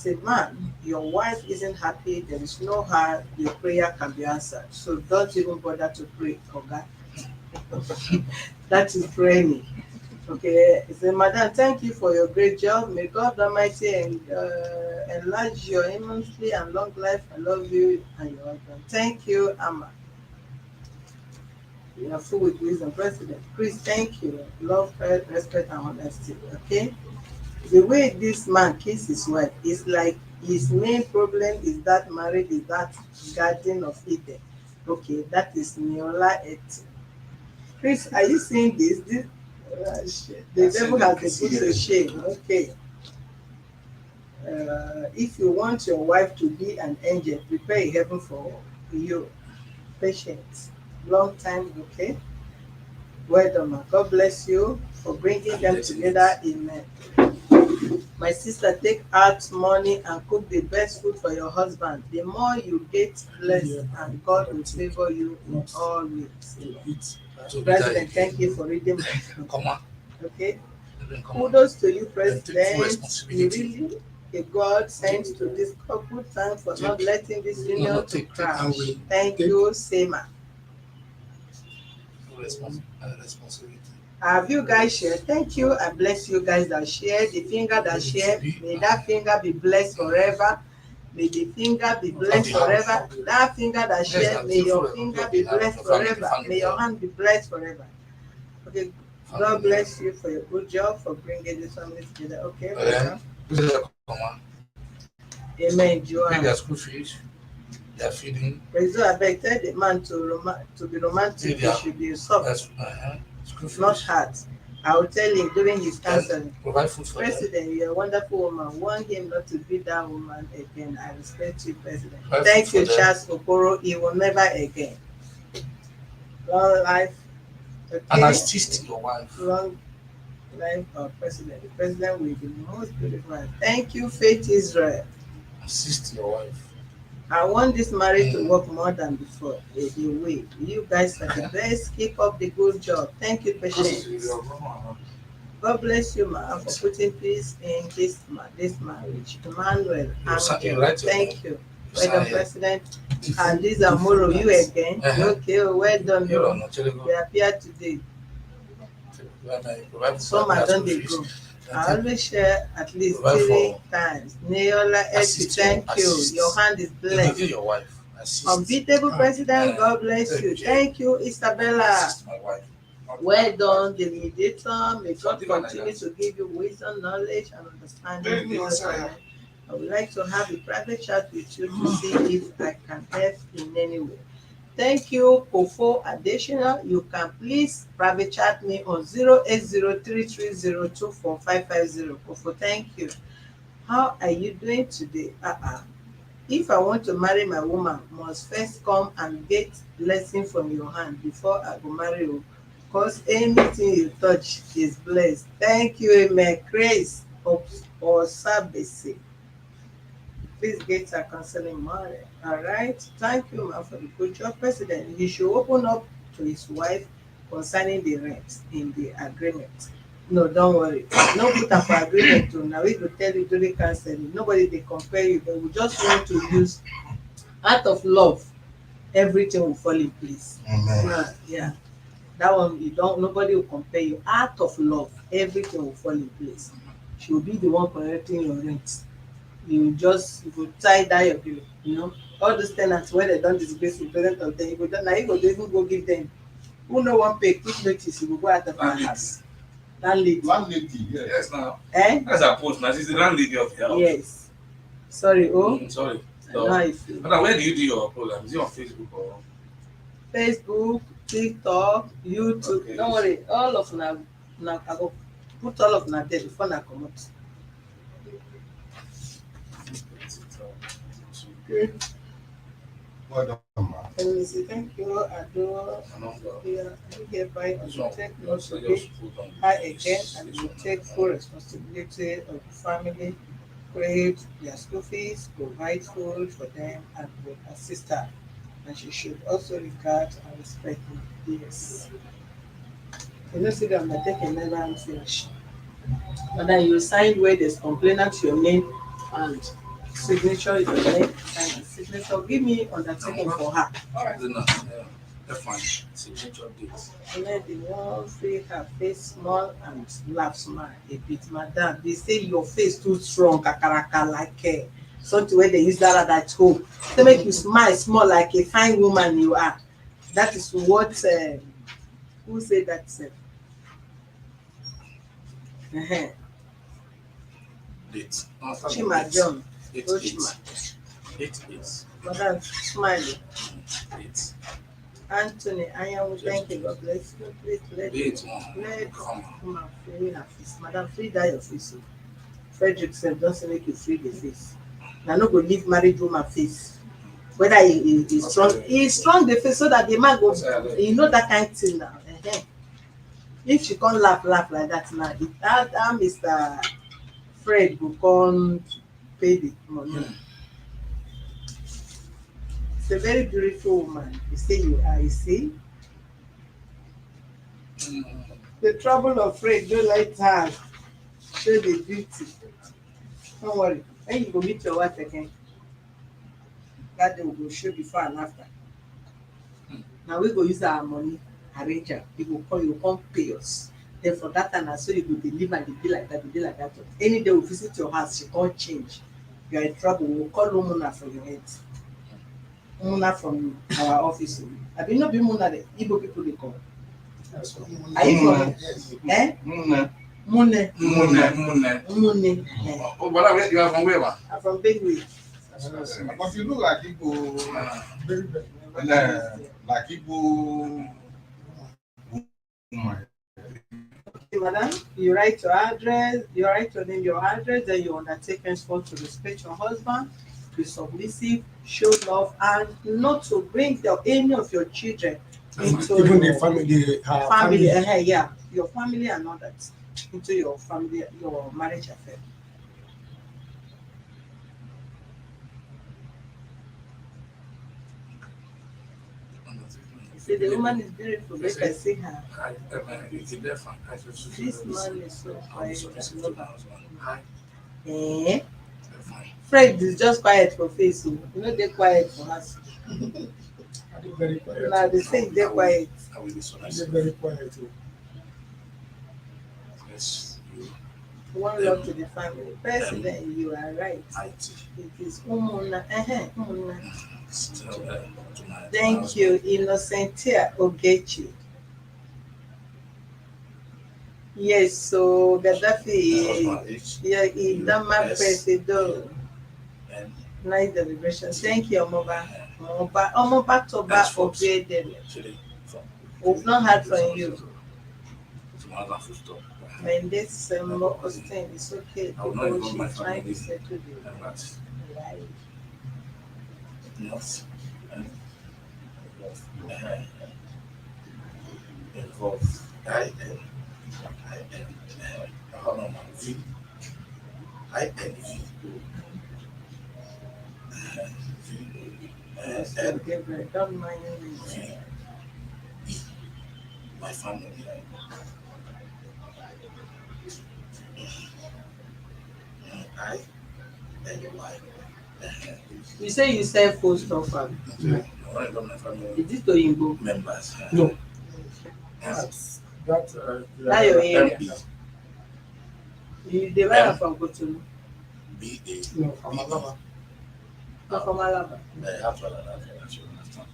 a man, your wife isn't happy, there is no how your prayer can be answered. So don't even bother to pray for God. That is praying. Okay, he said, Madam, thank you for your great job. May God Almighty enlarge your immensely and long life. I love you and your husband. Thank you, Amma. You are full with wisdom, President. Please, thank you. Love, respect, and honesty. Okay? The way this man kills his wife is like his main problem is that marriage is that Garden of Eden. Okay, that is Neola et. Chris, are you seeing this? Shit. The devil has been put to shame. Okay. If you want your wife to be an angel, prepare a heaven for you. Patience. Long time, okay? Well done, ma. God bless you for bringing them together. Amen. My sister, take out money and cook the best food for your husband. The more you get blessed, and God will favor you in all ways. President, thank you for reading my okay. Kudos to you, President. You really a God sent to this couple. Thanks for not letting this union to crash. Thank you, Sema.
Responsibility.
Have you guys shared? Thank you. I bless you guys that shared. The finger that shared, may that finger be blessed forever. May the finger be blessed forever. That finger that shared, may your finger be blessed forever. May your hand be blessed forever. Okay. God bless you for your good job for bringing this family together. Okay, brother. Amen,
Pay
Joanne.
their school fees, their feeding,
Praise God, I beg, tell the man to be romantic. He should be soft,
school fees,
not hard. I will tell him during his
then
counseling.
provide food for them.
President, you're a wonderful woman. Want him not to be that woman again. I respect you, President.
Provide
Thank
food
you,
for them.
Charles Okoro. He will never again. Long life,
And
okay?
assist your wife.
Long life of President. The President will be the most beautiful. Thank you, Faith Israel.
Assist your wife.
I want this marriage to work more than before. The way you guys are the best. Keep up the good job. Thank you, Patience. God bless you, ma, for putting peace in this marriage. Emmanuel, thank you. Well done, President. And these are Moro, you again. Okay, well done, no. They appear today. Some are done they go. I always share at least 3 times. Neola Eti, thank you. Your hand is blessed.
Your wife.
Unbeatable President, God bless you. Thank you, Isabella.
Assist my wife.
Well done, the mediator. May God continue to give you wisdom, knowledge, and understanding. I would like to have a private chat with you to see if I can help in any way. Thank you, Kofo Additional. You can please private chat me on 08033024550. Kofo, thank you. How are you doing today? If I want to marry my woman, must first come and get blessing from your hand before I go marry you. Because anything you touch is blessed. Thank you, Amen. Grace or Sabesi. Please get a counseling money. All right. Thank you, ma, for the good job, President. You should open up to his wife concerning the rent in the agreement. No, don't worry. No put am for agreement o. Na we go tell you during counseling. Nobody dey compare you, but we just want to use out of love, everything will fall in place. Yeah, that one you don't, nobody will compare you. Out of love, everything will fall in place. She will be the one collecting your rent. You go tie down your bill, all those ten ants wey dem don disgrace you, present of them, you go don, na you go dey even go give them. Who no wan pay, quick notice, you go go out of our house. Landlady.
Landlady, yes.
Yes, now.
Eh?
That's her post. Now she's the landlady of the house.
Yes. Sorry,
Sorry.
I know how you feel.
Madam, where do you do your program? Is it on Facebook or?
Facebook, TikTok, YouTube.
Okay.
Don't worry, all of una I go put all of una there before una comot. Okay.
Well done, ma.
Let me say thank you, Ado. Yeah, you hereby undertake not to be high again and will take full responsibility of the family, create their school fees, provide food for them, and will assist her. And she should also regard and respect me. Yes. You know, see the undertaking never finish. And then you sign where there's complainant your name and signature is your name and the signature. Give me undertaking for her.
That's fine. Signature dates.
And then the one free her face small and laugh smile a bit. Madam, they say your face too strong, kakaraka, like something where they use that at home. To make you smile small like a fine woman you are. That is what who said that?
Dates.
Chima John.
8
Oh,
8.
Chima.
8 8.
Madam, smiling.
8.
Anthony, I am thank you. God bless you. Please let
Date.
come and free her face. Madam, free that your face. Frederick said, don't make you free the face. Now, no go leave married woman face. Whether he strong, he strong the face so that the man go, you know that kind of thing now. If she can't laugh like that now, that Mr. Fred go come pay the money. It's a very beautiful woman. You say you are, you see. The trouble of Fred don't let her show the beauty. Don't worry. When you go meet your wife again, that day we go show before and after. Now we go use our money, arrange her. You come pay us. Then for that time, so you go deliver and be like that, be like that. Any day we visit your house, she can't change. You are in trouble. We'll call Muna for your head. Muna from our office. I mean, not be Muna, the Igbo people they call. Are you from? Eh?
Mune.
Mune.
Mune. Oh, but you are from where, ma?
I'm from Bigway.
But you look like Igbo,
Very bad.
like Igbo woman.
Okay, madam, you write your address, you write your name, your address, then you undertake henceforth to respect your husband, be submissive, show love, and not to bring any of your children into
Even
your
the family, her
family,
family.
yeah, your family and all that, into your family, your marriage affair. See, the woman is beautiful. Make I see her. This man is so quiet. I love her. Eh? Fred is just quiet for face. You know they're quiet for us.
Very quiet.
Now they say they're quiet.
They're very quiet.
Yes, you.
One love to the family. President, you are right. It is Umuna. Umuna. Thank you, Innocentia Ogechi. Yes, so Gaddafi, yeah, Idama Presido. Nice deliberation. Thank you, Omoba. Omoba Toba Obedele. We've not heard from you. Mendes Sembo Austin, it's okay because she's trying to settle the life.
Yes. Involve
Gabriel, don't mind me.
my family. I and Y.
You say you sell food stuff and
Okay. What about my family
is it Oyinbo?
members?
No,
Yes.
That your area.
MP,
You dey buy am from Cotonou,
BA,
no, from Alaba.
not from Alaba.
I have to allow that. I should understand.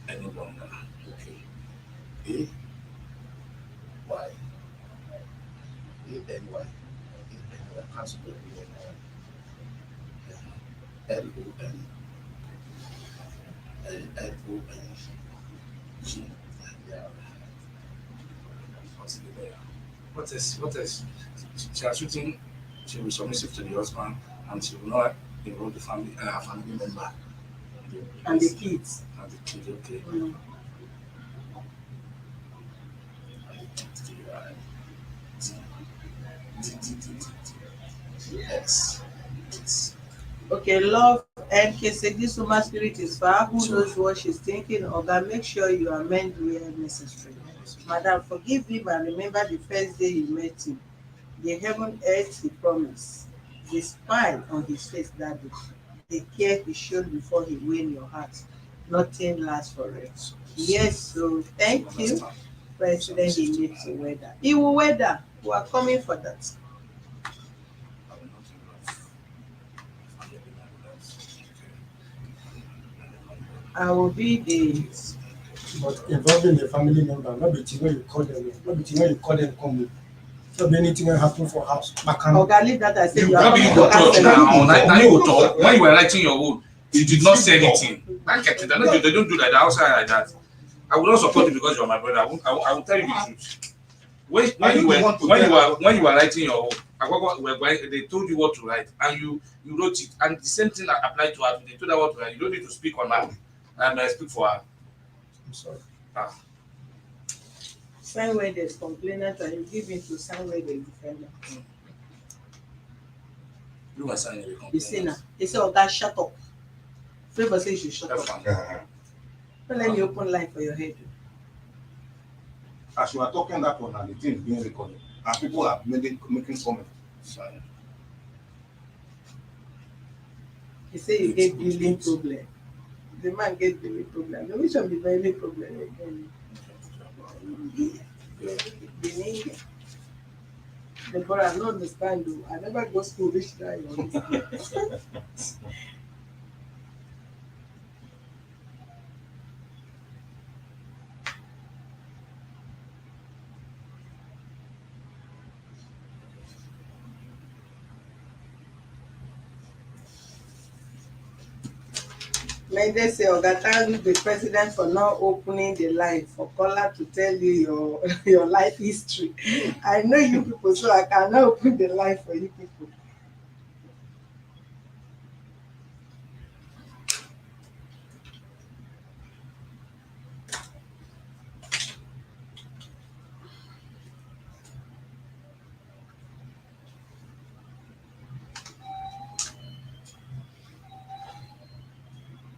Any longer. Okay. A Y A N Y cancel the L O N L O N G. Yeah. What's the there? What is she has written she will be submissive to the husband and she will not enroll the family her family member.
And the kids.
And the kid, okay.
Mm.
Yes.
Okay, love MK say this woman spirit is far. Who knows what she's thinking? Oga, make sure you amend where necessary. Madam, forgive him and remember the first day you met him. The heaven earth he promised. The smile on his face that day. The care he showed before he win your heart. Nothing lasts forever. Yes, so thank you, President. He needs to weather. He will weather. We are coming for that. I will be the
But involving the family member, not be thing when you call them, not be thing when you call them come in. Not be anything when happen for house. Back and
Oga, leave that. I say you are
Maybe
coming
you go
to
talk
cancel.
now. Now you go talk. When you were writing your own, you did not say anything. I get it. They don't do like that outside like that. I will not support you because you are my brother. I will tell you the truth. When you were writing your own, they told you what to write and you wrote it, and the same thing that applied to her. They told her what to write. You don't need to speak on her. I speak for her.
I'm sorry.
Sign where there's complainant and you give in to sign where there's defendant.
You are signing a
You
complaint.
see now, they say, Oga, shut up. Favor says you shut
That's
up.
fine.
Don't let me open line for your head.
As you are talking that one, and the thing is being recorded, and people are making comments.
Fine.
He say you get billing problem. The man get billing problem. No, which one be billing problem again? Billing. The boy, I don't understand though. I never go school reach that. Mende say, Oga, thank the president for not opening the line for caller to tell you your your life history. I know you people, so I cannot open the line for you people.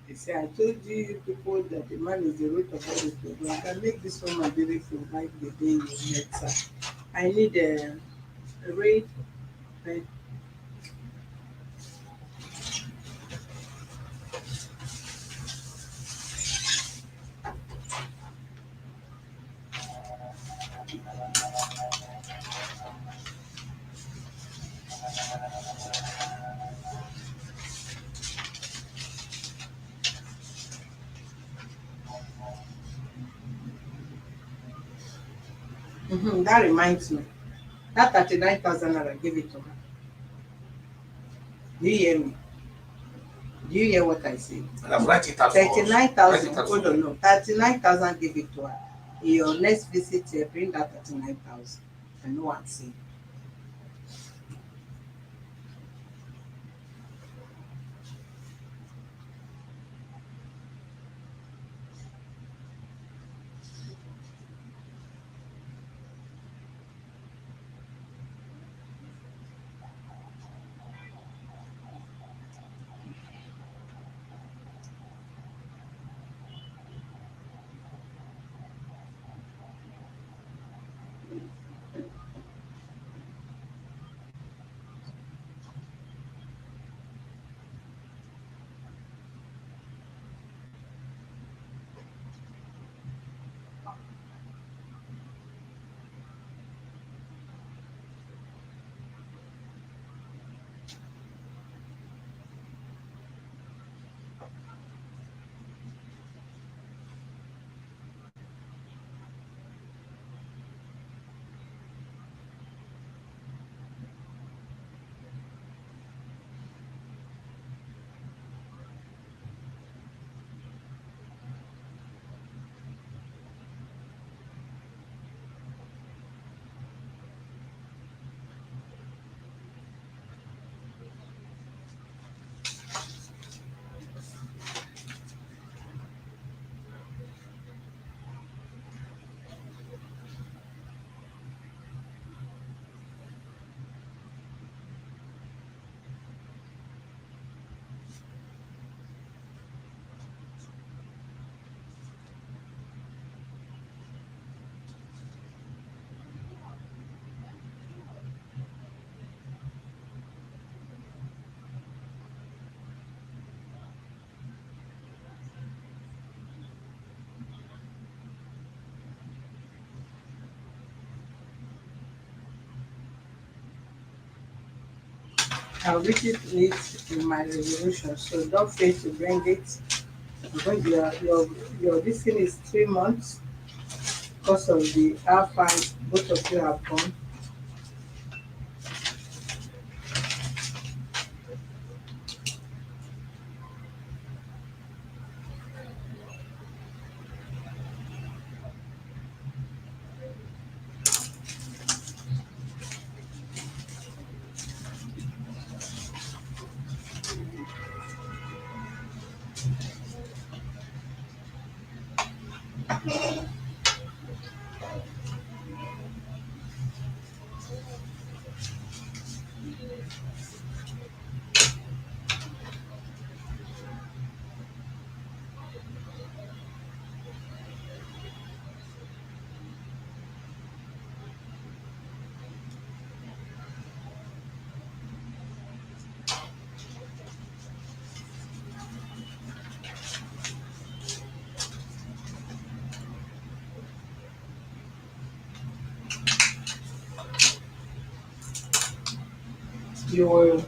He say, I told you people that the man is the root of everything. But I can make this woman beautiful like the day you met her. I need a read. That reminds me. That 39,000 naira, give it to her. Do you hear me? Do you hear what I say?
I'm writing it out for us.
39,000.
Write it out
Hold
for
on,
me.
no. 39,000, give it to her. In your next visit here, bring that 39,000. I know what I'm saying. I'll read it in my resolution, so don't fail to bring it. When your this thing is 3 months because of the alpha both of you have gone. You will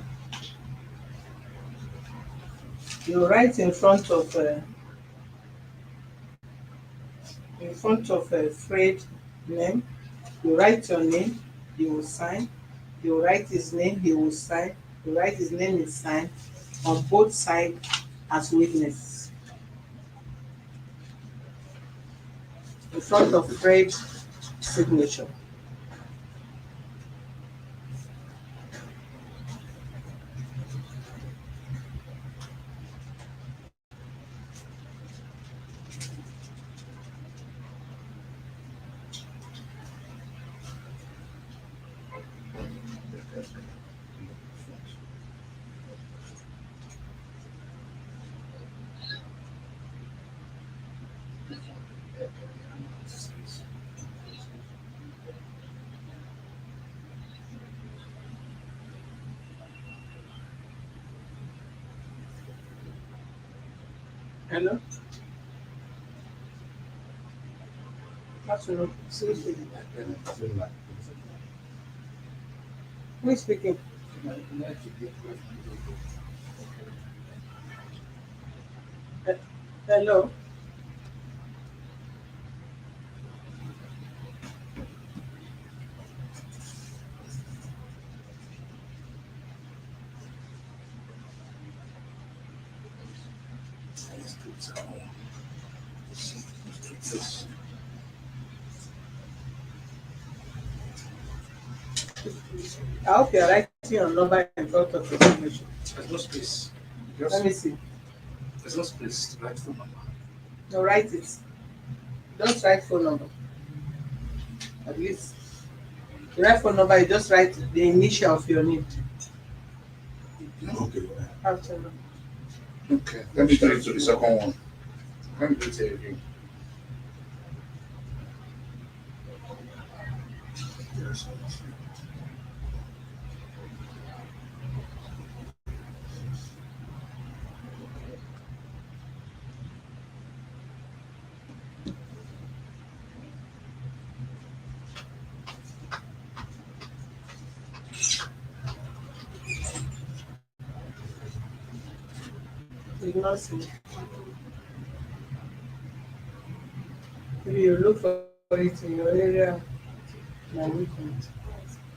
you write in front of a Fred name. You write your name, you will sign. You write his name, he will sign. You write his name, is sign on both sides as witnesses. In front of Fred's signature. Hello? Afternoon. Seriously. Who is speaking? Eh, Hello? I hope you're writing your number in front of your signature.
There's no space.
Let me see.
There's no space to write phone number.
No, write it. Don't write phone number. At least. You write phone number, you just write the initial of your name.
Okay.
Afternoon.
Okay. Let me do it to the second one. Let me do it again.
Yes.
Ignore me. Maybe you look for it in your area. My weekend.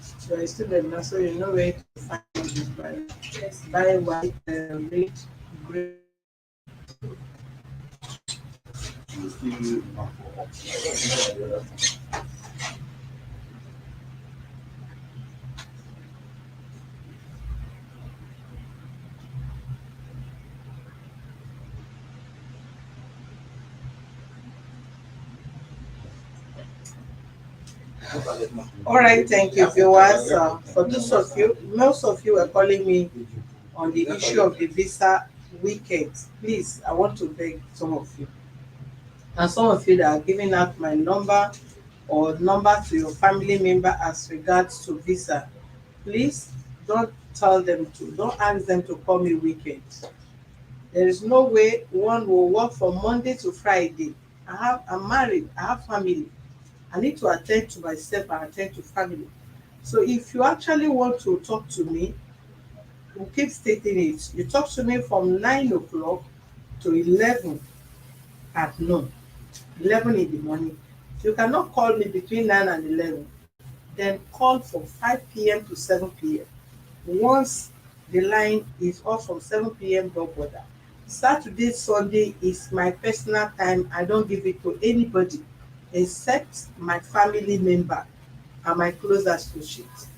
So I student now, so you know where to find it by white, red, grey.
You still not for
All right, thank you, viewers. For those of you, most of you were calling me on the issue of the visa weekend. Please, I want to beg some of you, and some of you that are giving out my number or number to your family member as regards to visa. Please don't ask them to call me weekend. There is no way one will work from Monday to Friday. I'm married, I have family. I need to attend to myself and attend to family. So if you actually want to talk to me, will keep stating it. You talk to me from 9 o'clock to 11 at noon, 11 in the morning. If you cannot call me between 9 and 11, then call from 5 p.m. to 7 p.m. Once the line is off from 7 p.m., don't bother. Saturday, Sunday is my personal time. I don't give it to anybody except my family member and my close associates.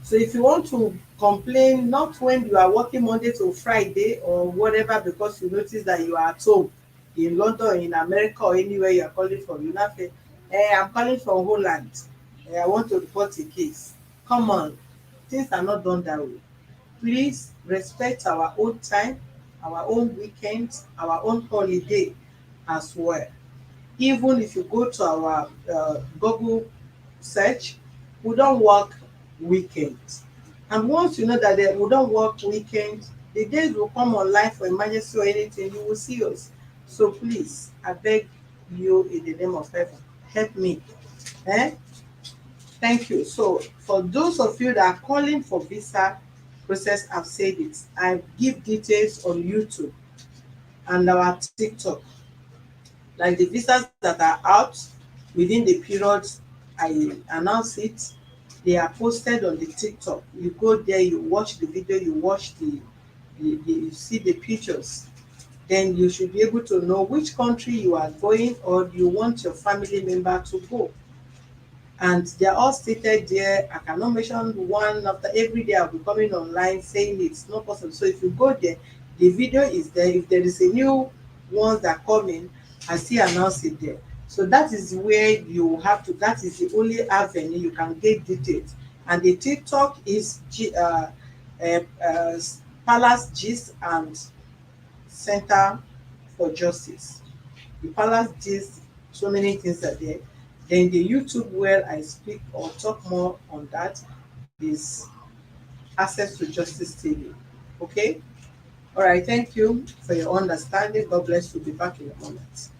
So if you want to complain, not when you are working Monday to Friday or whatever, because you notice that you are at home in London or in America or anywhere you are calling from, you now say, I'm calling from Holland. I want to report a case. Come on, things are not done that way. Please respect our own time, our own weekends, our own holiday as well. Even if you go to our Google search, we don't work weekends. And once you know that we don't work weekends, the days will come online for emergency or anything, you will see us. So please, I beg you in the name of heaven, help me. Eh? Thank you. So for those of you that are calling for visa process, I've said it. I give details on YouTube and our TikTok. Like the visas that are out within the period I announce it, they are posted on the TikTok. You go there, you watch the video, you watch you see the pictures. Then you should be able to know which country you are going or you want your family member to go. And they're all stated there. I cannot mention one after every day. I'll be coming online saying it's not possible. So if you go there, the video is there. If there is a new ones that come in, I still announce it there. So that is where you have to, that is the only avenue you can get details. And the TikTok is uh, uh, Palace Gist and Center for Justice. The Palace Gist, so many things are there. Then the YouTube where I speak or talk more on that is Access to Justice TV. Okay? All right, thank you for your understanding. God bless you. Be back in a moment.